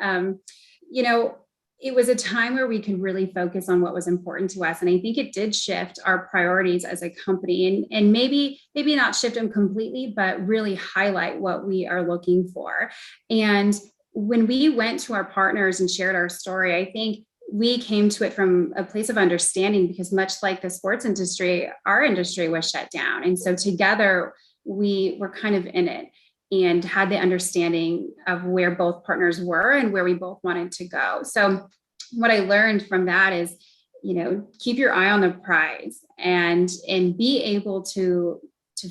it was a time where we could really focus on what was important to us. And I think it did shift our priorities as a company, and maybe not shift them completely, but really highlight what we are looking for. And when we went to our partners and shared our story, I think we came to it from a place of understanding, because much like the sports industry, our industry was shut down. And so together we were kind of in it and had the understanding of where both partners were and where we both wanted to go. So what I learned from that is, keep your eye on the prize and be able to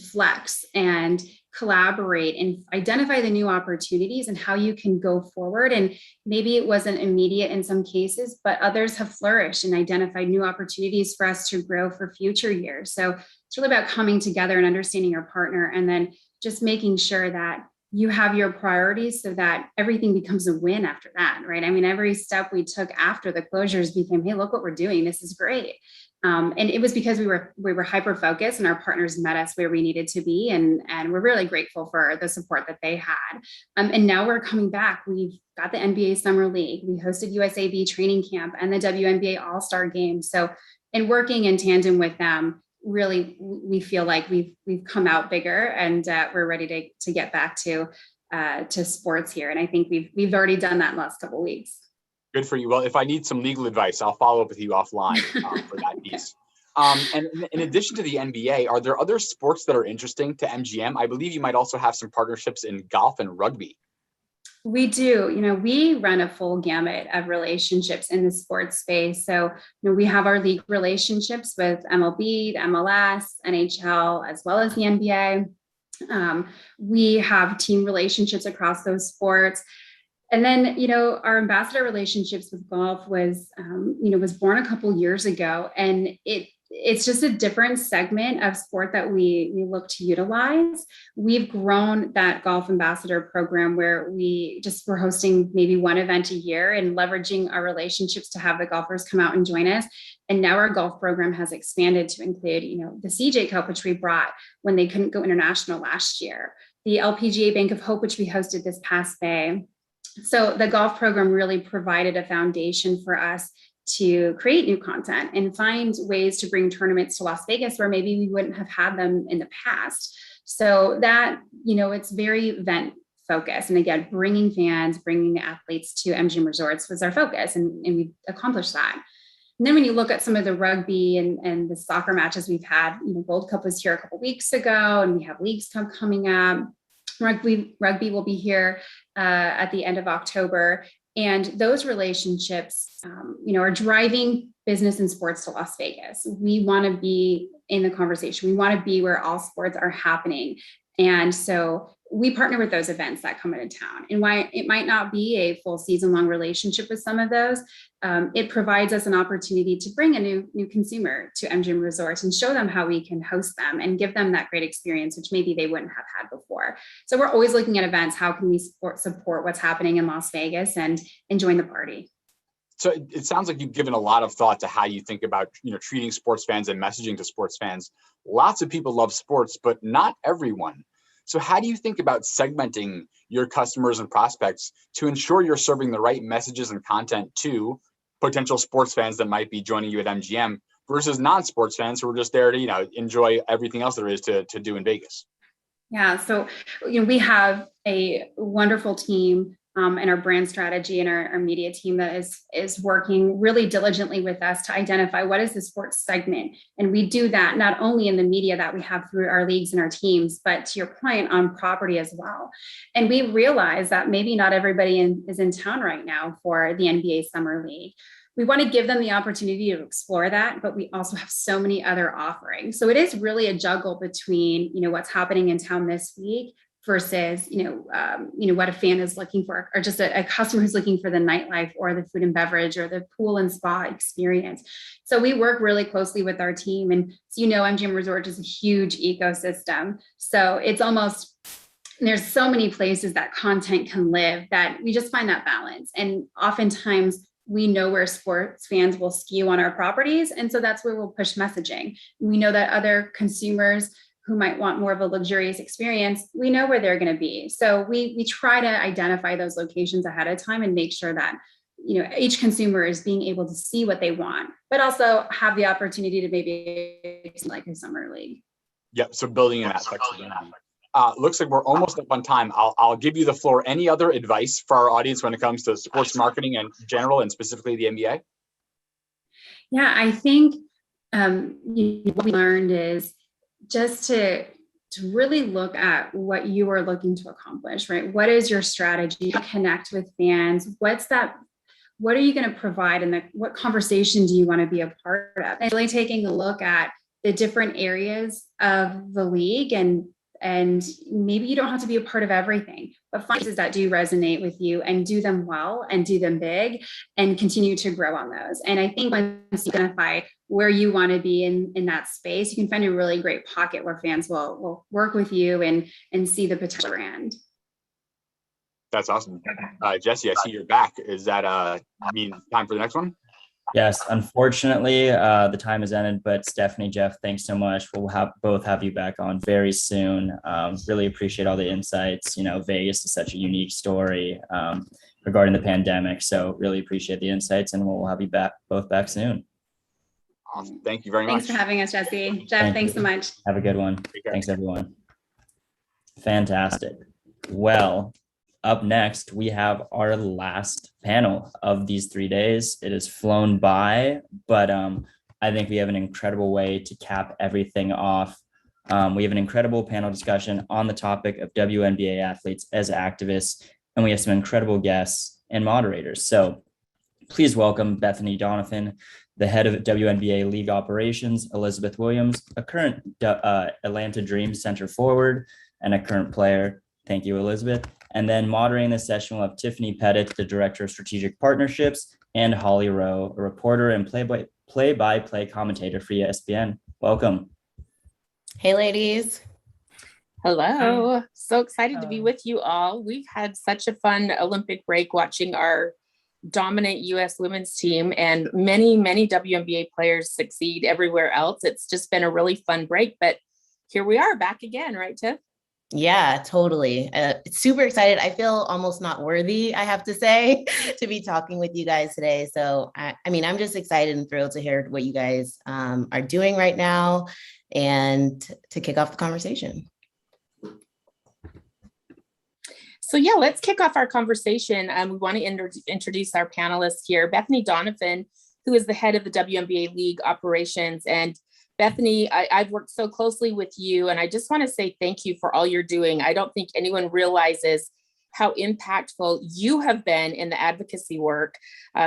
flex and collaborate and identify the new opportunities and how you can go forward. And maybe it wasn't immediate in some cases, but others have flourished and identified new opportunities for us to grow for future years. So it's really about coming together and understanding your partner, and then just making sure that you have your priorities so that everything becomes a win after that, right? I mean, every step we took after the closures became, hey, look what we're doing. This is great. And it was because we were hyper focused, and our partners met us where we needed to be. And we're really grateful for the support that they had. And now we're coming back. We've got the NBA Summer League. We hosted USAB training camp and the WNBA All-Star Game. So in working in tandem with them, really, we feel like we've come out bigger, and we're ready to get back to sports here. And I think we've already done that in the last couple of weeks. Good for you. Well, if I need some legal advice, I'll follow up with you offline for that piece. And in addition to the NBA, are there other sports that are interesting to MGM? I believe you might also have some partnerships in golf and rugby. We do. We run a full gamut of relationships in the sports space. So, we have our league relationships with MLB, the MLS, NHL, as well as the NBA. We have team relationships across those sports. And then, our ambassador relationships with golf was born a couple years ago, and it's just a different segment of sport that we look to utilize. We've grown that golf ambassador program where we're hosting maybe one event a year and leveraging our relationships to have the golfers come out and join us. And now our golf program has expanded to include, the CJ Cup, which we brought when they couldn't go international last year, the LPGA Bank of Hope, which we hosted this past May. So the golf program really provided a foundation for us to create new content and find ways to bring tournaments to Las Vegas where maybe we wouldn't have had them in the past. So that, it's very event focused. And again, bringing fans, bringing the athletes to MGM Resorts was our focus, and we accomplished that. And then when you look at some of the rugby and the soccer matches we've had, Gold Cup was here a couple weeks ago, and we have Leagues Cup coming up. Rugby will be here at the end of October. And those relationships, are driving business and sports to Las Vegas. We want to be in the conversation. We want to be where all sports are happening. And so we partner with those events that come into town. And why it might not be a full season long relationship with some of those, it provides us an opportunity to bring a new consumer to MGM Resorts and show them how we can host them and give them that great experience, which maybe they wouldn't have had before. So we're always looking at events. How can we support what's happening in Las Vegas and join the party? So it sounds like you've given a lot of thought to how you think about, treating sports fans and messaging to sports fans. Lots of people love sports, but not everyone. So how do you think about segmenting your customers and prospects to ensure you're serving the right messages and content to potential sports fans that might be joining you at MGM versus non-sports fans who are just there to, enjoy everything else there is to do in Vegas? Yeah, so we have a wonderful team and our brand strategy and our media team that is working really diligently with us to identify what is the sports segment. And we do that not only in the media that we have through our leagues and our teams, but to your point, on property as well. And we realize that maybe not everybody is in town right now for the NBA Summer League. We want to give them the opportunity to explore that, but we also have so many other offerings. So it is really a juggle between, what's happening in town this week versus, what a fan is looking for, or just a customer who's looking for the nightlife or the food and beverage or the pool and spa experience. So we work really closely with our team. And so, MGM Resort is a huge ecosystem. So it's almost, there's so many places that content can live that we just find that balance. And oftentimes we know where sports fans will skew on our properties. And so that's where we'll push messaging. We know that other consumers who might want more of a luxurious experience, we know where they're going to be. So we try to identify those locations ahead of time and make sure that, each consumer is being able to see what they want, but also have the opportunity to maybe like a summer league. Yep. So building in that flexibility. Looks like we're almost up on time. I'll give you the floor. Any other advice for our audience when it comes to sports marketing in general and specifically the NBA? Yeah, I think what we learned is just to really look at what you are looking to accomplish, right? What is your strategy to connect with fans? What are you going to provide? And what conversation do you want to be a part of? And really taking a look at the different areas of the league and maybe you don't have to be a part of everything, but find places that do resonate with you and do them well and do them big and continue to grow on those. And I think once you identify where you want to be in that space, you can find a really great pocket where fans will work with you and see the potential brand. That's awesome. Jesse, I see you're back. Is that time for the next one? Yes, unfortunately, the time has ended, but Stephanie, Jeff, thanks so much. We'll both have you back on very soon. Really appreciate all the insights. Vegas is such a unique story regarding the pandemic. So really appreciate the insights, and we'll have you both back soon. Awesome. Thank you very much. Thanks for having us, Jesse. Jeff, thanks so much. Have a good one. Thanks, everyone. Fantastic. Well, up next, we have our last panel of these 3 days. It has flown by, but I think we have an incredible way to cap everything off. We have an incredible panel discussion on the topic of WNBA athletes as activists, and we have some incredible guests and moderators. So please welcome Bethany Donovan, the head of WNBA League Operations, Elizabeth Williams, a current Atlanta Dreams center forward and a current player. Thank you, Elizabeth. And then moderating this session, we'll have Tiffany Pettit, the Director of Strategic Partnerships, and Holly Rowe, a reporter and play-by-play commentator for ESPN. Welcome. Hey, ladies. Hello. So excited to be with you all. We've had such a fun Olympic break watching our dominant U.S. women's team and many, many WNBA players succeed everywhere else. It's just been a really fun break, but here we are back again, right, Tiff? Yeah, totally. Super excited. I feel almost not worthy, I have to say, to be talking with you guys today. So, I'm just excited and thrilled to hear what you guys are doing right now and to kick off the conversation. So yeah, let's kick off our conversation. We want to introduce our panelists here. Bethany Donovan, who is the head of the WNBA League Operations. And Bethany, I've worked so closely with you, and I just want to say thank you for all you're doing. I don't think anyone realizes how impactful you have been in the advocacy work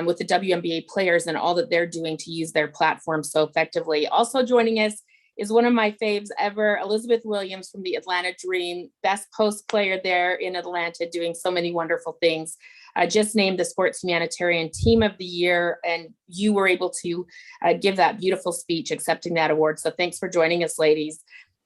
with the WNBA players and all that they're doing to use their platform so effectively. Also joining us is one of my faves ever. Elizabeth Williams from the Atlanta Dream, best post player there in Atlanta, doing so many wonderful things. Just named the Sports Humanitarian Team of the Year, and you were able to give that beautiful speech accepting that award. So thanks for joining us, ladies.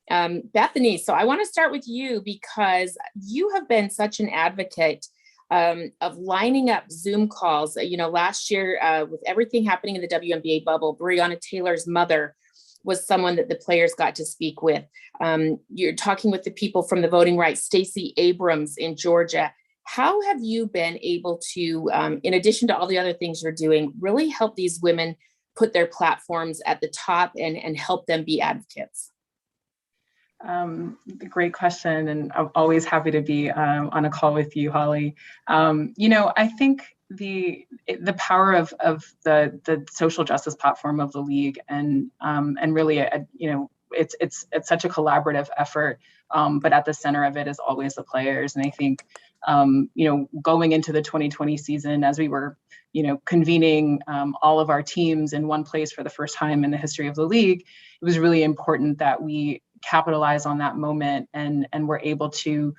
Bethany, so I want to start with you because you have been such an advocate of lining up Zoom calls. Last year with everything happening in the WNBA bubble, Breonna Taylor's mother was someone that the players got to speak with. You're talking with the people from the voting rights, Stacey Abrams in Georgia. How have you been able to, in addition to all the other things you're doing, really help these women put their platforms at the top and help them be advocates? Great question, and I'm always happy to be on a call with you, Holly. I think the power of the social justice platform of the league, and really, it's such a collaborative effort. But at the center of it is always the players, and I think going into the 2020 season, as we were convening all of our teams in one place for the first time in the history of the league, it was really important that we capitalize on that moment and we're able to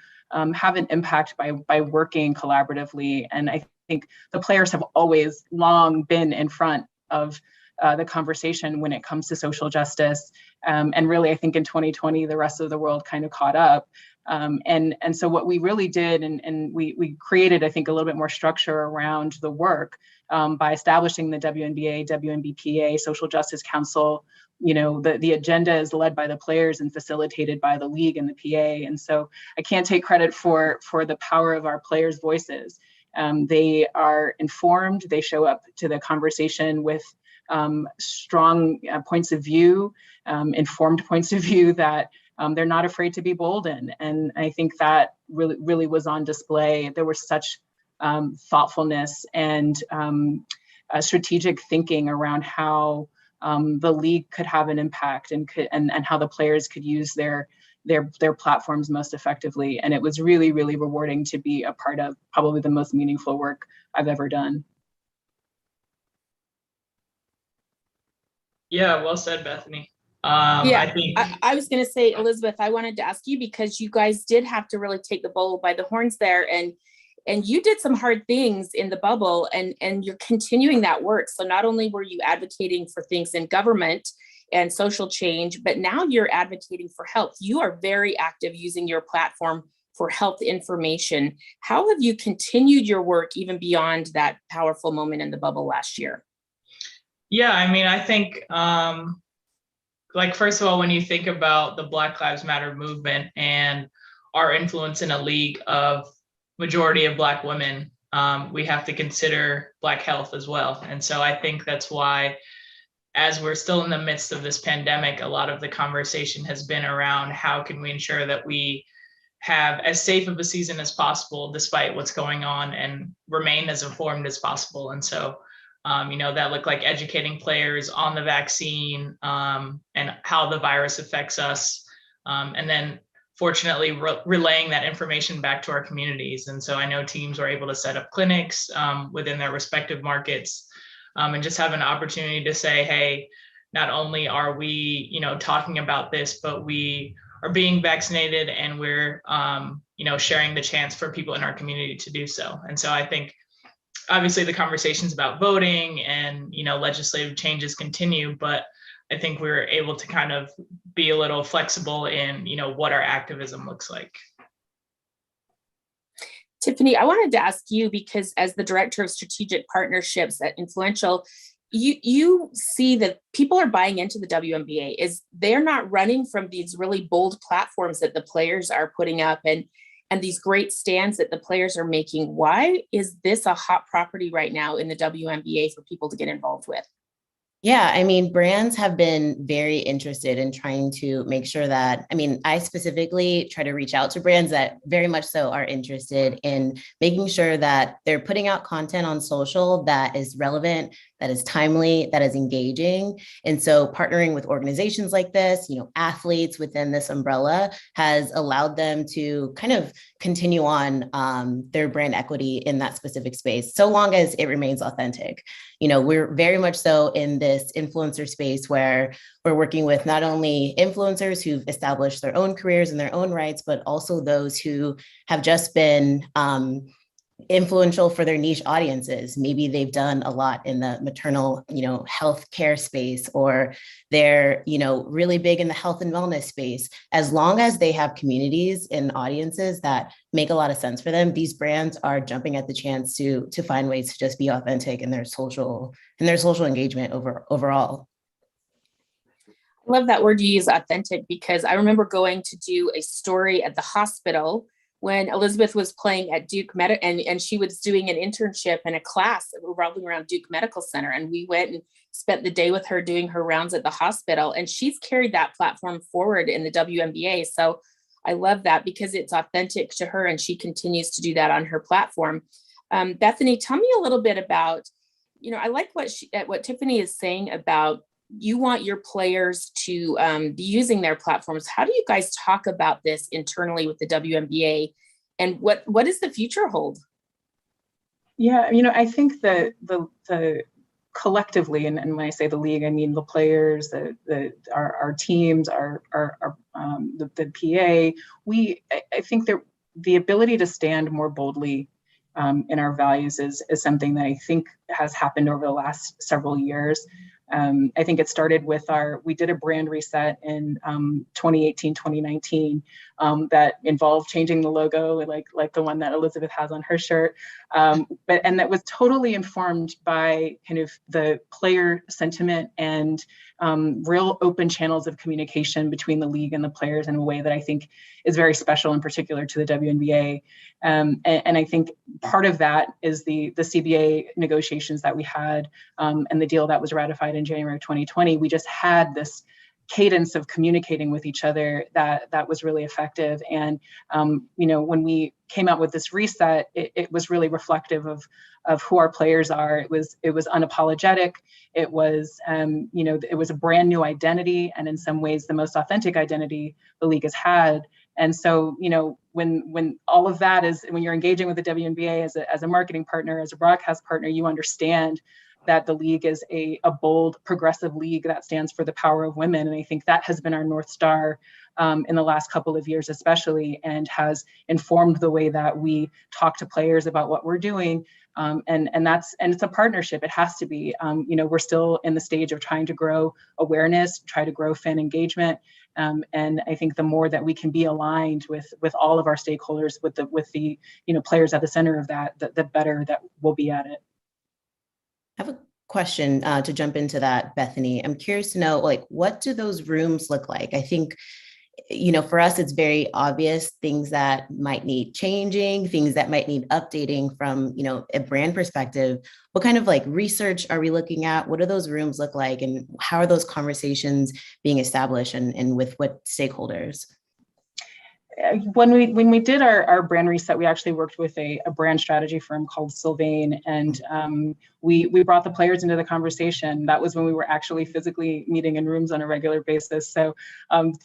have an impact by working collaboratively. And I think the players have always long been in front of the conversation when it comes to social justice. And really, I think in 2020, the rest of the world kind of caught up. And so what we really did, and we created, I think, a little bit more structure around the work by establishing the WNBA, WNBPA, Social Justice Council. The agenda is led by the players and facilitated by the league and the PA. And so I can't take credit for the power of our players' voices. They are informed, they show up to the conversation with strong points of view, informed points of view that they're not afraid to be bold in. And I think that really was on display. There was such thoughtfulness and strategic thinking around how the league could have an impact and how the players could use their platforms most effectively. And it was really, really rewarding to be a part of probably the most meaningful work I've ever done. Yeah, well said, Bethany. I was going to say, Elizabeth, I wanted to ask you, because you guys did have to really take the bull by the horns there, and you did some hard things in the bubble, and you're continuing that work. So not only were you advocating for things in government and social change, but now you're advocating for health. You are very active using your platform for health information. How have you continued your work even beyond that powerful moment in the bubble last year? Yeah, I think, first of all, when you think about the Black Lives Matter movement and our influence in a league of majority of Black women, we have to consider Black health as well. And so I think that's why, as we're still in the midst of this pandemic, a lot of the conversation has been around how can we ensure that we have as safe of a season as possible, despite what's going on, and remain as informed as possible. And so that looked like educating players on the vaccine and how the virus affects us. And then fortunately relaying that information back to our communities. And so I know teams were able to set up clinics within their respective markets and just have an opportunity to say, hey, not only are we, talking about this, but we are being vaccinated, and we're, sharing the chance for people in our community to do so. And so I think, obviously, the conversations about voting and, legislative changes continue, but I think we were able to kind of be a little flexible in, what our activism looks like. Tiffany, I wanted to ask you, because as the director of strategic partnerships at Influential, you see that people are buying into the WNBA. They're not running from these really bold platforms that the players are putting up and these great stands that the players are making. Why is this a hot property right now in the WNBA for people to get involved with? Yeah, brands have been very interested in trying to make sure that, I specifically try to reach out to brands that very much so are interested in making sure that they're putting out content on social that is relevant that is timely, that is engaging. And so partnering with organizations like this, athletes within this umbrella has allowed them to kind of continue on their brand equity in that specific space, so long as it remains authentic. We're very much so in this influencer space where we're working with not only influencers who've established their own careers in their own rights, but also those who have just been influential for their niche audiences. Maybe they've done a lot in the maternal, health care space, or they're, really big in the health and wellness space. As long as they have communities and audiences that make a lot of sense for them, these brands are jumping at the chance to find ways to just be authentic in their social engagement overall. I love that word you use, authentic, because I remember going to do a story at the hospital when Elizabeth was playing at Duke and she was doing an internship in a class revolving around Duke Medical Center. And we went and spent the day with her doing her rounds at the hospital. And she's carried that platform forward in the WNBA. So I love that because it's authentic to her and she continues to do that on her platform. Bethany, tell me a little bit about, I like what Tiffany is saying about you want your players to be using their platforms. How do you guys talk about this internally with the WNBA, and what does the future hold? Yeah, I think that the collectively, and when I say the league, I mean the players, our teams, the PA. I think that the ability to stand more boldly in our values is something that I think has happened over the last several years. I think it started with we did a brand reset in 2018, 2019 that involved changing the logo, like the one that Elizabeth has on her shirt. And that was totally informed by kind of the player sentiment and real open channels of communication between the league and the players in a way that I think is very special, in particular to the WNBA. And I think part of that is the CBA negotiations that we had and the deal that was ratified in January of 2020. We just had this cadence of communicating with each other that was really effective. And when we came out with this reset, it was really reflective of who our players are. It was unapologetic. It was it was a brand new identity, and in some ways the most authentic identity the league has had. And so, when all of that is, when you're engaging with the WNBA as a marketing partner, as a broadcast partner, you understand that the league is a bold, progressive league that stands for the power of women. And I think that has been our North Star in the last couple of years, especially, and has informed the way that we talk to players about what we're doing. And it's a partnership. It has to be. We're still in the stage of trying to grow awareness, try to grow fan engagement. And I think the more that we can be aligned with all of our stakeholders, with the players at the center of that, the better that we'll be at it. I have a question to jump into that, Bethany. I'm curious to know, what do those rooms look like? I think, for us, it's very obvious things that might need changing, things that might need updating from, a brand perspective. What kind of research are we looking at? What do those rooms look like? And how are those conversations being established and with what stakeholders? When we did our brand reset, we actually worked with a brand strategy firm called Sylvain, and we brought the players into the conversation. That was when we were actually physically meeting in rooms on a regular basis. So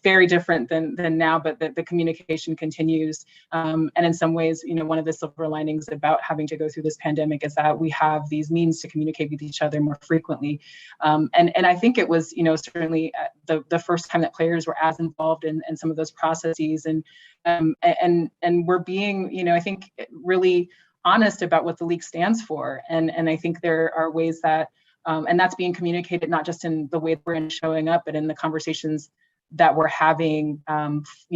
very different than now, but the communication continues. And in some ways, one of the silver linings about having to go through this pandemic is that we have these means to communicate with each other more frequently. And I think it was, certainly the first time that players were as involved in some of those processes, and we're being, I think, really honest about what the league stands for. And I think there are ways that, and that's being communicated not just in the way the brand showing up, but in the conversations that we're having,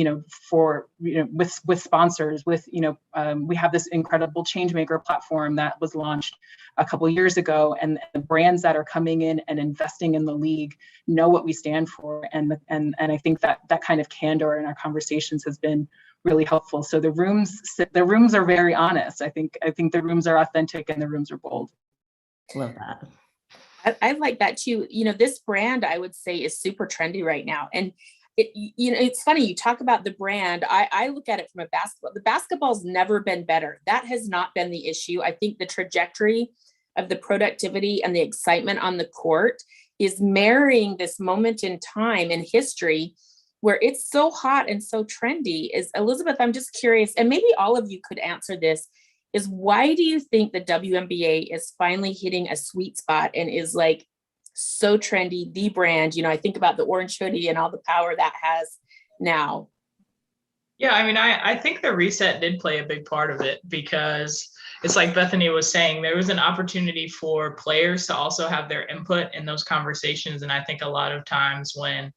with sponsors, we have this incredible Changemaker platform that was launched a couple of years ago, and the brands that are coming in and investing in the league know what we stand for. And I think that kind of candor in our conversations has been really helpful. So the rooms are very honest. I think the rooms are authentic and the rooms are bold. Love that. I like that too. This brand, I would say, is super trendy right now. And it's funny, you talk about the brand. I look at it from a basketball. The basketball's never been better. That has not been the issue. I think the trajectory of the productivity and the excitement on the court is marrying this moment in time in history where it's so hot and so trendy. Is Elizabeth, I'm just curious, and maybe all of you could answer this, is why do you think the WNBA is finally hitting a sweet spot and is like so trendy, the brand? You know, I think about the orange hoodie and all the power that has now. Yeah, I mean, I think the reset did play a big part of it, because it's like Bethany was saying, there was an opportunity for players to also have their input in those conversations. And I think a lot of times when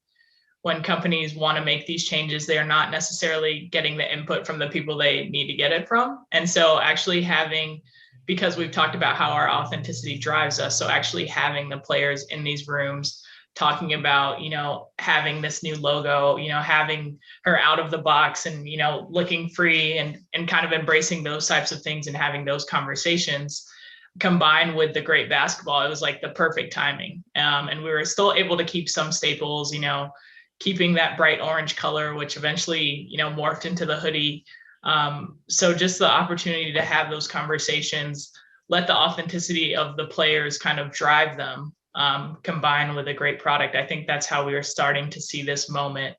companies want to make these changes, they are not necessarily getting the input from the people they need to get it from. And so actually having, because we've talked about how our authenticity drives us, so actually having the players in these rooms talking about, you know, having this new logo, you know, having her out of the box and, you know, looking free and kind of embracing those types of things and having those conversations combined with the great basketball, it was like the perfect timing. And we were still able to keep some staples, you know, keeping that bright orange color, which eventually, you know, morphed into the hoodie. So just the opportunity to have those conversations, let the authenticity of the players kind of drive them, combined with a great product. I think that's how we are starting to see this moment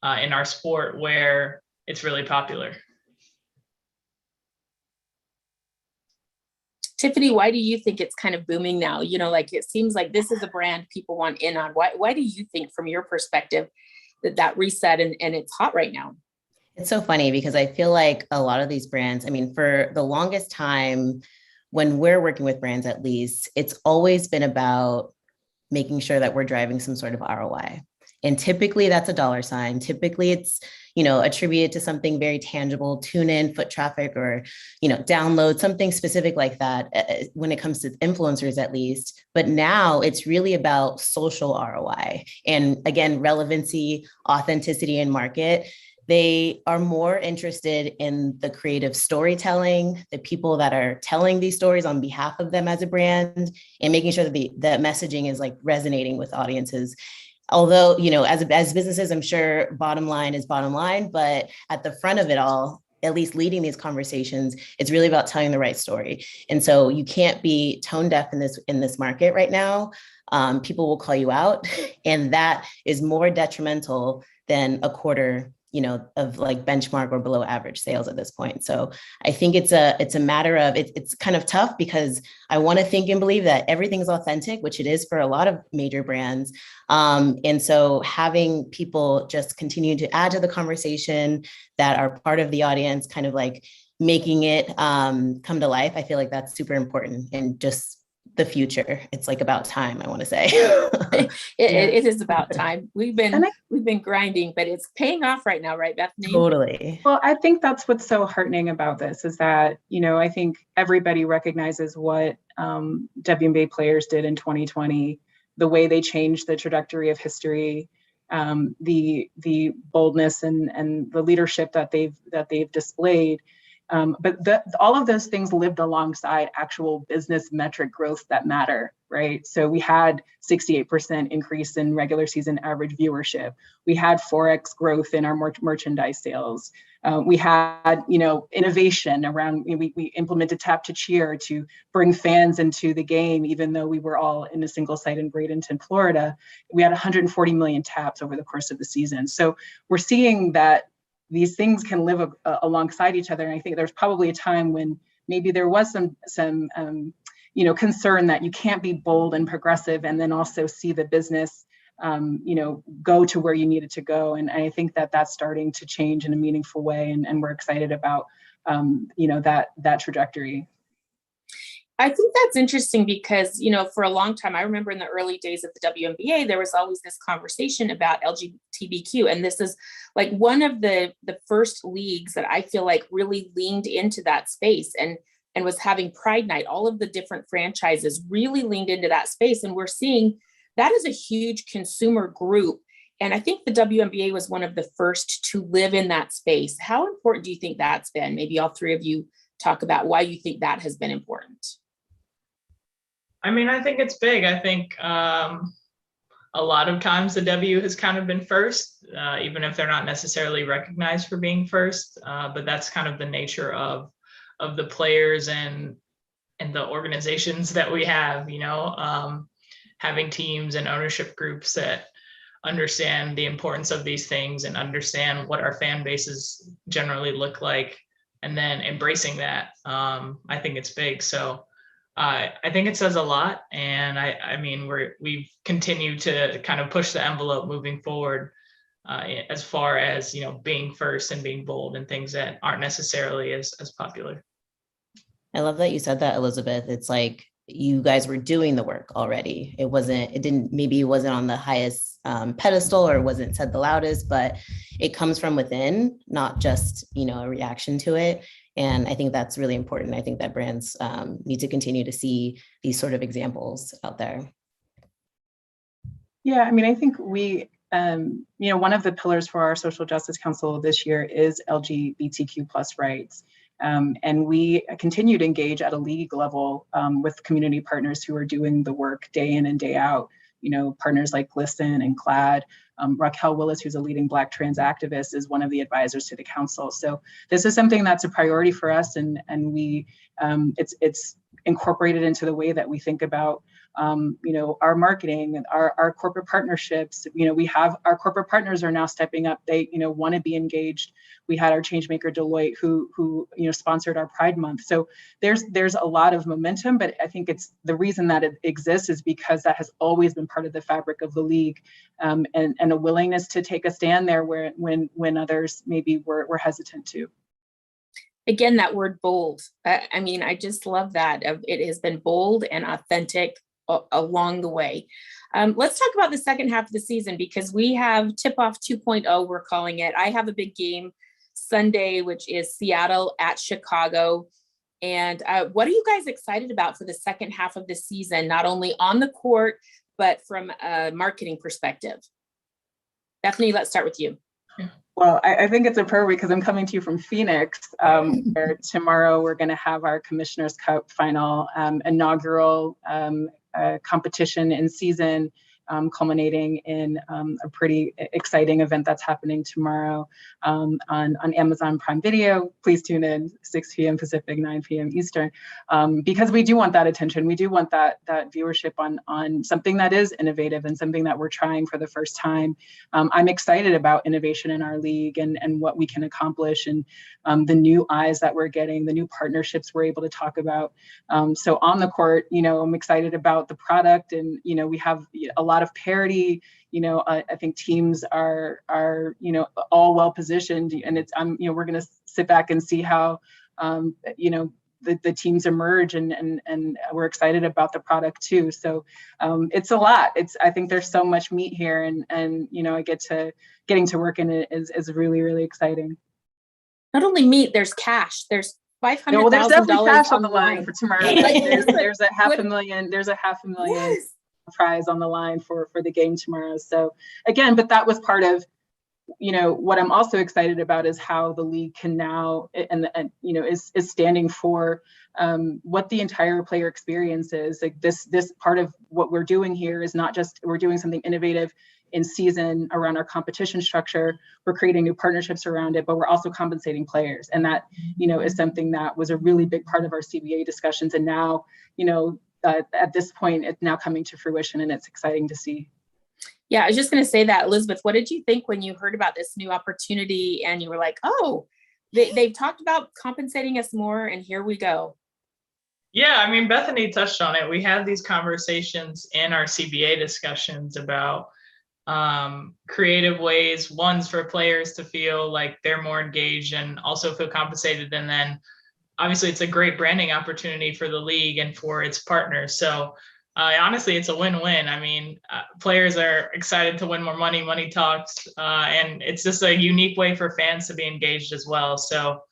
in our sport where it's really popular. Tiffany, why do you think it's kind of booming now? You know, like it seems like this is a brand people want in on. Why do you think, from your perspective, that reset and it's hot right now? It's so funny because I feel like a lot of these brands, I mean, for the longest time, when we're working with brands, at least, it's always been about making sure that we're driving some sort of ROI. And typically that's a dollar sign. Typically it's, you know, attributed to something very tangible, tune in, foot traffic, or, you know, download, something specific like that when it comes to influencers, at least. But now it's really about social ROI. And again, relevancy, authenticity, and market. They are more interested in the creative storytelling, the people that are telling these stories on behalf of them as a brand, and making sure that that messaging is like resonating with audiences. Although, you know, as businesses, I'm sure bottom line is bottom line, but at the front of it all, at least leading these conversations, it's really about telling the right story. And so you can't be tone deaf in this market right now. People will call you out, and that is more detrimental than a quarter, you know, of like benchmark or below average sales at this point. So I think it's a matter of, it's kind of tough because I want to think and believe that everything is authentic, which it is for a lot of major brands. And so having people just continue to add to the conversation that are part of the audience, kind of like making it come to life, I feel like that's super important. And just the future, it's like about time, I want to say. It is about time. We've been grinding, but it's paying off right now, right, Bethany? Totally. Well, I think that's what's so heartening about this is that, you know, I think everybody recognizes what WNBA players did in 2020, the way they changed the trajectory of history, the boldness and the leadership that they've displayed. But all of those things lived alongside actual business metric growth that matter, right? So we had 68% increase in regular season average viewership. We had 4x growth in our merchandise sales. We had, you know, innovation around, we implemented tap to cheer to bring fans into the game, even though we were all in a single site in Bradenton, Florida. We had 140 million taps over the course of the season. So we're seeing that these things can live alongside each other. And I think there's probably a time when maybe there was some you know, concern that you can't be bold and progressive and then also see the business, you know, go to where you need it to go. And I think that that's starting to change in a meaningful way. And we're excited about, you know, that trajectory. I think that's interesting because, you know, for a long time, I remember in the early days of the WNBA, there was always this conversation about LGBTQ. And this is like one of the first leagues that I feel like really leaned into that space and was having Pride Night. All of the different franchises really leaned into that space. And we're seeing that is a huge consumer group. And I think the WNBA was one of the first to live in that space. How important do you think that's been? Maybe all three of you talk about why you think that has been important. I mean, I think it's big. I think a lot of times the W has kind of been first, even if they're not necessarily recognized for being first. But that's kind of the nature of the players and the organizations that we have, having teams and ownership groups that understand the importance of these things and understand what our fan bases generally look like, and then embracing that. I think it's big. So I think it says a lot. And I mean, we've continued to kind of push the envelope moving forward as far as, being first and being bold and things that aren't necessarily as popular. I love that you said that, Elizabeth. It's like you guys were doing the work already. It wasn't on the highest pedestal, or it wasn't said the loudest, but it comes from within, not just, a reaction to it. And I think that's really important. I think that brands need to continue to see these sort of examples out there. Yeah, I mean, I think we, one of the pillars for our Social Justice Council this year is LGBTQ+ rights. And we continue to engage at a league level with community partners who are doing the work day in and day out. Partners like Glisten and GLAAD. Raquel Willis, who's a leading Black trans activist, is one of the advisors to the council. So this is something that's a priority for us, and we it's incorporated into the way that we think about our marketing and our corporate partnerships. We have our corporate partners are now stepping up. They want to be engaged. We had our changemaker Deloitte who sponsored our Pride Month. So there's a lot of momentum, but I think it's the reason that it exists is because that has always been part of the fabric of the league, and a willingness to take a stand there when others maybe were hesitant to. Again, that word bold. I mean, I just love that. It has been bold and authentic along the way. Let's talk about the second half of the season, because we have tip-off 2.0, we're calling it. I have a big game Sunday, which is Seattle at Chicago. And what are you guys excited about for the second half of the season, not only on the court, but from a marketing perspective? Bethany, let's start with you. Well, I think it's appropriate because I'm coming to you from Phoenix, where tomorrow we're going to have our Commissioner's Cup final inaugural competition in season, culminating in a pretty exciting event that's happening tomorrow on Amazon Prime Video. Please tune in 6 p.m. Pacific, 9 p.m. Eastern, because we do want that attention. We do want that viewership on something that is innovative and something that we're trying for the first time. I'm excited about innovation in our league and what we can accomplish, and the new eyes that we're getting, the new partnerships we're able to talk about. So on the court, I'm excited about the product, and we have a lot of parity. I think teams are all well positioned, and it's we're going to sit back and see how the teams emerge, and we're excited about the product too. So it's a lot. I think there's so much meat here, and getting to work in it is really, really exciting. Not only meat, there's cash. There's $500,000. Well, there's definitely cash on the line for tomorrow. There's a $500,000. There's a $500,000 yes. prize on the line for the game tomorrow. So again, but that was part of what I'm also excited about is how the league can now is standing for what the entire player experience is. Like this part of what we're doing here is not just we're doing something innovative in season around our competition structure. We're creating new partnerships around it, but we're also compensating players, and that is something that was a really big part of our CBA discussions. And now at this point, it's now coming to fruition, and it's exciting to see. Yeah, I was just going to say that, Elizabeth, what did you think when you heard about this new opportunity and you were like, oh, they've talked about compensating us more, and here we go? Yeah, I mean, Bethany touched on it. We had these conversations in our CBA discussions about creative ways, ones for players to feel like they're more engaged and also feel compensated. And then obviously it's a great branding opportunity for the league and for its partners. So honestly, it's a win-win. I mean, players are excited to win more money, money talks, and it's just a unique way for fans to be engaged as well. So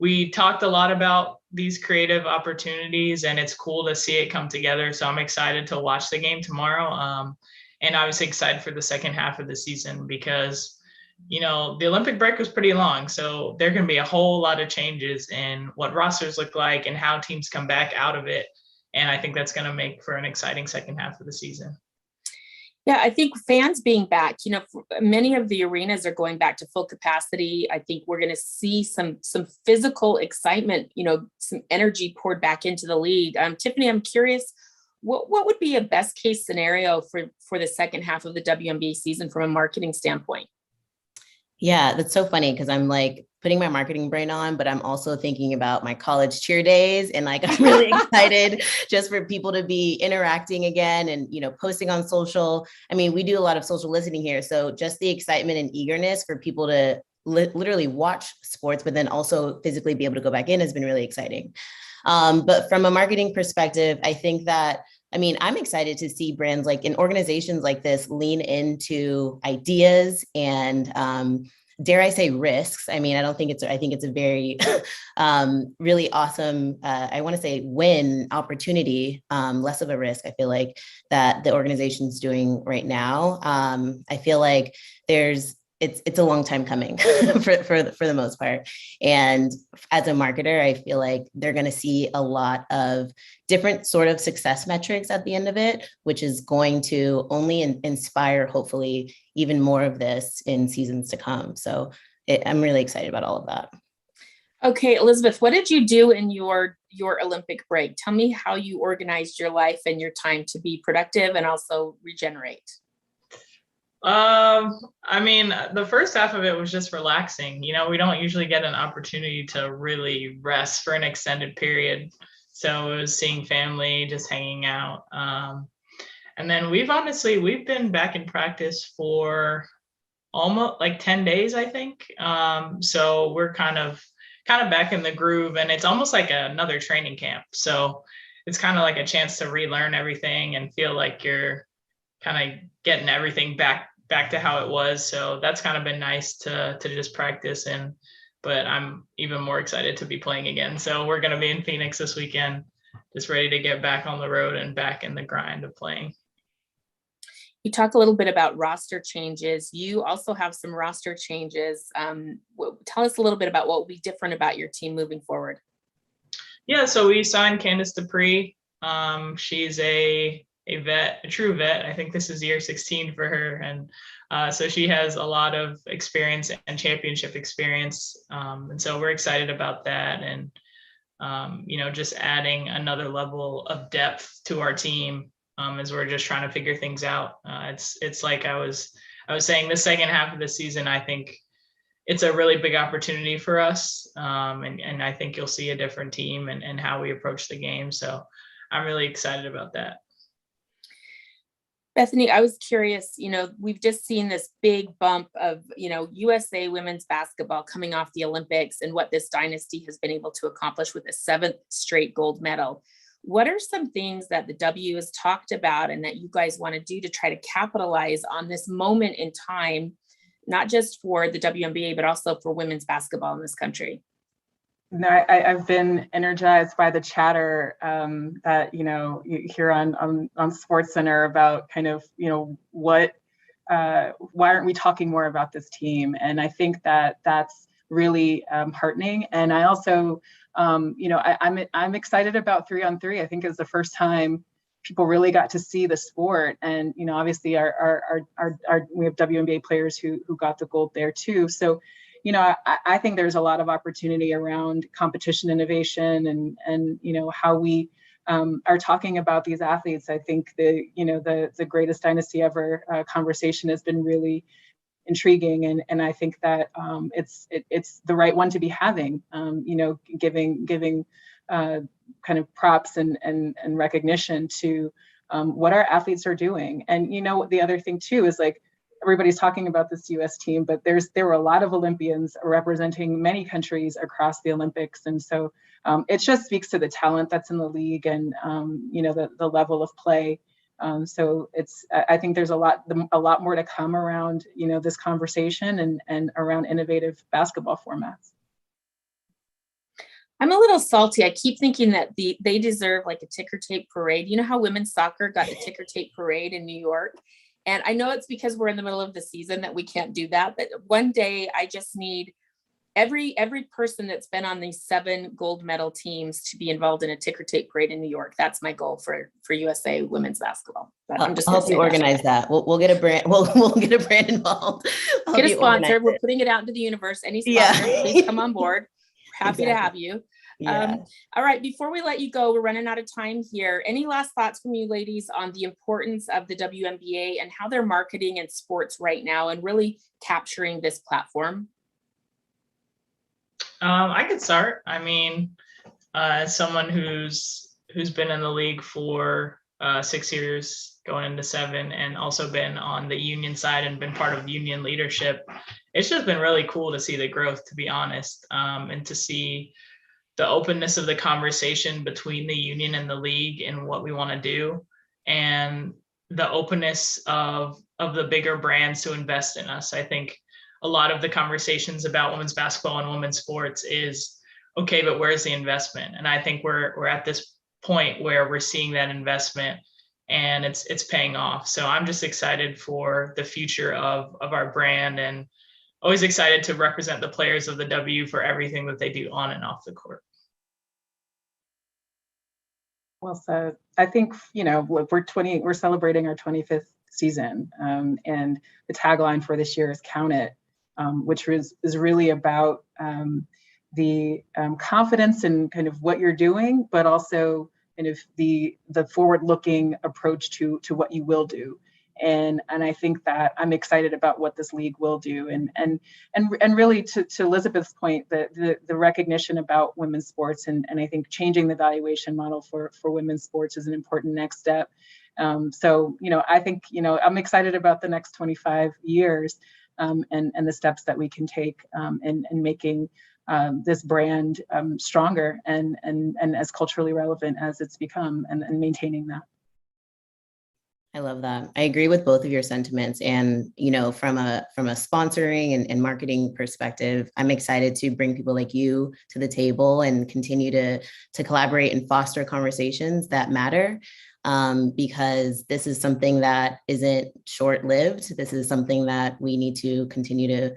we talked a lot about these creative opportunities, and it's cool to see it come together. So I'm excited to watch the game tomorrow, and obviously excited for the second half of the season because, the Olympic break was pretty long. So there can be a whole lot of changes in what rosters look like and how teams come back out of it. And I think that's going to make for an exciting second half of the season. Yeah, I think fans being back, many of the arenas are going back to full capacity. I think we're going to see some physical excitement, some energy poured back into the league. Tiffany, I'm curious, what would be a best case scenario for the second half of the WNBA season from a marketing standpoint? Yeah, that's so funny because I'm like putting my marketing brain on, but I'm also thinking about my college cheer days. And like, I'm really excited just for people to be interacting again and, posting on social. I mean, we do a lot of social listening here. So just the excitement and eagerness for people to literally watch sports, but then also physically be able to go back in has been really exciting. But from a marketing perspective, I think that I'm excited to see brands like in organizations like this lean into ideas and dare I say risks. I think it's a very really awesome, I want to say win opportunity, less of a risk. I feel like that the organization's doing right now. I feel like it's a long time coming for the most part. And as a marketer, I feel like they're going to see a lot of different sort of success metrics at the end of it, which is going to only inspire, hopefully, even more of this in seasons to come. So I'm really excited about all of that. Okay, Elizabeth, what did you do in your Olympic break? Tell me how you organized your life and your time to be productive and also regenerate. The first half of it was just relaxing. We don't usually get an opportunity to really rest for an extended period. So it was seeing family, just hanging out. And then we've been back in practice for almost like 10 days, I think. So we're kind of back in the groove, and it's almost like another training camp. So it's kind of like a chance to relearn everything and feel like you're kind of getting everything back to how it was. So that's kind of been nice to just practice in, but I'm even more excited to be playing again. So we're going to be in Phoenix this weekend, just ready to get back on the road and back in the grind of playing. You talk a little bit about roster changes. You also have some roster changes. Tell us a little bit about what will be different about your team moving forward. Yeah, so we signed Candice Dupree. She's a vet, a true vet. I think this is year 16 for her. And so she has a lot of experience and championship experience. And so we're excited about that. And, just adding another level of depth to our team as we're just trying to figure things out. It's like I was saying, the second half of the season, I think it's a really big opportunity for us. And I think you'll see a different team and how we approach the game. So I'm really excited about that. Bethany, I was curious, we've just seen this big bump of, USA women's basketball coming off the Olympics and what this dynasty has been able to accomplish with a 7th straight gold medal. What are some things that the W has talked about and that you guys want to do to try to capitalize on this moment in time, not just for the WNBA, but also for women's basketball in this country? No, I've been energized by the chatter that you hear on SportsCenter about kind of why aren't we talking more about this team? And I think that's really heartening. And I also I'm excited about 3-on-3. I think it's the first time people really got to see the sport. And obviously we have WNBA players who got the gold there too. So I think there's a lot of opportunity around competition innovation and how we are talking about these athletes. I think the greatest dynasty ever conversation has been really intriguing, and I think that it's the right one to be having. Giving kind of props and recognition to what our athletes are doing. And the other thing too is like, everybody's talking about this US team, but there were a lot of Olympians representing many countries across the Olympics. And so it just speaks to the talent that's in the league and, the level of play. So I think there's a lot more to come around, this conversation and around innovative basketball formats. I'm a little salty. I keep thinking that they deserve like a ticker tape parade. You know how women's soccer got the ticker tape parade in New York? And I know it's because we're in the middle of the season that we can't do that. But one day I just need every person that's been on these 7 gold medal teams to be involved in a ticker tape parade in New York. That's my goal for USA women's basketball. I'll help you organize that. We'll get a brand. We'll get a brand involved. Get a sponsor. We're putting it out into the universe. Any sponsor, please come on board. Happy to have you. Yeah. All right. Before we let you go, we're running out of time here. Any last thoughts from you ladies on the importance of the WNBA and how they're marketing in sports right now and really capturing this platform? I could start. I mean, as someone who's been in the league for 6 years, going into 7, and also been on the union side and been part of union leadership, it's just been really cool to see the growth, to be honest, and to see the openness of the conversation between the union and the league and what we want to do, and the openness of the bigger brands to invest in us. I think a lot of the conversations about women's basketball and women's sports is, okay, but where's the investment? And I think we're at this point where we're seeing that investment and it's paying off. So I'm just excited for the future of our brand, and always excited to represent the players of the W for everything that they do on and off the court. Well said. I think, we're celebrating our 25th season, and the tagline for this year is "Count It," which is really about the confidence in kind of what you're doing, but also kind of the forward-looking approach to what you will do. And I think that I'm excited about what this league will do, and really to Elizabeth's point, the recognition about women's sports, and I think changing the valuation model for women's sports is an important next step. So I think I'm excited about the next 25 years, and the steps that we can take in making this brand stronger and as culturally relevant as it's become, and maintaining that. I love that. I agree with both of your sentiments. And, from a sponsoring and marketing perspective, I'm excited to bring people like you to the table and continue to collaborate and foster conversations that matter. Because this is something that isn't short-lived. This is something that we need to continue to,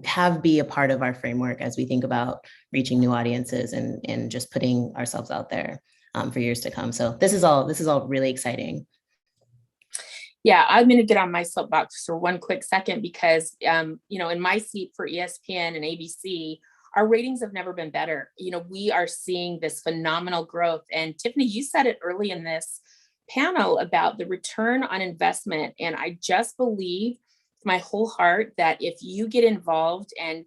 have be a part of our framework as we think about reaching new audiences and just putting ourselves out there for years to come. So this is all really exciting. Yeah, I'm going to get on my soapbox for one quick second because, in my seat for ESPN and ABC, our ratings have never been better. We are seeing this phenomenal growth. And Tiffany, you said it early in this panel about the return on investment. And I just believe with my whole heart that if you get involved and,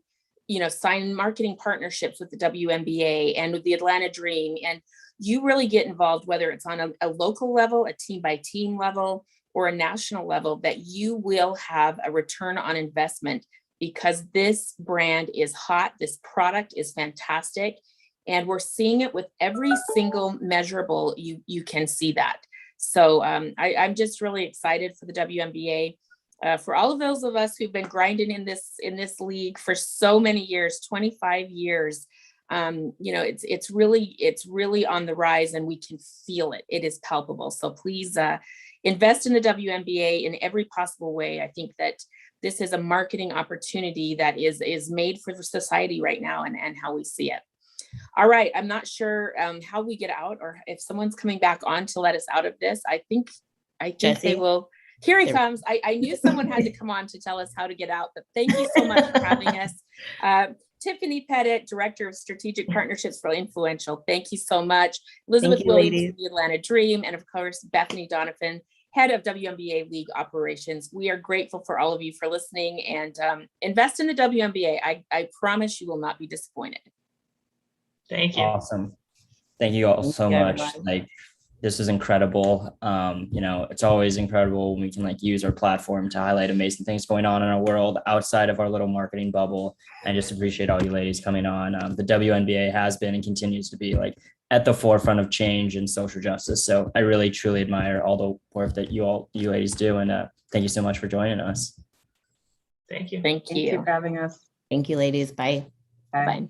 sign marketing partnerships with the WNBA and with the Atlanta Dream, and you really get involved, whether it's on a local level, a team by team level, or a national level, that you will have a return on investment, because this brand is hot, this product is fantastic, and we're seeing it with every single measurable. You can see that. So I'm just really excited for the WNBA, for all of those of us who've been grinding in this league for so many years, 25 years. It's really on the rise, and we can feel it. It is palpable. So please invest in the WNBA in every possible way. I think that this is a marketing opportunity that is made for society right now, and how we see it. All right. I'm not sure how we get out, or if someone's coming back on to let us out of this. I think they will. Here he comes. I knew someone had to come on to tell us how to get out, but thank you so much for having us. Tiffany Pettit, Director of Strategic Partnerships for Influential. Thank you so much. Elizabeth Williams, the Atlanta Dream, and of course, Bethany Donovan, Head of WNBA League Operations. We are grateful for all of you for listening, and invest in the WNBA. I promise you will not be disappointed. Thank you. Awesome. Thank you all so much. Everybody. This is incredible. It's always incredible when we can use our platform to highlight amazing things going on in our world outside of our little marketing bubble. I just appreciate all you ladies coming on. The WNBA has been and continues to be at the forefront of change and social justice. So I really, truly admire all the work that you ladies do. And thank you so much for joining us. Thank you. Thank you for having us. Thank you, ladies. Bye. Bye.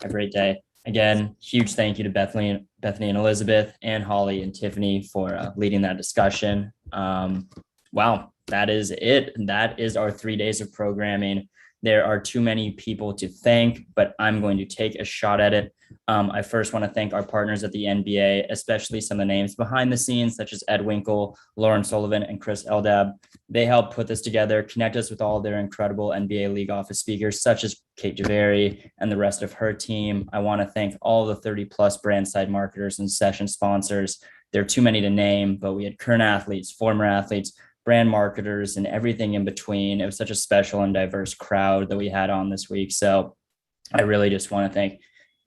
Have a great day. Again, huge thank you to Bethany and Elizabeth and Holly and Tiffany for leading that discussion. Wow, that is it. That is our 3 days of programming. There are too many people to thank, but I'm going to take a shot at it. I first want to thank our partners at the NBA, especially some of the names behind the scenes, such as Ed Winkle, Lauren Sullivan, and Chris Eldab. They helped put this together, connect us with all their incredible NBA League office speakers, such as Kate Javari and the rest of her team. I want to thank all the 30+ brand side marketers and session sponsors. There are too many to name, but we had current athletes, former athletes, brand marketers, and everything in between. It was such a special and diverse crowd that we had on this week. So I really just want to thank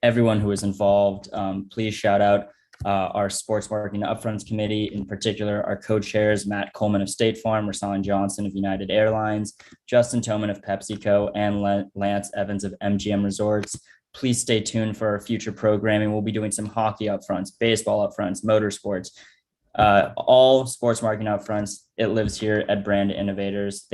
everyone who was involved. Please shout out our sports marketing upfronts committee, in particular our co-chairs, Matt Coleman of State Farm, Rasan Johnson of United Airlines, Justin Toman of PepsiCo, and Lance Evans of MGM Resorts. Please stay tuned for our future programming. We'll be doing some hockey upfronts, baseball upfronts, motorsports, all sports marketing upfronts. It lives here at Brand Innovators. Thank